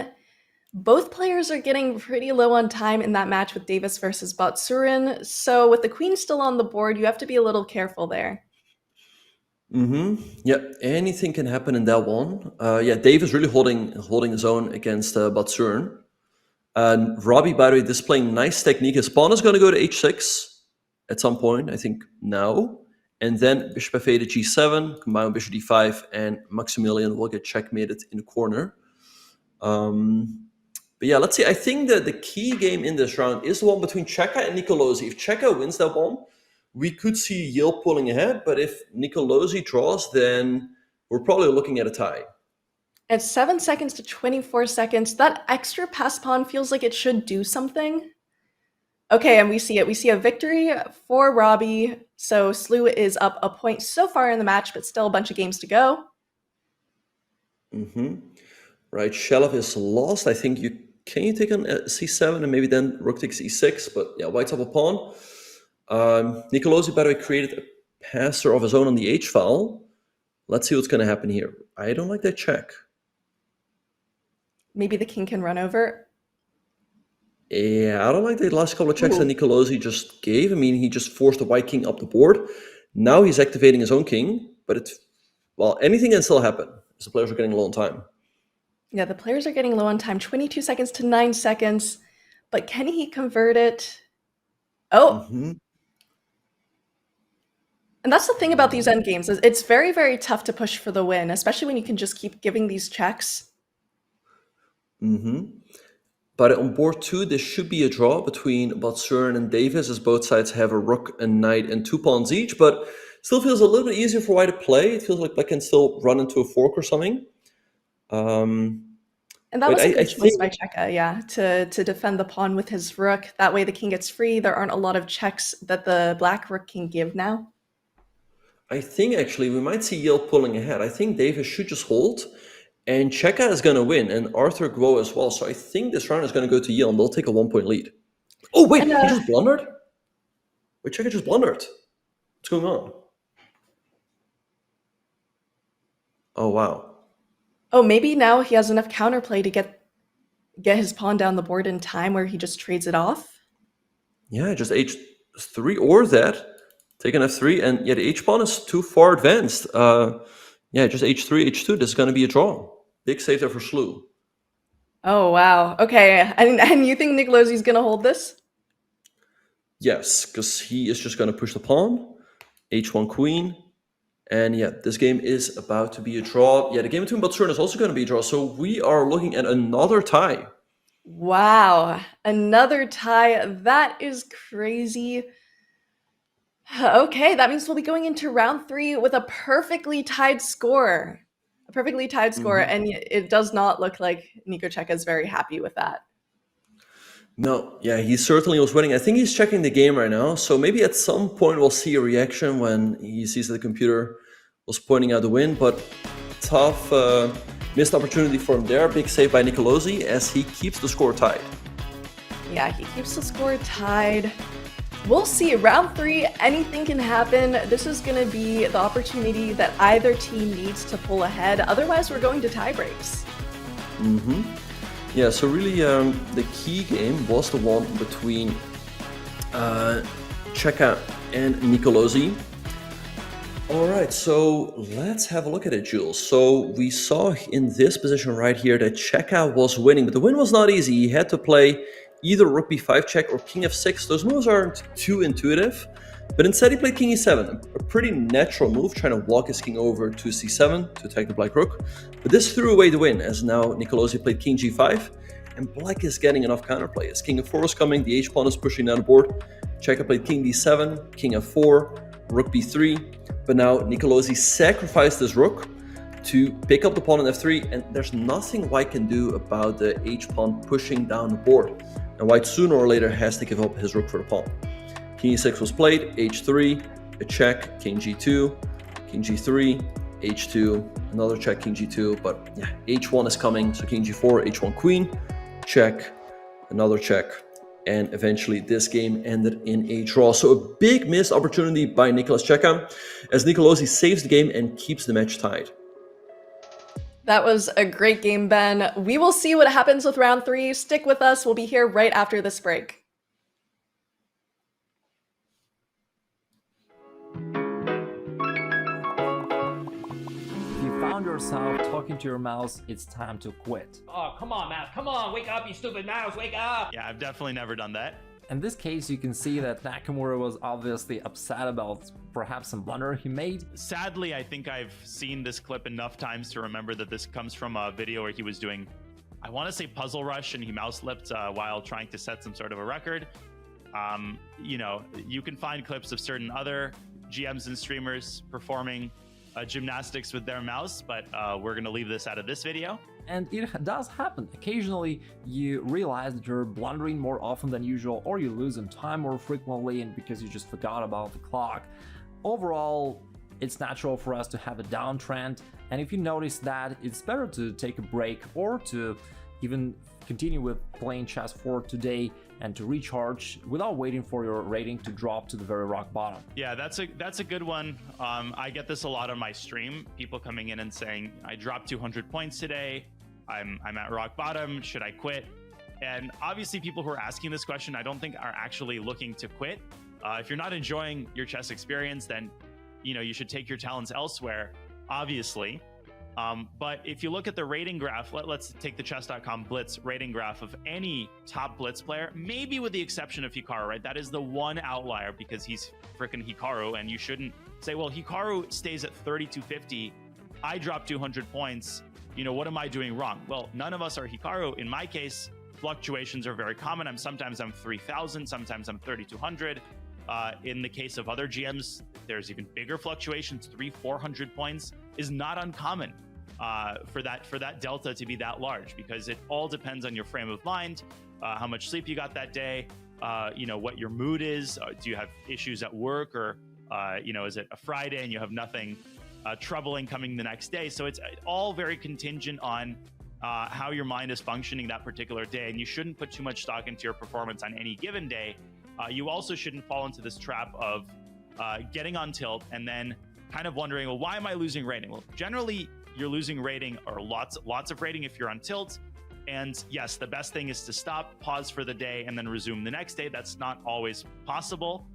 both players are getting pretty low on time in that match with Davis versus Botsurin. So with the queen still on the board, you have to be a little careful there. Yeah, anything can happen in that one. Dave is really holding his own against Botsurin. And Robby, by the way, displaying nice technique. His pawn is going to go to h6 at some point, I think now. And then bishop f8 to g7, combine with bishop d5, and Maximilian will get checkmated in the corner. But yeah, let's see. I think that the key game in this round is the one between Checa and Nicolosi. If Checa wins that one, we could see Yale pulling ahead. But if Nicolosi draws, then we're probably looking at a tie. At 7 seconds to 24 seconds, that extra pass pawn feels like it should do something. Okay, and we see it. We see a victory for Robby. So SLU is up a point so far in the match, but still a bunch of games to go. Right, Shelov is lost. I think can you take on c7 and maybe then rook takes e6, but yeah, white's up a pawn. Nicolosi, by the way, created a passer of his own on the h file. Let's see what's going to happen here. I don't like that check. Maybe the king can run over. Yeah, I don't like the last couple of checks that Nicolosi just gave. I mean, he just forced the white king up the board. Now he's activating his own king, but anything can still happen as the players are getting low on time. Yeah, the players are getting low on time, 22 seconds to 9 seconds. But can he convert it? Oh. And that's the thing about these endgames, is it's very, very tough to push for the win, especially when you can just keep giving these checks. But on board 2, there should be a draw between Botsurin and Davis, as both sides have a rook, a knight, and 2 pawns each. But still feels a little bit easier for white to play. It feels like black can still run into a fork or something. And that was a good choice by Checa, yeah, to defend the pawn with his rook. That way the king gets free. There aren't a lot of checks that the black rook can give now. I think actually we might see Yale pulling ahead. I think Davis should just hold, and Checa is going to win, and Arthur Guo as well. So I think this round is going to go to Yale, and they'll take a 1-point lead. Oh, wait, he just blundered? Wait, Checa just blundered. What's going on? Oh, wow. Oh, maybe now he has enough counterplay to get his pawn down the board in time where he just trades it off? Yeah, just h3 or that. Take an f3, and yeah, the h-pawn is too far advanced. Just h3, h2, this is going to be a draw. Big save there for SLU. Oh, wow. Okay, and you think Nicolosi's going to hold this? Yes, because he is just going to push the pawn, h1 queen, And yeah, this game is about to be a draw. Yeah, the game between Botsurn is also going to be a draw. So we are looking at another tie. Wow, another tie. That is crazy. Okay, that means we'll be going into round 3 with a perfectly tied score. A perfectly tied score, and it does not look like Nico Checa is very happy with that. No, yeah, he certainly was winning. I think he's checking the game right now. So maybe at some point we'll see a reaction when he sees that the computer was pointing out the win. But tough missed opportunity for him there. Big save by Nicolosi as he keeps the score tied. Yeah, he keeps the score tied. We'll see. Round 3, anything can happen. This is going to be the opportunity that either team needs to pull ahead. Otherwise, we're going to tie breaks. Yeah, so really the key game was the one between Checa and Nicolosi. All right, so let's have a look at it, Jules. So we saw in this position right here that Checa was winning, but the win was not easy. He had to play either rook b5 check or king f6. Those moves aren't too intuitive, but instead he played king e7, a pretty natural move, trying to walk his king over to c7 to attack the black rook. But this threw away the win, as now Nicolosi played king g5, and black is getting enough counterplay. As king f4 is coming, the h-pawn is pushing down the board. Checa played king d7, king f4, rook b3, but now Nicolosi sacrificed his rook to pick up the pawn on f3, and there's nothing white can do about the h-pawn pushing down the board. And white sooner or later has to give up his rook for the pawn. King e6 was played, h3, a check, king g2, king g3, h2, another check, king g2, but yeah, h1 is coming, so king g4, h1 queen, check, another check, and eventually this game ended in a draw. So a big missed opportunity by Nicolas Checa, as Nicolosi saves the game and keeps the match tied. That was a great game, Ben. We will see what happens with round 3. Stick with us. We'll be here right after this break. If you found yourself talking to your mouse, it's time to quit. Oh, come on, mouse. Come on. Wake up, you stupid mouse. Wake up. Yeah, I've definitely never done that. In this case, you can see that Nakamura was obviously upset about perhaps some blunder he made. Sadly, I think I've seen this clip enough times to remember that this comes from a video where he was doing, I want to say Puzzle Rush, and he mouse lipped while trying to set some sort of a record. You know, you can find clips of certain other GMs and streamers performing gymnastics with their mouse, but we're going to leave this out of this video. And it does happen. Occasionally, you realize that you're blundering more often than usual, or you lose in time more frequently, and because you just forgot about the clock. Overall, it's natural for us to have a downtrend, and if you notice that, it's better to take a break or to even continue with playing chess for today and to recharge without waiting for your rating to drop to the very rock bottom. Yeah, that's a good one. I get this a lot on my stream. People coming in and saying, I dropped 200 points today. I'm at rock bottom. Should I quit? And obviously people who are asking this question, I don't think are actually looking to quit. If you're not enjoying your chess experience, then you should take your talents elsewhere, obviously. But if you look at the rating graph, let's take the Chess.com Blitz rating graph of any top Blitz player, maybe with the exception of Hikaru, right? That is the one outlier because he's freaking Hikaru, and you shouldn't say, well, Hikaru stays at 3250. I dropped 200 points. What am I doing wrong? Well, none of us are Hikaru. In my case, fluctuations are very common. Sometimes I'm 3,000, sometimes I'm 3,200. In the case of other GMs, there's even bigger fluctuations. 300-400 points is not uncommon for that delta to be that large, because it all depends on your frame of mind, how much sleep you got that day, what your mood is. Do you have issues at work, or is it a Friday and you have nothing troubling coming the next day? So it's all very contingent on how your mind is functioning that particular day, and you shouldn't put too much stock into your performance on any given day. You also shouldn't fall into this trap of getting on tilt and then kind of wondering, well, why am I losing rating? Well, generally, you're losing rating or lots of rating if you're on tilt. And yes, the best thing is to stop, pause for the day, and then resume the next day. That's not always possible.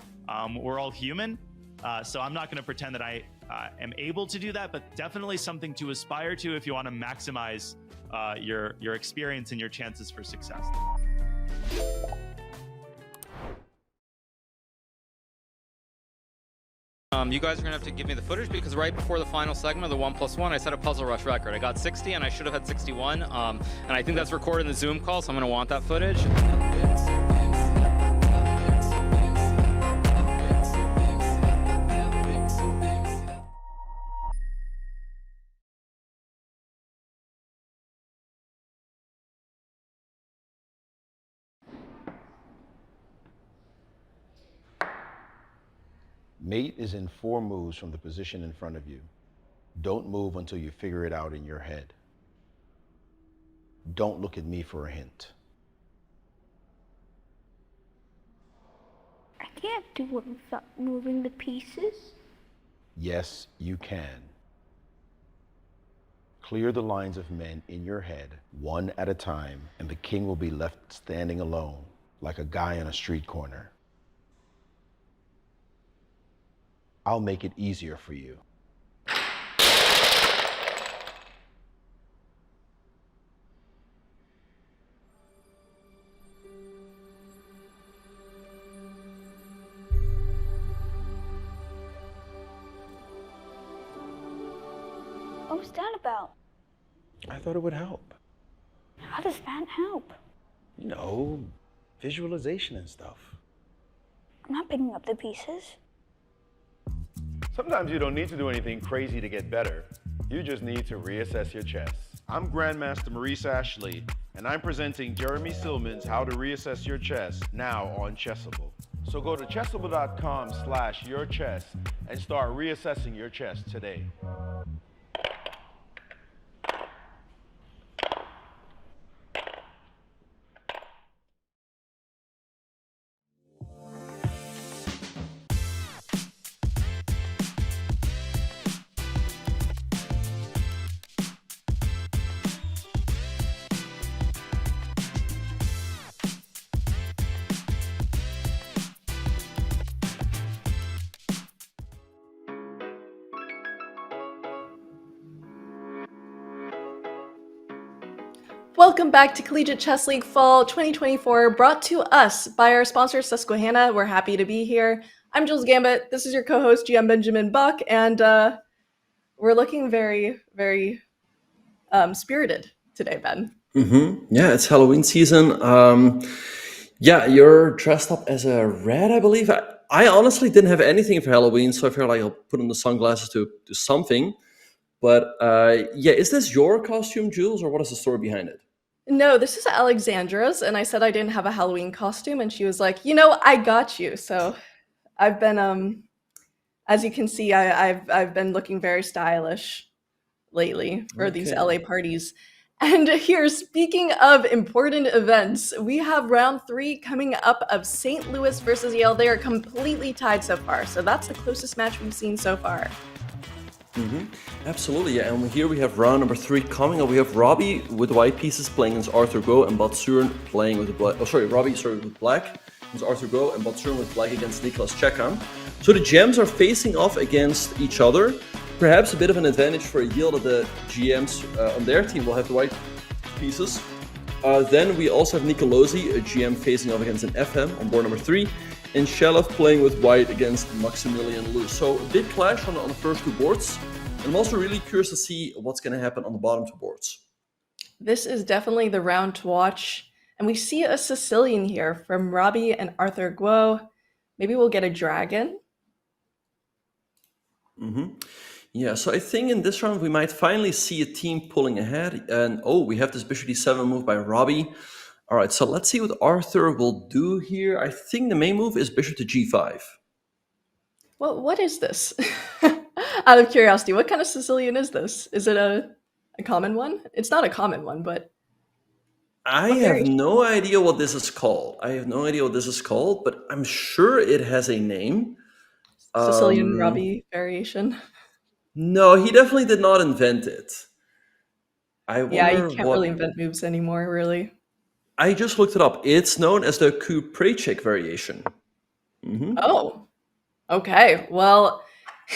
We're all human. So I'm not going to pretend that I am able to do that, but definitely something to aspire to if you want to maximize your experience and your chances for success. You guys are gonna have to give me the footage because right before the final segment of the 1+1, I set a Puzzle Rush record. I got 60 and I should have had 61. And I think that's recorded in the Zoom call, so I'm gonna want that footage. Mate is in 4 moves from the position in front of you. Don't move until you figure it out in your head. Don't look at me for a hint. I can't do it without moving the pieces. Yes, you can. Clear the lines of men in your head, one at a time, and the king will be left standing alone, like a guy on a street corner. I'll make it easier for you. What was that about? I thought it would help. How does that help? You know, visualization and stuff. I'm not picking up the pieces. Sometimes you don't need to do anything crazy to get better. You just need to reassess your chess. I'm Grandmaster Maurice Ashley, and I'm presenting Jeremy Silman's How to Reassess Your Chess now on Chessable. So go to chessable.com/yourchess and start reassessing your chess today. Welcome back to Collegiate Chess League Fall 2024, brought to us by our sponsor Susquehanna. We're happy to be here. I'm Jules Gambit. This is your co-host GM Benjamin Buck, and we're looking very, very spirited today, Ben. Yeah, it's Halloween season. Yeah, you're dressed up as a rat, I believe. I honestly didn't have anything for Halloween, so I feel like I'll put on the sunglasses to do something. But yeah, is this your costume, Jules, or what is the story behind it? No, this is Alexandra's, and I said I didn't have a Halloween costume, and she was like, you know, I got you. So I've been, as you can see, I've been looking very stylish lately for these LA parties. And here, speaking of important events, we have round 3 coming up of St. Louis versus Yale. They are completely tied so far, so that's the closest match we've seen so far. Absolutely, yeah. And here we have round number 3 coming up. We have Robby with white pieces playing against Arthur Go, and Batsurin playing with black. Robby with black against Arthur Go, and Batsurin with black against Nicolas Checa. So the GMs are facing off against each other. Perhaps a bit of an advantage for Yale that the GMs on their team will have the white pieces. Then we also have Nicolosi, a GM facing off against an FM on board number 3. And Shelev playing with white against Maximilian Lu. So a big clash on the first 2 boards. And I'm also really curious to see what's going to happen on the bottom 2 boards. This is definitely the round to watch. And we see a Sicilian here from Robby and Arthur Guo. Maybe we'll get a dragon. Yeah, so I think in this round we might finally see a team pulling ahead. And we have this bishop d7 move by Robby. All right, so let's see what Arthur will do here. I think the main move is bishop to g5. Well, what is this? Out of curiosity, what kind of Sicilian is this? Is it a common one? It's not a common one, but... I have no idea what this is called. But I'm sure it has a name. Sicilian Robby variation. No, he definitely did not invent it. Yeah, you can't really invent moves anymore, really. I just looked it up. It's known as the Kuprejcik variation. Oh, okay. Well,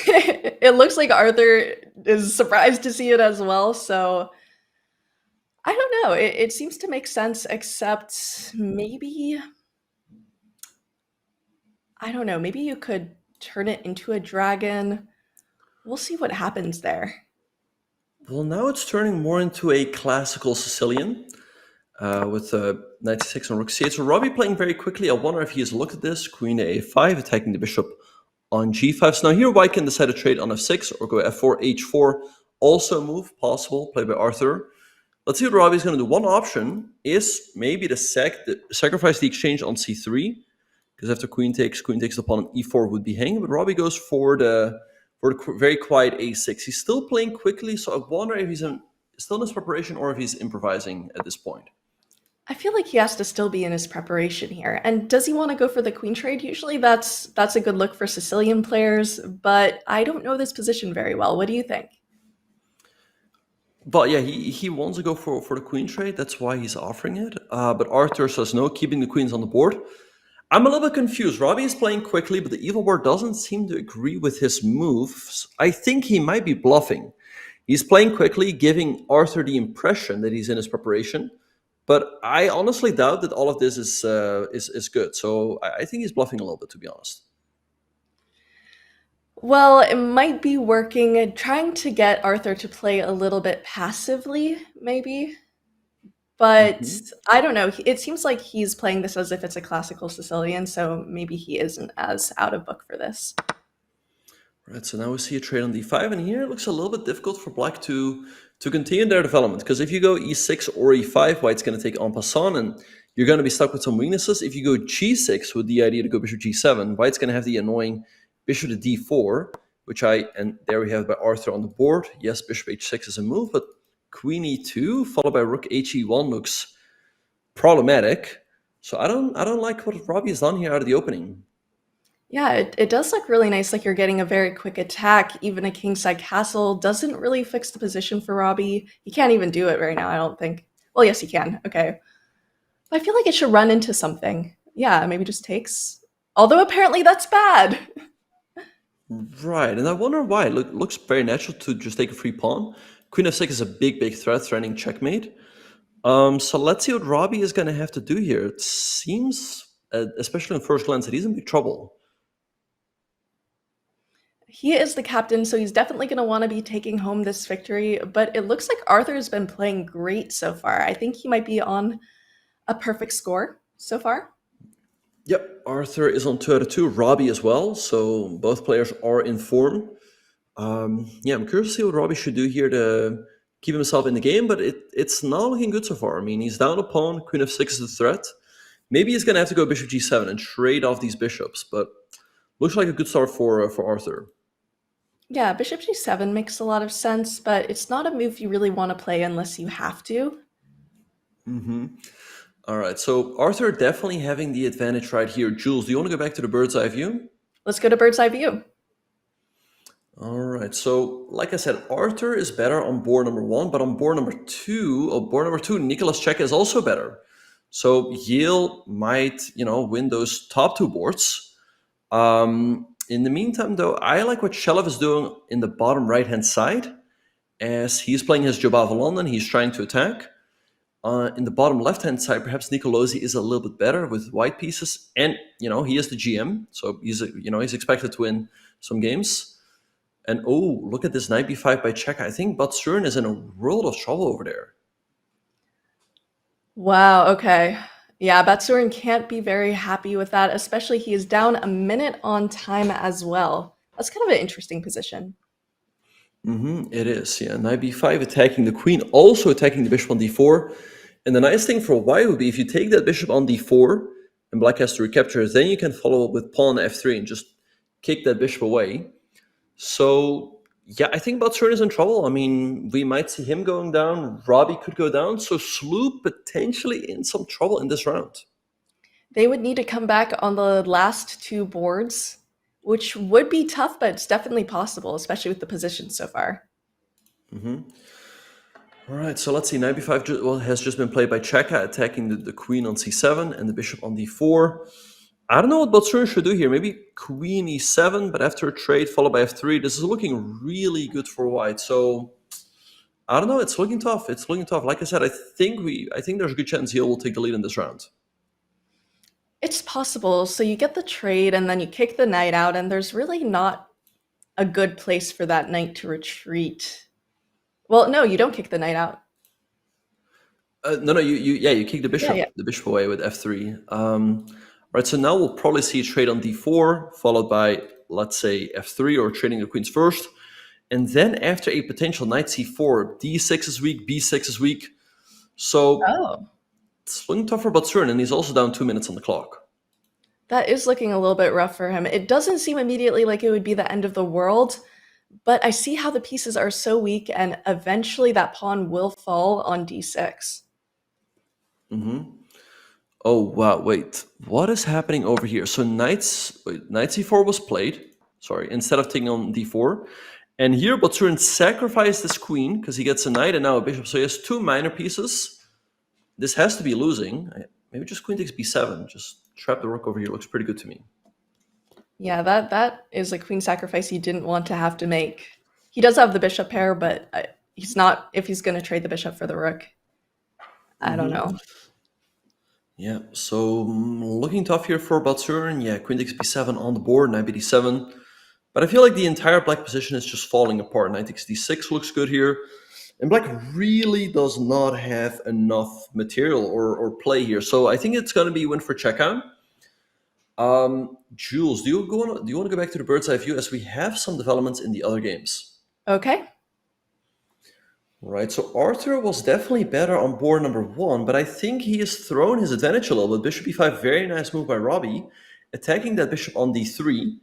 it looks like Arthur is surprised to see it as well. So I don't know. It seems to make sense, except maybe, I don't know. Maybe you could turn it into a dragon. We'll see what happens there. Well, now it's turning more into a classical Sicilian with 96 on rook c8. So Robby playing very quickly. I wonder if he has looked at this. Queen to a5, attacking the bishop on g5. So now here White can decide to trade on f6 or go f4, h4. Also a move possible, played by Arthur. Let's see what Robby's going to do. One option is maybe to sacrifice the exchange on c3, because after queen takes the pawn on e4 would be hanging. But Robby goes for the very quiet a6. He's still playing quickly, so I wonder if he's still in his preparation or if he's improvising at this point. I feel like he has to still be in his preparation here. And does he want to go for the queen trade? Usually that's a good look for Sicilian players, but I don't know this position very well. What do you think? But yeah, he wants to go for the queen trade. That's why he's offering it. But Arthur says no, keeping the queens on the board. I'm a little bit confused. Robby is playing quickly, but the evil board doesn't seem to agree with his moves. I think he might be bluffing. He's playing quickly, giving Arthur the impression that he's in his preparation. But I honestly doubt that all of this is good. So I think he's bluffing a little bit, to be honest. Well, it might be working, trying to get Arthur to play a little bit passively, maybe. But I don't know. It seems like he's playing this as if it's a classical Sicilian, so maybe he isn't as out of book for this. Right, so now we see a trade on d5, and here it looks a little bit difficult for Black to continue their development, because if you go e6 or e5, White's going to take en passant, and you're going to be stuck with some weaknesses. If you go g6 with the idea to go bishop g7, White's going to have the annoying bishop to d4, and there we have by Arthur on the board. Yes, bishop h6 is a move, but queen e2 followed by rook he1 looks problematic. So I don't like what Robby has done here out of the opening. Yeah, it does look really nice, like you're getting a very quick attack. Even a kingside castle doesn't really fix the position for Robby. He can't even do it right now, I don't think. Well, yes, he can. Okay. I feel like it should run into something. Yeah, maybe just takes. Although apparently that's bad. Right, and I wonder why. Looks very natural to just take a free pawn. Queen f6 is a big threat, threatening checkmate. So let's see what Robby is going to have to do here. It seems, especially in first glance, that he's in big trouble. He is the captain, so he's definitely going to want to be taking home this victory, but it looks like Arthur has been playing great so far. I think he might be on a perfect score so far. Yep, Arthur is on 2 out of 2, Robby as well, so both players are in form. Yeah, I'm curious to see what Robby should do here to keep himself in the game, but it's not looking good so far. I mean, he's down a pawn, queen f6 is a threat. Maybe he's going to have to go bishop g7 and trade off these bishops, but looks like a good start for Arthur. Yeah, bishop g7 makes a lot of sense, but it's not a move you really want to play unless you have to. All right, so Arthur definitely having the advantage right here. Jules, do you want to go back to the bird's eye view? Let's go to bird's eye view. All right, so like I said, Arthur is better on board number 1, but on board number 2, Nicolas Checa is also better. So Yale might, win those top 2 boards. In the meantime, though, I like what Shelev is doing in the bottom right-hand side. As he's playing his Jobava London, he's trying to attack. In the bottom left-hand side, perhaps Nicolosi is a little bit better with white pieces. And, he is the GM, so he's expected to win some games. And, look at this knight b5 by Checa. I think Batsurin is in a world of trouble over there. Wow, okay. Yeah, Batsurin can't be very happy with that, especially he is down a minute on time as well. That's kind of an interesting position. It is, yeah. Knight b5 attacking the queen, also attacking the bishop on d4. And the nice thing for White would be if you take that bishop on d4 and Black has to recapture it, then you can follow up with pawn f3 and just kick that bishop away. So, yeah, I think Batsurin is in trouble. I mean, we might see him going down. Robby could go down. So SLU potentially in some trouble in this round. They would need to come back on the last 2 boards, which would be tough, but it's definitely possible, especially with the position so far. All right, so let's see. Knight b5 has just been played by Checa, attacking the queen on c7 and the bishop on d4. I don't know what Batsurin should do here. Maybe queen e7, but after a trade followed by f3. This is looking really good for White. So I don't know. It's looking tough. Like I said, I think there's a good chance Yale will take the lead in this round. It's possible. So you get the trade and then you kick the knight out, and there's really not a good place for that knight to retreat. Well, no, you don't kick the knight out. No, you kick Yeah. the bishop away with f3. Right, so now we'll probably see a trade on d4, followed by, let's say, f3, or trading the queens first. And then after a potential knight c4, d6 is weak, b6 is weak. So it's looking tough for Batsurin, and he's also down 2 minutes on the clock. That is looking a little bit rough for him. It doesn't seem immediately like it would be the end of the world, but I see how the pieces are so weak, and eventually that pawn will fall on d6. Oh, wow, wait. What is happening over here? So knight c4 was played, instead of taking on d4. And here Batsurin sacrificed his queen because he gets a knight and now a bishop. So he has 2 minor pieces. This has to be losing. Maybe just queen takes b7. Just trap the rook over here. Looks pretty good to me. Yeah, that is a queen sacrifice he didn't want to have to make. He does have the bishop pair, but he's not, if he's going to trade the bishop for the rook. I don't know. Yeah, so looking tough here for Batsurin. Yeah, queen takes b7 on the board, knight b7. But I feel like the entire black position is just falling apart. Knight takes d6 looks good here. And black really does not have enough material or play here. So I think it's going to be a win for Checa. Jules, do you want to go back to the bird's eye view as we have some developments in the other games? Okay. Right, so Arthur was definitely better on board number 1, but I think he has thrown his advantage a little bit. Bishop e5, very nice move by Robby, attacking that bishop on d3.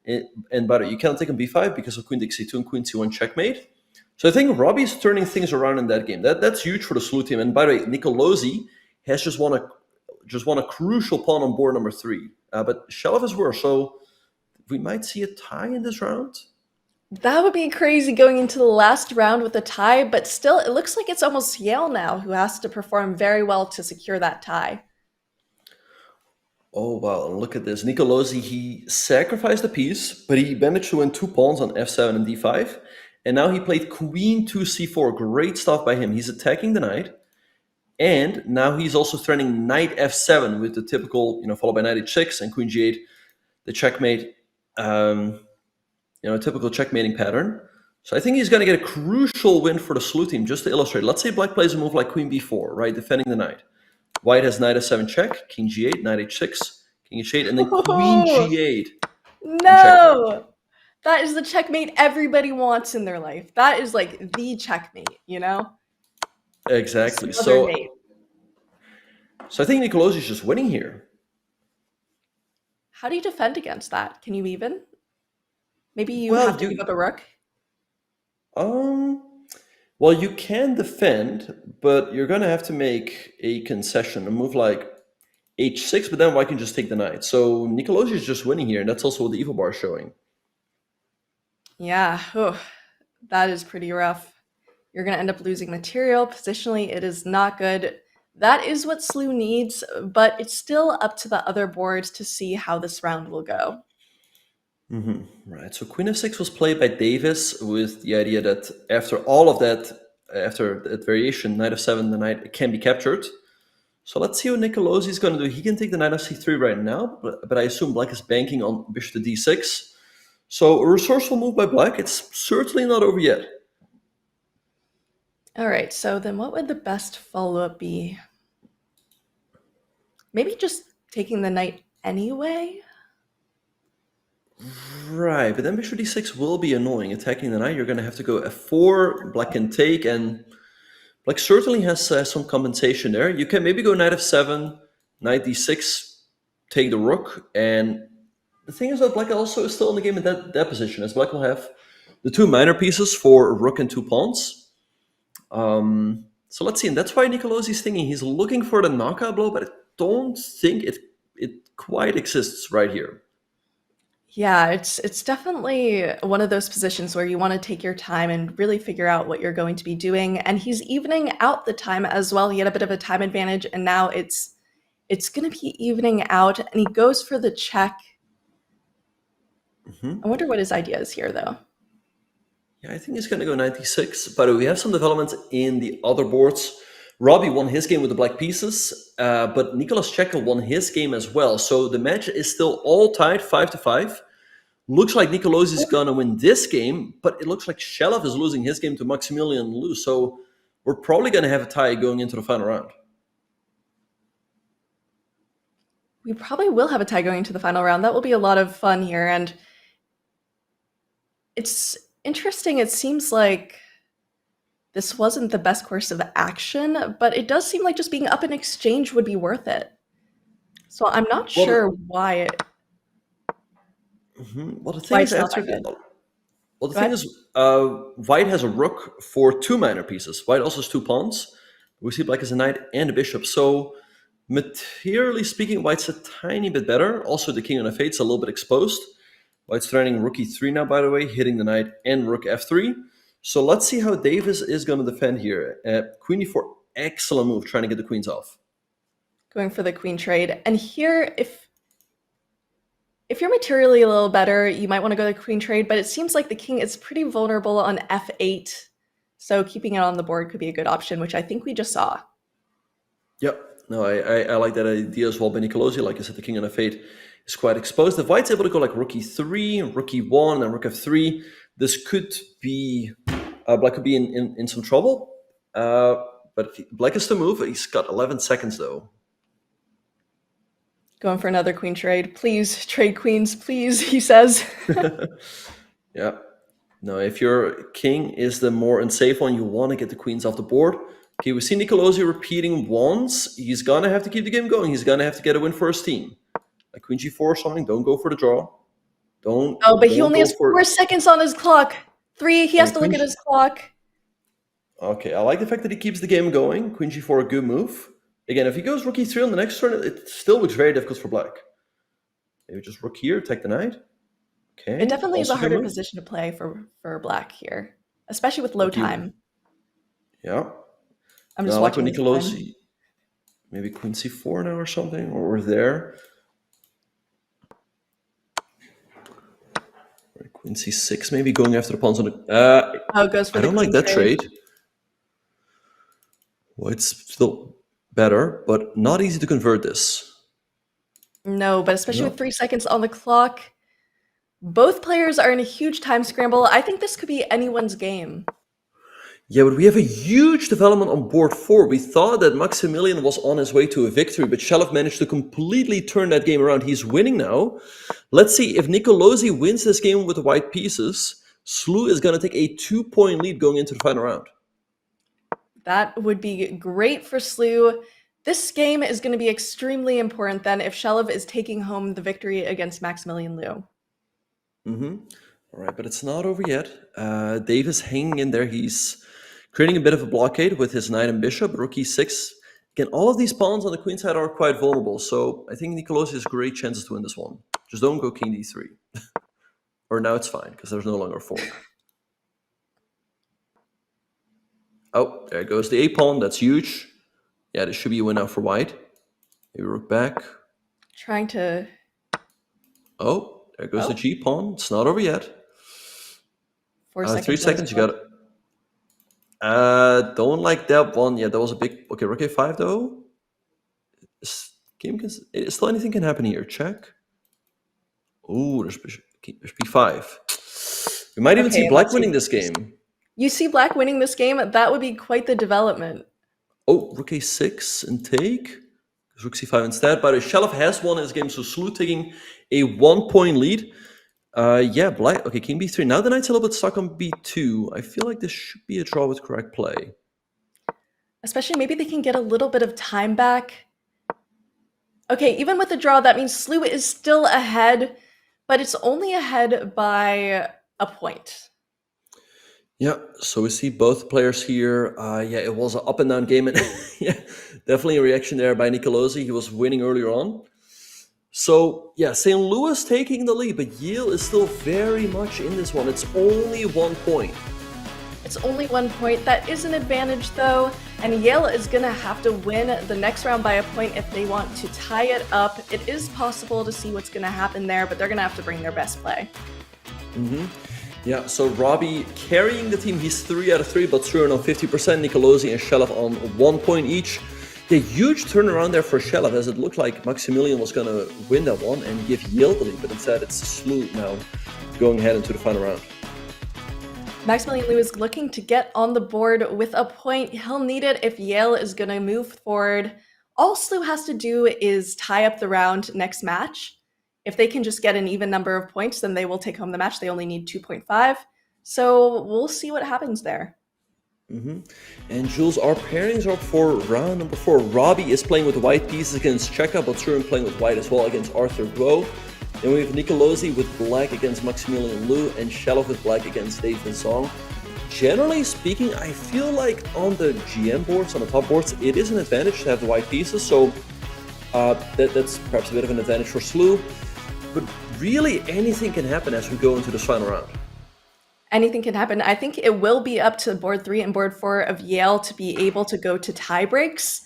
And by the way, you can't take on b5 because of queen takes c2 and queen c1 checkmate. So I think Robby's turning things around in that game. That's huge for the SLU team. And by the way, Nicolas has just won a crucial pawn on board number 3. But Shelov is worse, so we might see a tie in this round. That would be crazy going into the last round with a tie, but still, it looks like it's almost Yale now who has to perform very well to secure that tie. Oh, wow, and look at this. Nicolas, he sacrificed a piece, but he managed to win 2 pawns on f7 and d5. And now he played queen to c4. Great stuff by him. He's attacking the knight. And now he's also threatening knight f7 with the typical, followed by knight h6 and queen g8, the checkmate, typical checkmating pattern. So I think he's going to get a crucial win for the SLU team. Just to illustrate, let's say black plays a move like queen b4, right, defending the knight. White has knight f7 check, king g8, knight h6, king h8, and then queen g8. No! That is the checkmate everybody wants in their life. That is like the checkmate, Exactly. So I think Nicolas is just winning here. How do you defend against that? Can you even? Maybe you have to give up a rook? Well, you can defend, but you're going to have to make a concession, a move like h6, but then white can just take the knight. So Nicolas is just winning here, and that's also what the evil bar is showing. Yeah, that is pretty rough. You're going to end up losing material. Positionally, it is not good. That is what SLU needs, but it's still up to the other boards to see how this round will go. Right, so queen f6 was played by Davis with the idea that after all of that, after that variation, knight f7, the knight can be captured. So let's see what Nicolas is going to do. He can take the knight f c3 right now, but I assume black is banking on bishop to d6. So a resourceful move by black. It's certainly not over yet. All right, so then what would the best follow-up be? Maybe just taking the knight anyway? Right, but then bishop d6 will be annoying. Attacking the knight, you're going to have to go f4. Black can take, and black certainly has some compensation there. You can maybe go knight f7, knight d6, take the rook, and the thing is that black also is still in the game in that position, as black will have the 2 minor pieces for a rook and 2 pawns. So let's see, and that's why Nicolas is thinking he's looking for the knockout blow, but I don't think it quite exists right here. Yeah, it's definitely one of those positions where you want to take your time and really figure out what you're going to be doing. And he's evening out the time as well. He had a bit of a time advantage, and now it's going to be evening out, and he goes for the check. I wonder what his idea is here, though. Yeah, I think he's going to go 96. By the way, we have some developments in the other boards. Robby won his game with the black pieces, but Nicolas Checa won his game as well. So the match is still all tied 5-5. Looks like Nicolosi is going to win this game, but it looks like Shelov is losing his game to Maximilian Liu. So we're probably going to have a tie going into the final round. We probably will have a tie going into the final round. That will be a lot of fun here. And it's interesting. It seems like this wasn't the best course of action, but it does seem like just being up in exchange would be worth it. So I'm not sure why it... Well, the thing is, White has a rook for 2 minor pieces. White also has 2 pawns. We see Black has a knight and a bishop. So materially speaking, White's a tiny bit better. Also, the king on f8's a little bit exposed. White's threatening rook e3 now, by the way, hitting the knight and rook f3. So let's see how Davis is going to defend here. Queen e4, excellent move, trying to get the queens off. Going for the queen trade. And here, if you're materially a little better, you might want to go the queen trade, but it seems like the king is pretty vulnerable on f8. So keeping it on the board could be a good option, which I think we just saw. Yep. No, I like that idea as well by Nicolosi. Like I said, the king on f8 is quite exposed. If White's able to go like rook e3, rook e1, and then rook f3, this could be... Black could be in some trouble. But Black is to move. He's got 11 seconds, though. Going for another queen trade. Please, trade queens, please, he says. Yeah. No, if your king is the more unsafe one, you want to get the queens off the board. Okay, we see Nicolosi repeating once. He's going to have to keep the game going. He's going to have to get a win for his team. Like queen g4 or something. Don't go for the draw. Don't. Oh, but he only has 4 seconds on his clock. 3, he has to look at his clock. Okay, I like the fact that he keeps the game going. Queen g4, a good move. Again, if he goes rook e3 on the next turn, it still looks very difficult for Black. Maybe just rook here, take the knight. Okay. It definitely is a harder position to play for Black here, especially with low time. Yeah. I'm just watching Nicolosi. Maybe queen c4 now or something, or we're there. Queen c6, maybe going after the pawns on the... goes for I don't like that trade. Well, it's still better, but not easy to convert this. No, but especially with 3 seconds on the clock. Both players are in a huge time scramble. I think this could be anyone's game. Yeah, but we have a huge development on board 4. We thought that Maximilian was on his way to a victory, but Shelov managed to completely turn that game around. He's winning now. Let's see if Nicolosi wins this game with the white pieces. SLU is going to take a 2-point lead going into the final round. That would be great for SLU. This game is going to be extremely important then if Shelov is taking home the victory against Maximilian Liu. All right, but it's not over yet. Davis hanging in there. He's creating a bit of a blockade with his knight and bishop, rook e6. Again, all of these pawns on the queen side are quite vulnerable, so I think Nicolosi has great chances to win this one. Just don't go king d3. Or now it's fine, because there's no longer a fork. Oh, there goes the a-pawn. That's huge. Yeah, this should be a win now for white. Maybe rook back. Trying to... Oh, there goes the g-pawn. It's not over yet. 4 seconds. 3 seconds, you got it. Don't like that one. Yeah, that was a big... Okay, rook a5 though. Still anything can happen here. Check. Oh, there's b5. We might even see Black winning this game. You see Black winning this game? That would be quite the development. Oh, rook a6 and take. Rook c5 instead. But Shelov has won his game, so SLU taking a 1-point lead. Yeah, Black. Okay, king b3. Now the knight's a little bit stuck on b2. I feel like this should be a draw with correct play. Especially maybe they can get a little bit of time back. Okay, even with the draw, that means SLU is still ahead, but it's only ahead by a point. Yeah, so we see both players here. Yeah, it was an up and down game. And yeah, definitely a reaction there by Nicolosi. He was winning earlier on. So, yeah, St. Louis taking the lead, but Yale is still very much in this one. It's only 1 point. It's only 1 point. That is an advantage, though. And Yale is going to have to win the next round by a point if they want to tie it up. It is possible to see what's going to happen there, but they're going to have to bring their best play. Yeah, so Robby carrying the team. He's 3 out of 3, but Struan on 50%. Nicolas and Shelov on 1 point each. A huge turnaround there for Shelov, as it looked like Maximilian was going to win that one and give Yale the lead, but instead it's SLU now going ahead into the final round. Maximilian Liu is looking to get on the board with a point. He'll need it if Yale is going to move forward. All SLU has to do is tie up the round next match. If they can just get an even number of points, then they will take home the match. They only need 2.5. So we'll see what happens there. And Jules, our pairings are for round number 4. Robby is playing with white pieces against Checa, but Struan playing with white as well against Arthur Guo. Then we have Nicolas with black against Maximilian Liu and Shelov with black against David Zong. Generally speaking, I feel like on the GM boards, on the top boards, it is an advantage to have the white pieces, so that's perhaps a bit of an advantage for SLU. But really, anything can happen as we go into the final round. Anything can happen. I think it will be up to board 3 and board 4 of Yale to be able to go to tie breaks.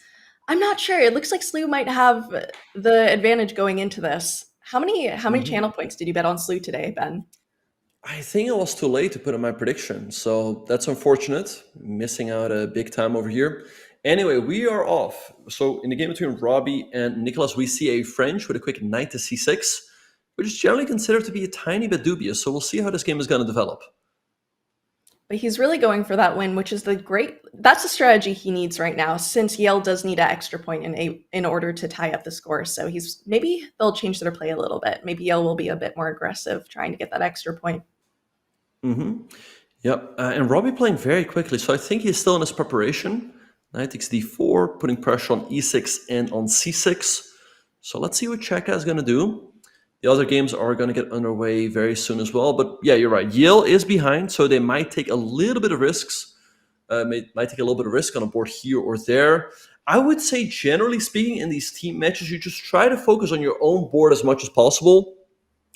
I'm not sure. It looks like SLU might have the advantage going into this. How many channel points did you bet on SLU today, Ben? I think it was too late to put in my prediction, so that's unfortunate. Missing out a big time over here. Anyway, we are off. So in the game between Robby and Nicolas, we see a French with a quick knight to c6, which is generally considered to be a tiny bit dubious. So we'll see how this game is going to develop. But he's really going for that win, which is that's the strategy he needs right now, since Yale does need an extra point in order to tie up the score. So maybe they'll change their play a little bit. Maybe Yale will be a bit more aggressive trying to get that extra point. Yep, and Robby playing very quickly, so I think he's still in his preparation. Knight takes d4, putting pressure on e6 and on c6. So let's see what Checa is going to do. The other games are going to get underway very soon as well. But yeah, you're right. Yale is behind, so they might take a little bit of risks. Might take a little bit of risk on a board here or there. I would say, generally speaking, in these team matches, you just try to focus on your own board as much as possible.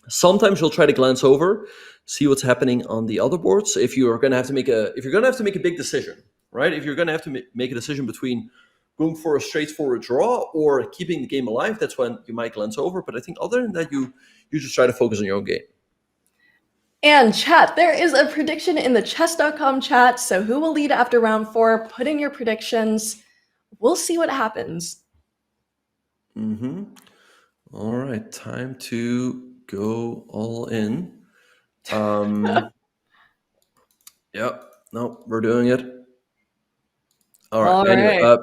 Sometimes you'll try to glance over, see what's happening on the other boards. If you're going to have to make a big decision, right? If you're going to have to make a decision between going for a straightforward draw or keeping the game alive, that's when you might glance over. But I think other than that, you just try to focus on your own game. And chat, there is a prediction in the Chess.com chat. So who will lead after round 4? Put in your predictions. We'll see what happens. All right, time to go all in. Yep, no, we're doing it. All right, anyway,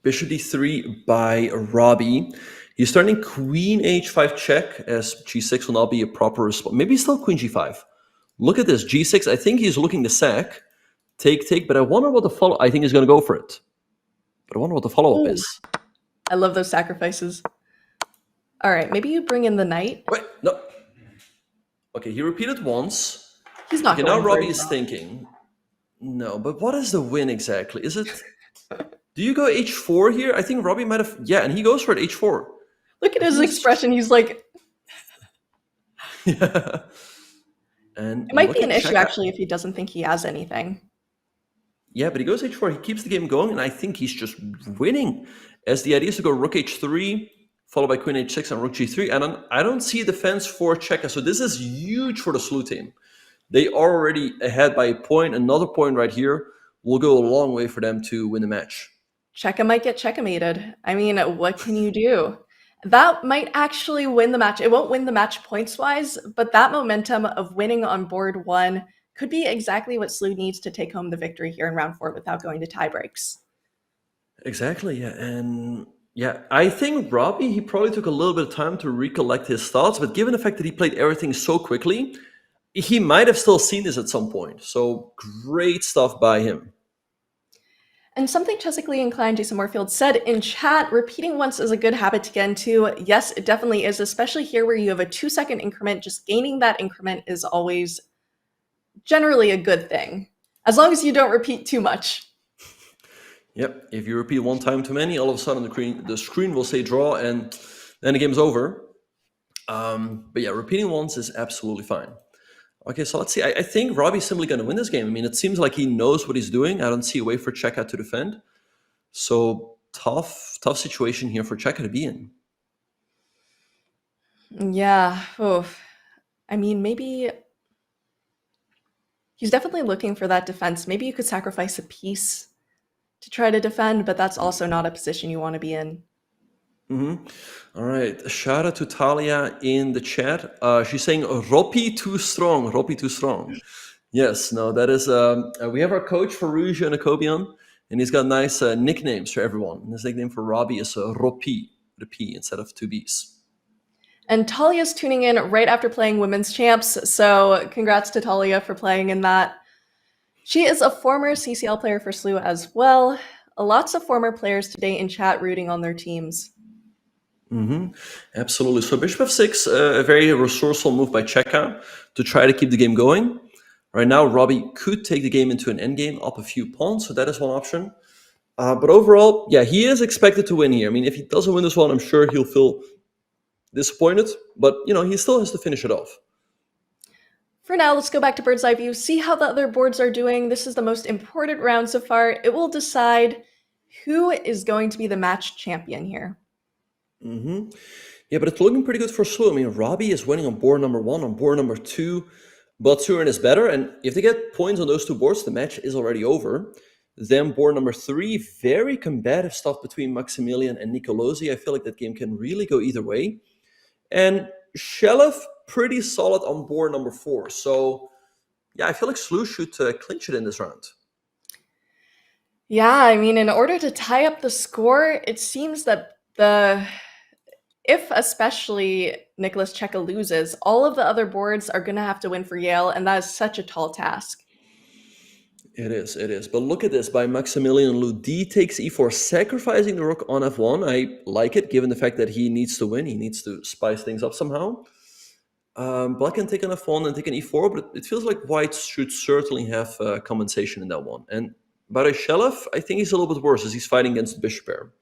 bishop d3 by Robby. He's starting queen h5 check, as g6 will not be a proper response. Maybe still queen g5. Look at this, g6. I think he's looking to sack. Take, but I wonder what the follow... I think he's going to go for it. But I wonder what the follow-up is. I love those sacrifices. All right, maybe you bring in the knight. Wait, no. Okay, he repeated once. He's not okay, going now Robby is thinking... No, but what is the win exactly? Is it... Do you go h4 here? I think Robby might have... Yeah, and he goes for it, h4. Look at his expression. He's like... Yeah. And it might be an issue, actually, if he doesn't think he has anything. Yeah, but he goes h4. He keeps the game going, and I think he's just winning. As the idea is to go rook h3, followed by queen h6 and rook g3. And I don't see a defense for Checa. So this is huge for the SLU team. They are already ahead by a point. Another point right here will go a long way for them to win the match. Checa might get checkmated. I mean, what can you do? That might actually win the match. It won't win the match points-wise, but that momentum of winning on board 1 could be exactly what SLU needs to take home the victory here in round 4 without going to tie breaks. Exactly, yeah. And yeah, I think Robby, he probably took a little bit of time to recollect his thoughts, but given the fact that he played everything so quickly, he might have still seen this at some point. So great stuff by him. And something chessically inclined Jason Moorfield said in chat, repeating once is a good habit to get into. Yes, it definitely is, especially here where you have a 2-second increment. Just gaining that increment is always generally a good thing, as long as you don't repeat too much. Yep, if you repeat one time too many, all of a sudden the screen will say draw and then the game's over. But yeah, repeating once is absolutely fine. Okay, so let's see. I think Robby's simply going to win this game. I mean, it seems like he knows what he's doing. I don't see a way for Checa to defend. So tough situation here for Checa to be in. Yeah. Oof. I mean, maybe He's definitely looking for that defense. Maybe you could sacrifice a piece to try to defend, but that's also not a position you want to be in. All right. Shout out to Talia in the chat. She's saying Robby too strong. Robby too strong. Yes. No, that is. We have our coach for Rouge and Akobian, and he's got nice nicknames for everyone. And his nickname for Robby is Robby, the P instead of two B's. And Talia's tuning in right after playing Women's Champs, so congrats to Talia for playing in that. She is a former CCL player for SLU as well. Lots of former players today in chat rooting on their teams. Absolutely. So bishop f6, a very resourceful move by Checa to try to keep the game going. Right now, Robby could take the game into an endgame, up a few pawns, so that is one option. But overall, yeah, he is expected to win here. I mean, if he doesn't win this one, I'm sure he'll feel disappointed, but he still has to finish it off. For now, let's go back to bird's eye view, see how the other boards are doing. This is the most important round so far. It will decide who is going to be the match champion here. Yeah, but it's looking pretty good for SLU. I mean, Robby is winning on board number 1, on board number 2, but Surin is better. And if they get points on those two boards, the match is already over. Then board number 3, very combative stuff between Maximilian and Nicolosi. I feel like that game can really go either way. And Shelev, pretty solid on board number 4. So, yeah, I feel like SLU should clinch it in this round. Yeah, I mean, in order to tie up the score, it seems that if especially Nicolas Checa loses, all of the other boards are going to have to win for Yale, and that is such a tall task. It is. But look at this. By Maximilian, D takes e4, sacrificing the rook on f1. I like it, given the fact that he needs to win. He needs to spice things up somehow. Black can take an f1 and take an e4, but it feels like white should certainly have compensation in that one. And by Shelev, I think he's a little bit worse as he's fighting against the bishop pair.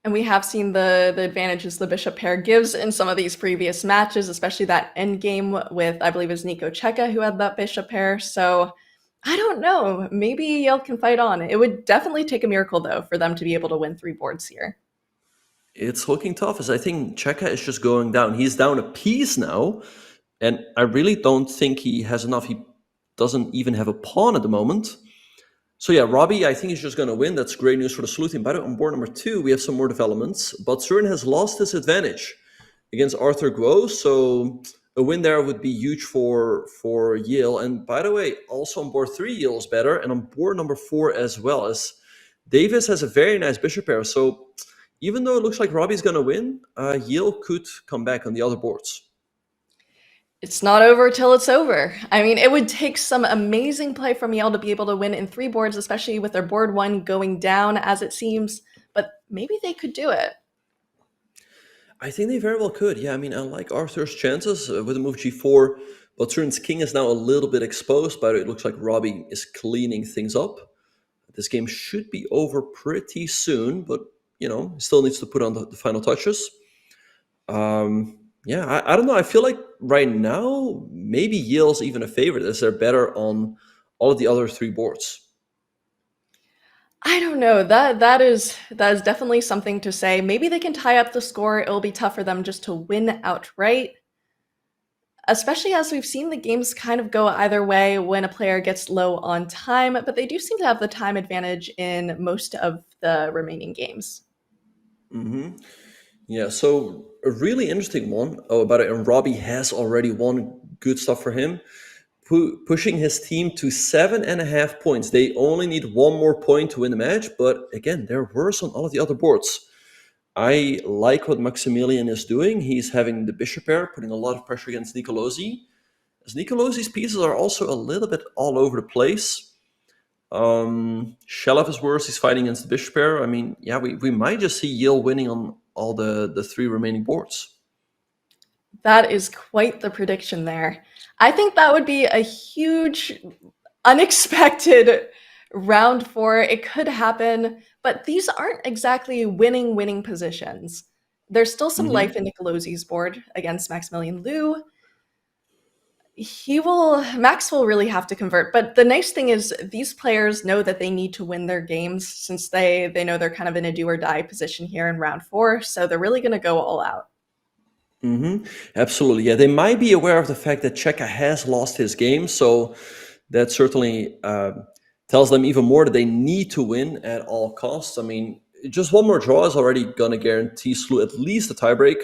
And we have seen the advantages the bishop pair gives in some of these previous matches, especially that endgame with, I believe, it was Nicolas Checa who had that bishop pair. So I don't know. Maybe Yale can fight on. It would definitely take a miracle, though, for them to be able to win 3 boards here. It's looking tough, as I think Checa is just going down. He's down a piece now, and I really don't think he has enough. He doesn't even have a pawn at the moment. So yeah, Robby, I think he's just going to win. That's great news for the SLU team. By the way, on board number 2, we have some more developments. But Surin has lost his advantage against Arthur Guo, so a win there would be huge for Yale. And by the way, also on board 3, Yale is better, and on board number 4 as well, as Davis has a very nice bishop pair. So even though it looks like Robby's going to win, Yale could come back on the other boards. It's not over till it's over. I mean, it would take some amazing play from Yale to be able to win in 3 boards, especially with their board 1 going down, as it seems. But maybe they could do it. I think they very well could. Yeah, I mean, I like Arthur's chances with the move g4, but Surin's king is now a little bit exposed. By the way, it looks like Robby is cleaning things up. This game should be over pretty soon, but, he still needs to put on the final touches. Yeah, I don't know. I feel like right now, maybe Yale's even a favorite as they're better on all of the other 3 boards. I don't know. That is definitely something to say. Maybe they can tie up the score. It'll be tough for them just to win outright. Especially as we've seen the games kind of go either way when a player gets low on time, but they do seem to have the time advantage in most of the remaining games. Yeah, so a really interesting one about it, and Robby has already won. Good stuff for him. Pushing his team to 7.5 points. They only need 1 more point to win the match, but again, they're worse on all of the other boards. I like what Maximilian is doing. He's having the bishop pair, putting a lot of pressure against Nicolosi. As Nicolosi's pieces are also a little bit all over the place. Shelev is worse. He's fighting against the bishop pair. I mean, yeah, we might just see Yale winning on all the 3 remaining boards. That is quite the prediction there. I think that would be a huge, unexpected round 4. It could happen, but these aren't exactly winning positions. There's still some life in Nicolosi's board against Maximilian Liu. Max will really have to convert. But the nice thing is these players know that they need to win their games since they know they're kind of in a do or die position here in round 4. So they're really going to go all out. Absolutely. Yeah, they might be aware of the fact that Checa has lost his game, so that certainly tells them even more that they need to win at all costs. I mean, just one more draw is already going to guarantee SLU at least a tiebreak.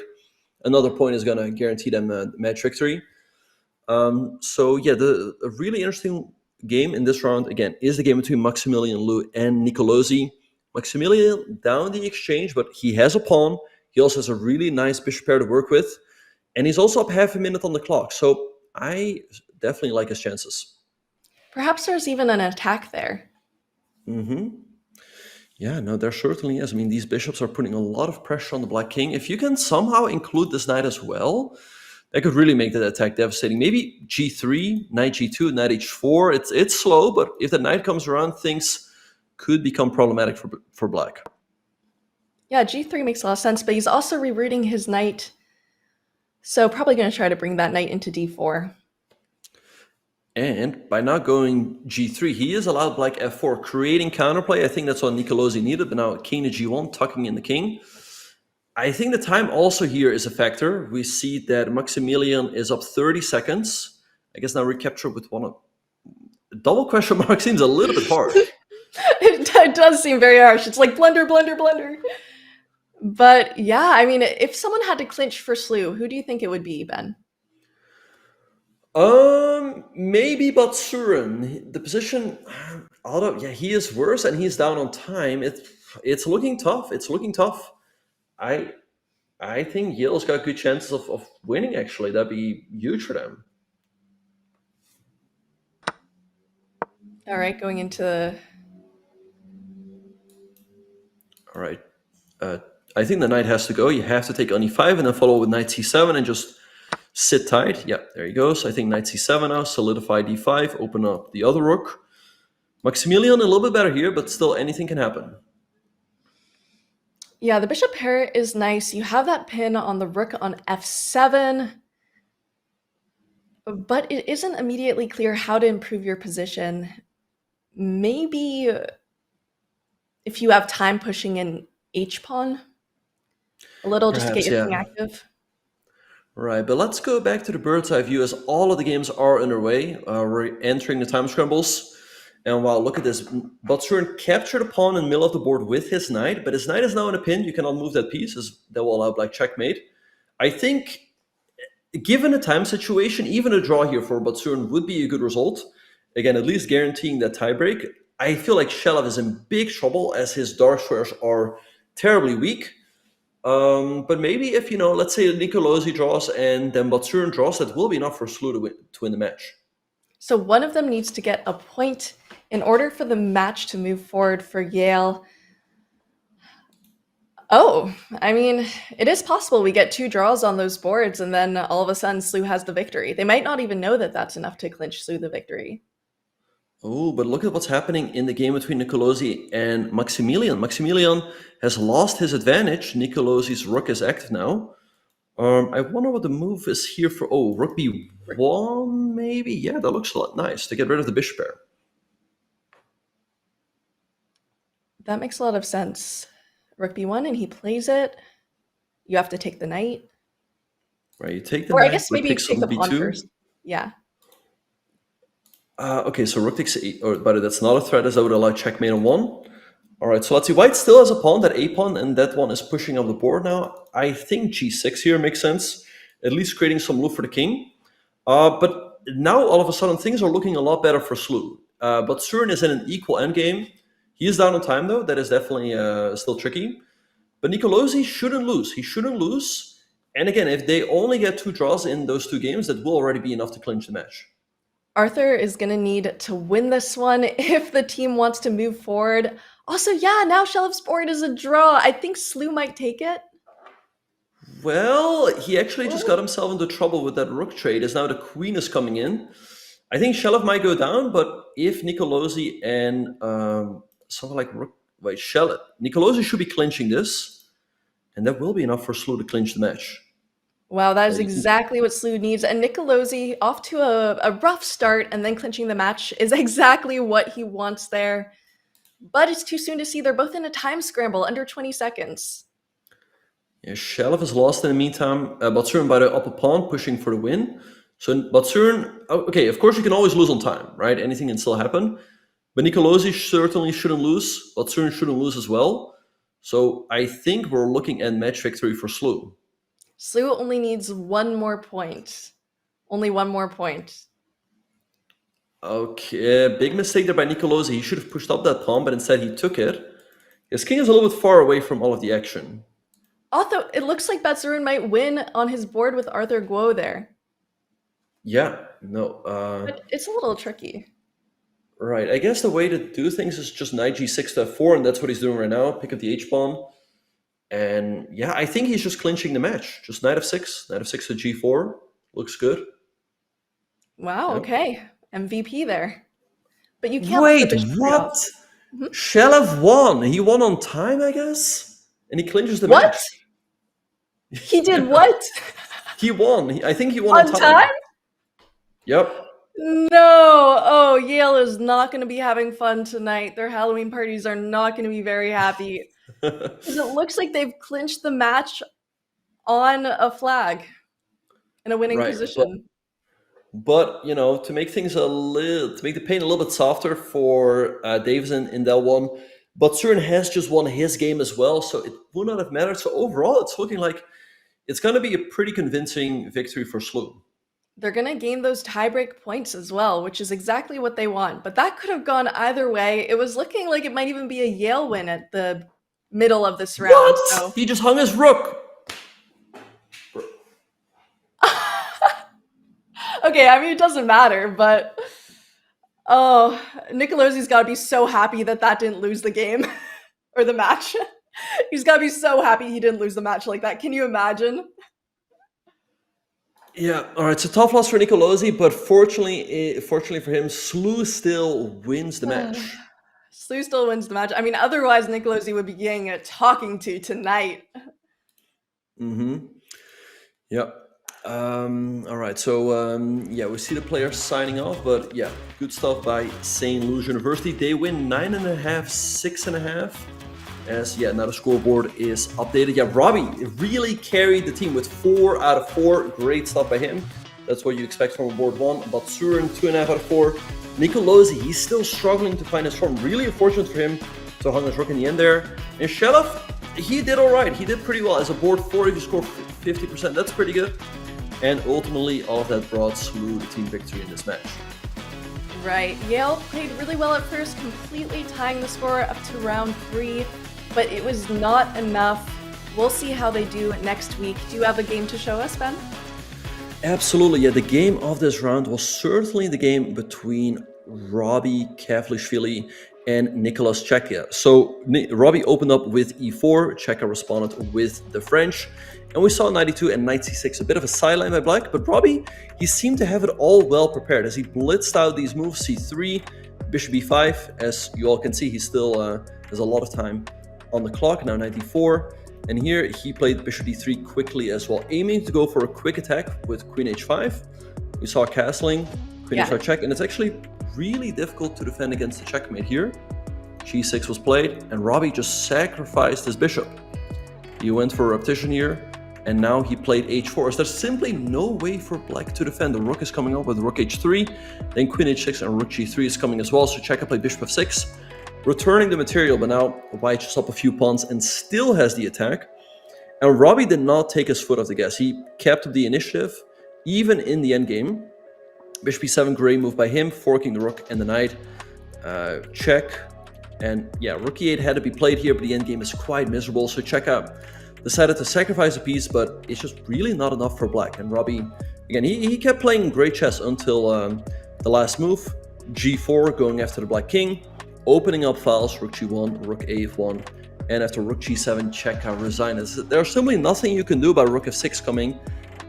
Another point is going to guarantee them a match victory. So yeah, a really interesting game in this round again is the game between Maximilian Lou and Nicolosi. Maximilian down the exchange, but he has a pawn. He also has a really nice bishop pair to work with, and he's also up half a minute on the clock. So I definitely like his chances. Perhaps there's even an attack there. Yeah, no, there certainly is. I mean, these bishops are putting a lot of pressure on the black king. If you can somehow include this knight as well, that could really make that attack devastating. Maybe g3, knight g2, knight h4. It's slow, but if the knight comes around, things could become problematic for black. Yeah, g3 makes a lot of sense, but he's also rerouting his knight, so probably going to try to bring that knight into d4. And by not going g3, he is allowed black f4, creating counterplay. I think that's what Nicolosi needed, but now king to g1, tucking in the king. I think the time also here is a factor. We see that Maximilian is up 30 seconds. I guess now recapture with one of... Double question mark seems a little bit harsh. It does seem very harsh. It's like blunder, blunder, blunder. But yeah, I mean, if someone had to clinch for SLU, who do you think it would be, Ben? Maybe Batsurin. The position, although yeah, he is worse and he's down on time. It's looking tough. It's looking tough. I think Yale's got good chances of winning. Actually, that'd be huge for them. All right, going into. All right. I think the knight has to go. You have to take on e5 and then follow with knight c7 and just sit tight. Yeah, there he goes. I think knight c7 now, solidify d5, open up the other rook. Maximilian a little bit better here, but still anything can happen. Yeah, the bishop pair is nice. You have that pin on the rook on f7, but it isn't immediately clear how to improve your position. Maybe if you have time pushing in h-pawn a little, just to get your king active. Right, but let's go back to the bird's eye view as all of the games are underway. We're entering the time scrambles. And wow, look at this. Batsurin captured a pawn in the middle of the board with his knight, but his knight is now in a pin. You cannot move that piece, as that will allow black checkmate. I think, given a time situation, even a draw here for Batsurin would be a good result. Again, at least guaranteeing that tiebreak. I feel like Shelov is in big trouble as his dark squares are terribly weak. But maybe if, let's say Nicolosi draws and then Batsurin draws, that will be enough for SLU to win the match. So one of them needs to get a point in order for the match to move forward for Yale. Oh, I mean, it is possible we get 2 draws on those boards and then all of a sudden SLU has the victory. They might not even know that that's enough to clinch SLU the victory. Oh, but look at what's happening in the game between Nicolosi and Maximilian. Maximilian has lost his advantage. Nicolosi's rook is active now. I wonder what the move is here for... Oh, rook b1, maybe? Yeah, that looks a lot nice to get rid of the bishop pair. That makes a lot of sense. Rook b1, and he plays it. You have to take the knight. Right, you take the knight. Or I guess maybe you take the pawn first. Yeah. Okay, so rook takes but that's not a threat, as that would allow checkmate on 1. All right, so let's see. White still has a pawn, that a-pawn, and that one is pushing up the board now. I think g6 here makes sense, at least creating some loop for the king. But now, all of a sudden, things are looking a lot better for SLU. But Surin is in an equal endgame. He is down on time, though. That is definitely still tricky. But Nicolosi shouldn't lose. He shouldn't lose. And again, if they only get 2 draws in those 2 games, that will already be enough to clinch the match. Arthur is going to need to win this one if the team wants to move forward. Also, yeah, now Shelov's board is a draw. I think SLU might take it. Well, he actually just got himself into trouble with that rook trade, as now the queen is coming in. I think Shelov might go down, but if Nicolosi and something like rook... Wait, Shelov. Nicolosi should be clinching this, and that will be enough for SLU to clinch the match. Wow, that is exactly what SLU needs. And Nicolosi, off to a rough start and then clinching the match, is exactly what he wants there. But it's too soon to see. They're both in a time scramble, under 20 seconds. Yeah, Shelov is lost in the meantime. Batsurin by the upper pawn, pushing for the win. So Batsurin, okay, of course you can always lose on time, right? Anything can still happen. But Nicolosi certainly shouldn't lose. Batsurin shouldn't lose as well. So I think we're looking at match victory for SLU. SLU only needs one more point. Only one more point. Okay, big mistake there by Nicolosi. He should have pushed up that pawn, but instead he took it. His king is a little bit far away from all of the action. Although it looks like Batsurin might win on his board with Arthur Guo there. Yeah, no. But it's a little tricky. Right, I guess the way to do things is just knight g6 to f4, and that's what he's doing right now. Pick up the h-pawn. And yeah, I think he's just clinching the match. Just knight f6 to g4. Looks good. Wow, Yep. Okay. MVP there. But you can't Wait, let the bishop what? off. Mhm. Shelov won. He won on time, I guess? And he clinches the What? match. He did what? He won. I think he won On time? Yep. No. Oh, Yale is not going to be having fun tonight. Their Halloween parties are not going to be very happy. Because it looks like they've clinched the match on a flag in a winning Right, position. But you know, to make things to make the pain a little bit softer for Davison in that one, Batsurin has just won his game as well, so it would not have mattered. So overall, it's looking like it's going to be a pretty convincing victory for SLU. They're going to gain those tiebreak points as well, which is exactly what they want. But that could have gone either way. It was looking like it might even be a Yale win at the middle of this round. What? So. He just hung his rook. Okay, I mean, it doesn't matter, but oh, Nicolosi's got to be so happy that that didn't lose the game or the match. He's got to be so happy he didn't lose the match like that. Can you imagine? Yeah, all right, so tough loss for Nicolosi, but fortunately for him, SLU still wins the match. SLU still wins the match. I mean, otherwise Nicolosi would be getting a talking to tonight. Mm-hmm. Yep. All right, so yeah, we see the players signing off, but yeah, good stuff by St. Louis University. They win 9.5, 6.5. As yeah, now the scoreboard is updated. Yeah, Robby really carried the team with 4 out of 4. Great stuff by him. That's what you expect from a board 1. Batsurin 2.5 out of 4. Nicolosi, he's still struggling to find his form. Really unfortunate for him to hung his rook in the end there. And Shelov, he did all right. He did pretty well. As a board 4, if you score 50%, that's pretty good. And ultimately, all of that brought SLU the team victory in this match. Right. Yale played really well at first, completely tying the score up to round 3, but it was not enough. We'll see how they do next week. Do you have a game to show us, Ben? Absolutely, yeah. The game of this round was certainly the game between Robby Kevlishvili and Nicolas Checa. So Robby opened up with e4, Checa responded with the French, and we saw 92 and knight c6, a bit of a sideline by Black, but Robby, he seemed to have it all well prepared as he blitzed out these moves, c3, bishop e5, as you all can see, he still has a lot of time on the clock, now 94, and here he played bishop d3 quickly as well, aiming to go for a quick attack with queen h5. We saw castling, queen h5 check, and it's actually really difficult to defend against the checkmate here. g6 was played, and Robby just sacrificed his bishop. He went for a repetition here, and now he played h4. So there's simply no way for Black to defend. The rook is coming up with rook h3, then queen h6 and rook g3 is coming as well. So Checa played bishop f6, returning the material, but now White just up a few pawns and still has the attack. And Robby did not take his foot off the gas. He kept up the initiative, even in the endgame. Bishop e7, great move by him, forking the rook and the knight. Check. And yeah, rook e8 had to be played here, but the endgame is quite miserable. So Checa decided to sacrifice a piece, but it's just really not enough for Black. And Robby, again, he kept playing great chess until the last move. g4, going after the Black king, opening up files, rook g1, rook a1, and after rook g7, Checa resigns. There's simply nothing you can do about rook f6 coming,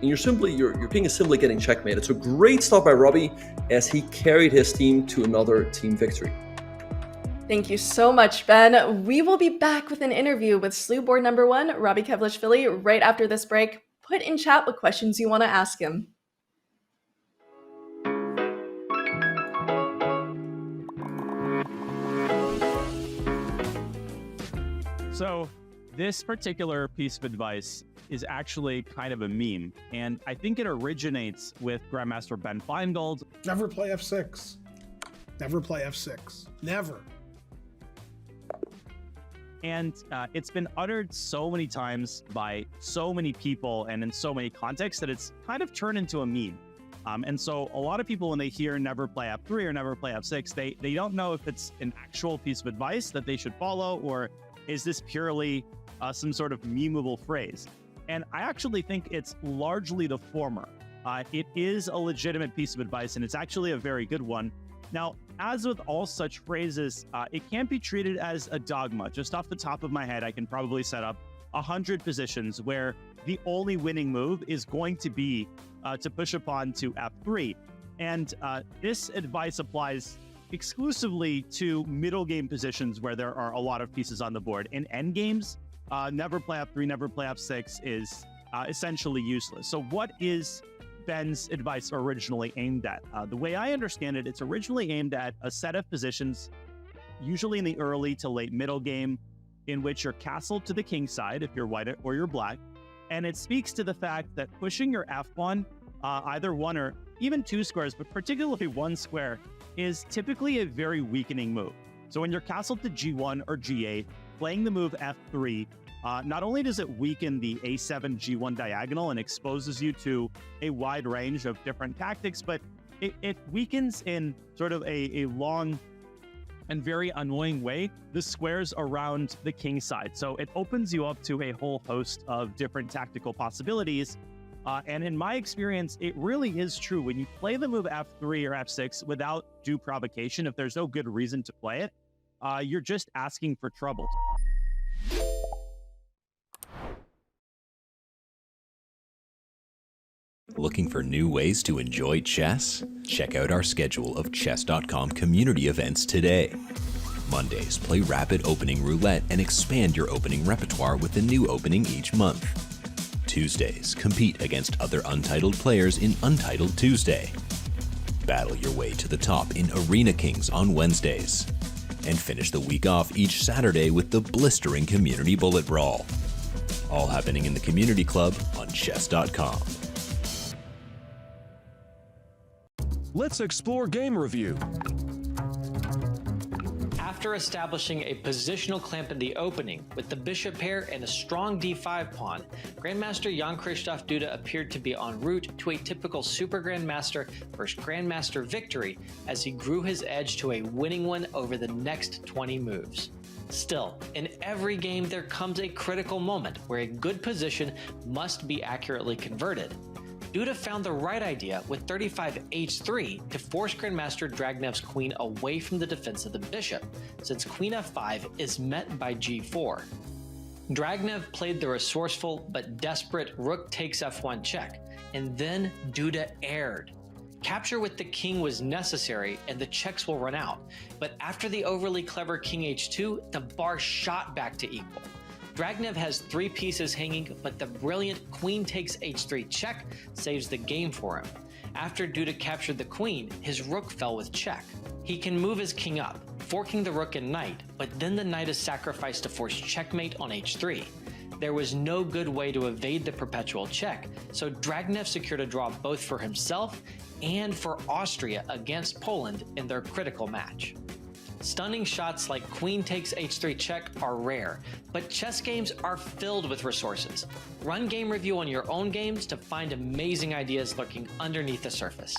and your king is simply getting checkmated. So great stuff by Robby as he carried his team to another team victory. Thank you so much, Ben. We will be back with an interview with SLU board number 1, Robby Kevlishvili, right after this break. Put in chat what questions you want to ask him. So This particular piece of advice is actually kind of a meme, and I think it originates with Grandmaster Ben Feingold. Never play f6. Never play f6. Never. And it's been uttered so many times by so many people and in so many contexts that it's kind of turned into a meme. And so a lot of people, when they hear never play f3 or never play f6, they don't know if it's an actual piece of advice that they should follow, or is this purely some sort of memeable phrase. And I actually think it's largely the former. It is a legitimate piece of advice, and it's actually a very good one. Now, as with all such phrases, it can't be treated as a dogma. Just off the top of my head, I can probably set up 100 positions where the only winning move is going to be to push upon to f3. And this advice applies exclusively to middle game positions where there are a lot of pieces on the board. In endgames, never play f3, never play f6 is essentially useless. So what is Ben's advice originally aimed at? The way I understand it, it's originally aimed at a set of positions, usually in the early to late middle game, in which you're castled to the king side if you're white or you're black. And it speaks to the fact that pushing your f1, either one or even two squares, but particularly one square, is typically a very weakening move. So when you're castled to g1 or g8, playing the move f3, not only does it weaken the a7 g1 diagonal and exposes you to a wide range of different tactics, but it weakens in sort of a long and very annoying way the squares around the king side. So it opens you up to a whole host of different tactical possibilities. And in my experience, it really is true. When you play the move f3 or f6 without due provocation, if there's no good reason to play it, you're just asking for trouble. Looking for new ways to enjoy chess? Check out our schedule of Chess.com community events today. Mondays, play Rapid Opening Roulette and expand your opening repertoire with a new opening each month. Tuesdays, compete against other Untitled players in Untitled Tuesday. Battle your way to the top in Arena Kings on Wednesdays. And finish the week off each Saturday with the blistering Community Bullet Brawl. All happening in the Community Club on Chess.com. Let's explore game review. After establishing a positional clamp in the opening with the bishop pair and a strong d5 pawn, Grandmaster Jan-Krzysztof Duda appeared to be en route to a typical Super Grandmaster versus Grandmaster victory as he grew his edge to a winning one over the next 20 moves. Still, in every game there comes a critical moment where a good position must be accurately converted. Duda found the right idea with 35h3 to force Grandmaster Dragnev's queen away from the defense of the bishop, since queen f5 is met by g4. Dragnev played the resourceful but desperate rook takes f1 check, and then Duda erred. Capture with the king was necessary and the checks will run out, but after the overly clever king h2, the bar shot back to equal. Dragnev has 3 pieces hanging, but the brilliant queen takes h3 check saves the game for him. After Duda captured the queen, his rook fell with check. He can move his king up, forking the rook and knight, but then the knight is sacrificed to force checkmate on h3. There was no good way to evade the perpetual check, so Dragnev secured a draw both for himself and for Austria against Poland in their critical match. Stunning shots like queen takes h3 check are rare, but chess games are filled with resources. Run game review on your own games to find amazing ideas lurking underneath the surface.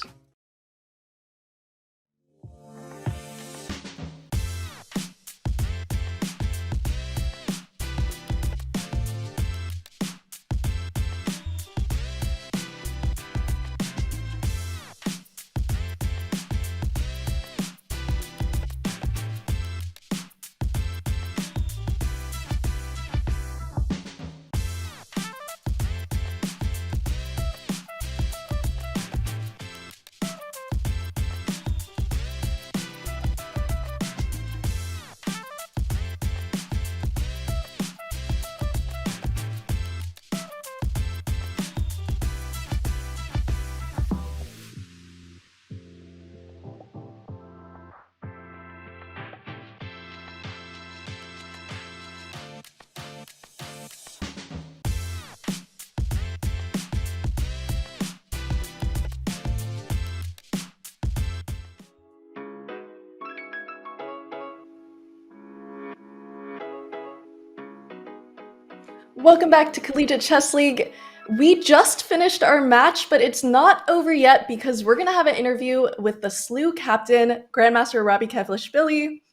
Welcome back to Collegiate Chess League. We just finished our match, but it's not over yet because we're going to have an interview with the SLU captain, Grandmaster Robby Kevlishvili.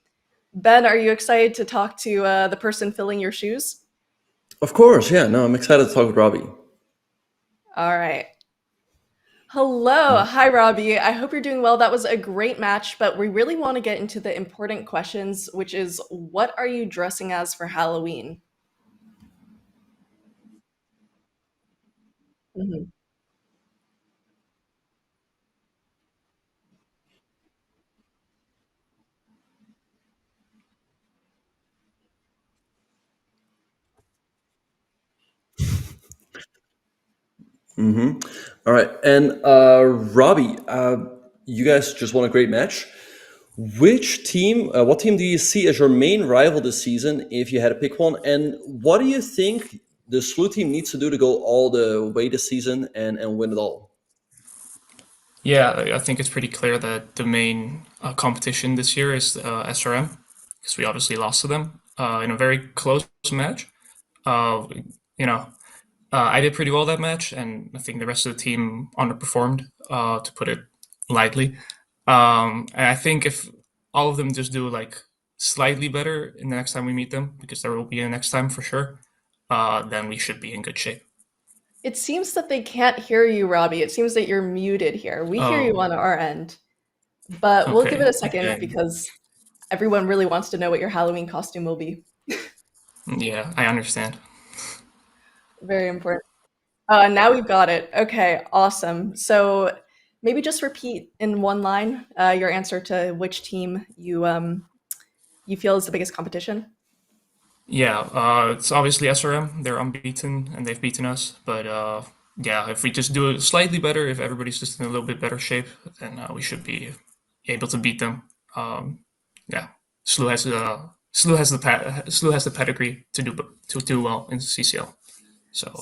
Ben, are you excited to talk to the person filling your shoes? Of course, yeah. No, I'm excited to talk with Robby. All right. Hello. Hi, Robby. I hope you're doing well. That was a great match, but we really want to get into the important questions, which is, what are you dressing as for Halloween? Mhm. All right. And Robby, you guys just won a great match. Which team, what team do you see as your main rival this season if you had to pick one? And what do you think the SLU team needs to do to go all the way this season and win it all? Yeah, I think it's pretty clear that the main competition this year is SRM, because we obviously lost to them in a very close match. You know, I did pretty well that match, and I think the rest of the team underperformed, to put it lightly. And I think if all of them just do like slightly better in the next time we meet them, because there will be a next time for sure, then we should be in good shape. It seems that they can't hear you, Robby. It seems that you're muted here. We hear you Oh. on our end, but we'll give it Okay, a second okay. because everyone really wants to know what your Halloween costume will be. Yeah, I understand. Very important. Now we've got it. Okay, awesome. So maybe just repeat in one line your answer to which team you feel is the biggest competition. Yeah, it's obviously SRM. They're unbeaten and they've beaten us. But yeah, if we just do it slightly better, if everybody's just in a little bit better shape, then we should be able to beat them. Yeah, SLU has the pedigree to do well in CCL. So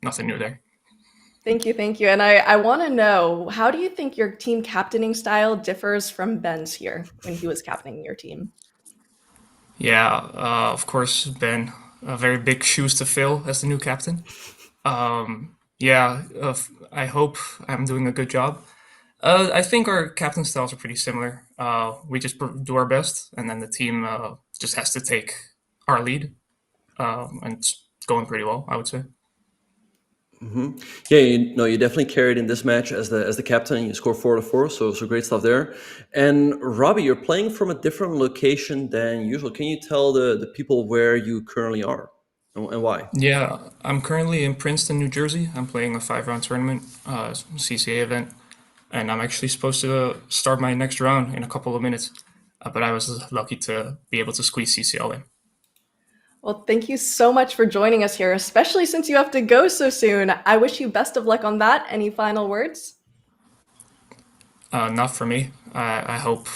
nothing new there. Thank you, thank you. And I want to know, how do you think your team captaining style differs from Ben's here when he was captaining your team? Yeah, of course, Ben, very big shoes to fill as the new captain. Yeah, I hope I'm doing a good job. I think our captain styles are pretty similar. We just do our best, and then the team just has to take our lead, and it's going pretty well, I would say. Yeah, you definitely carried in this match as the captain. You scored 4-4, so great stuff there. And Robby, you're playing from a different location than usual. Can you tell the people where you currently are and why? Yeah, I'm currently in Princeton, New Jersey. I'm playing a 5-round tournament, CCA event, and I'm actually supposed to start my next round in a couple of minutes. But I was lucky to be able to squeeze CCL in. Well, thank you so much for joining us here, especially since you have to go so soon. I wish you best of luck on that. Any final words? Not for me. I hope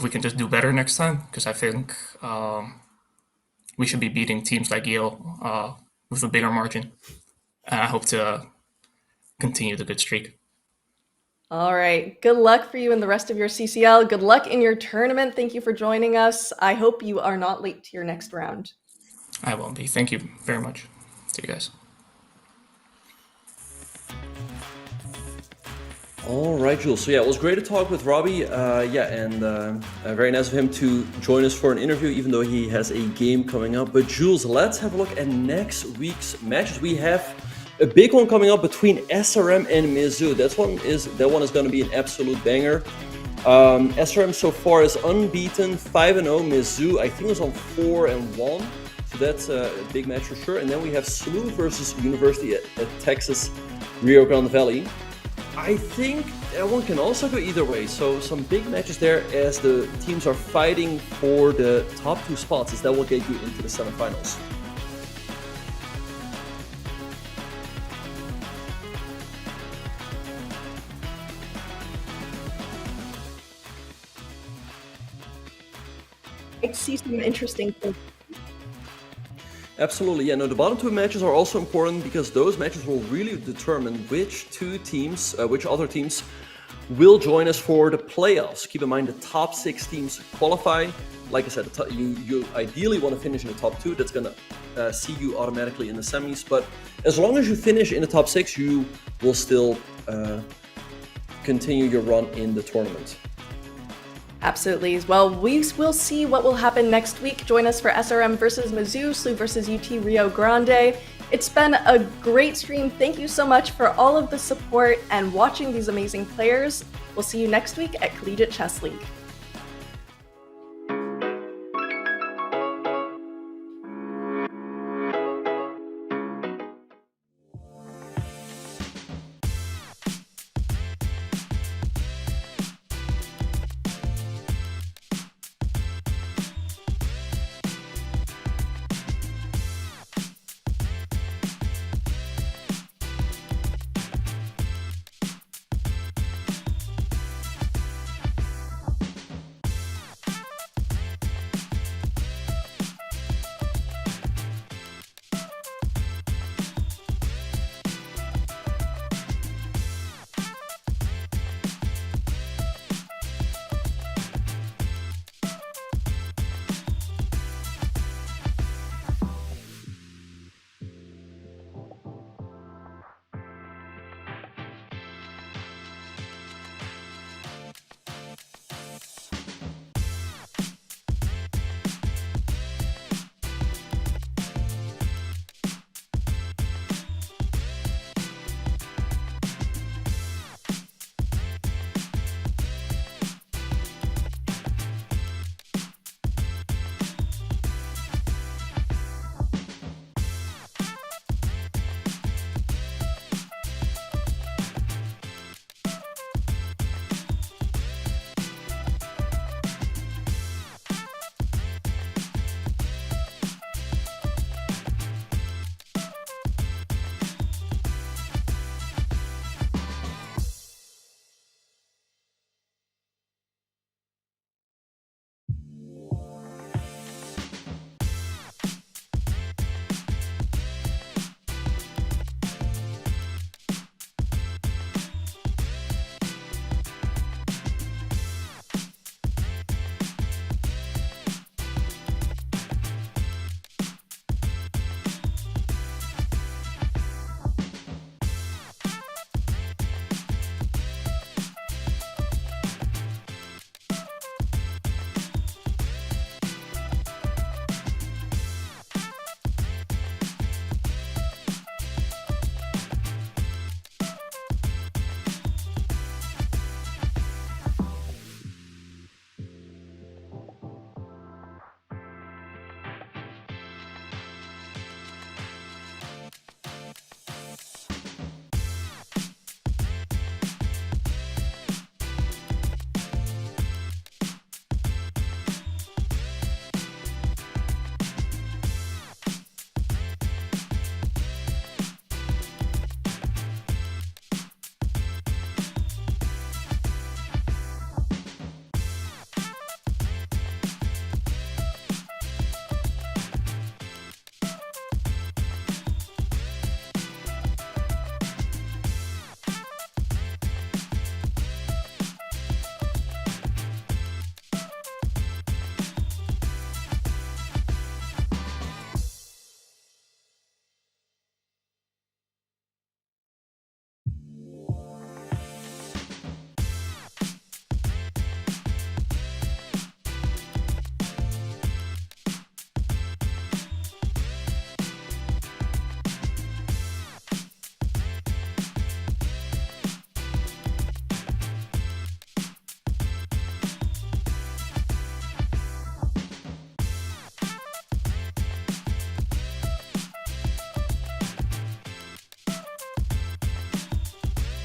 we can just do better next time, because I think we should be beating teams like Yale with a bigger margin. And I hope to continue the good streak. All right. Good luck for you in the rest of your CCL. Good luck in your tournament. Thank you for joining us. I hope you are not late to your next round. I won't be. Thank you very much. See you guys. All right, Jules. So yeah, it was great to talk with Robby. And very nice of him to join us for an interview, even though he has a game coming up. But Jules, let's have a look at next week's matches. We have a big one coming up between SRM and Mizzou. That one is going to be an absolute banger. SRM so far is unbeaten, 5-0. Mizzou, I think, is on 4-1. So that's a big match for sure. And then we have SLU versus University at Texas Rio Grande Valley. I think that one can also go either way. So some big matches there as the teams are fighting for the top 2 spots, as that will get you into the semifinals. I see some interesting things. Absolutely, yeah. No, the bottom 2 matches are also important because those matches will really determine which other teams will join us for the playoffs. Keep in mind the top 6 teams qualify. Like I said, you ideally want to finish in the top 2. That's going to see you automatically in the semis. But as long as you finish in the top 6, you will still continue your run in the tournament. Absolutely. Well, we will see what will happen next week. Join us for SRM versus Mizzou, SLU versus UT Rio Grande. It's been a great stream. Thank you so much for all of the support and watching these amazing players. We'll see you next week at Collegiate Chess League.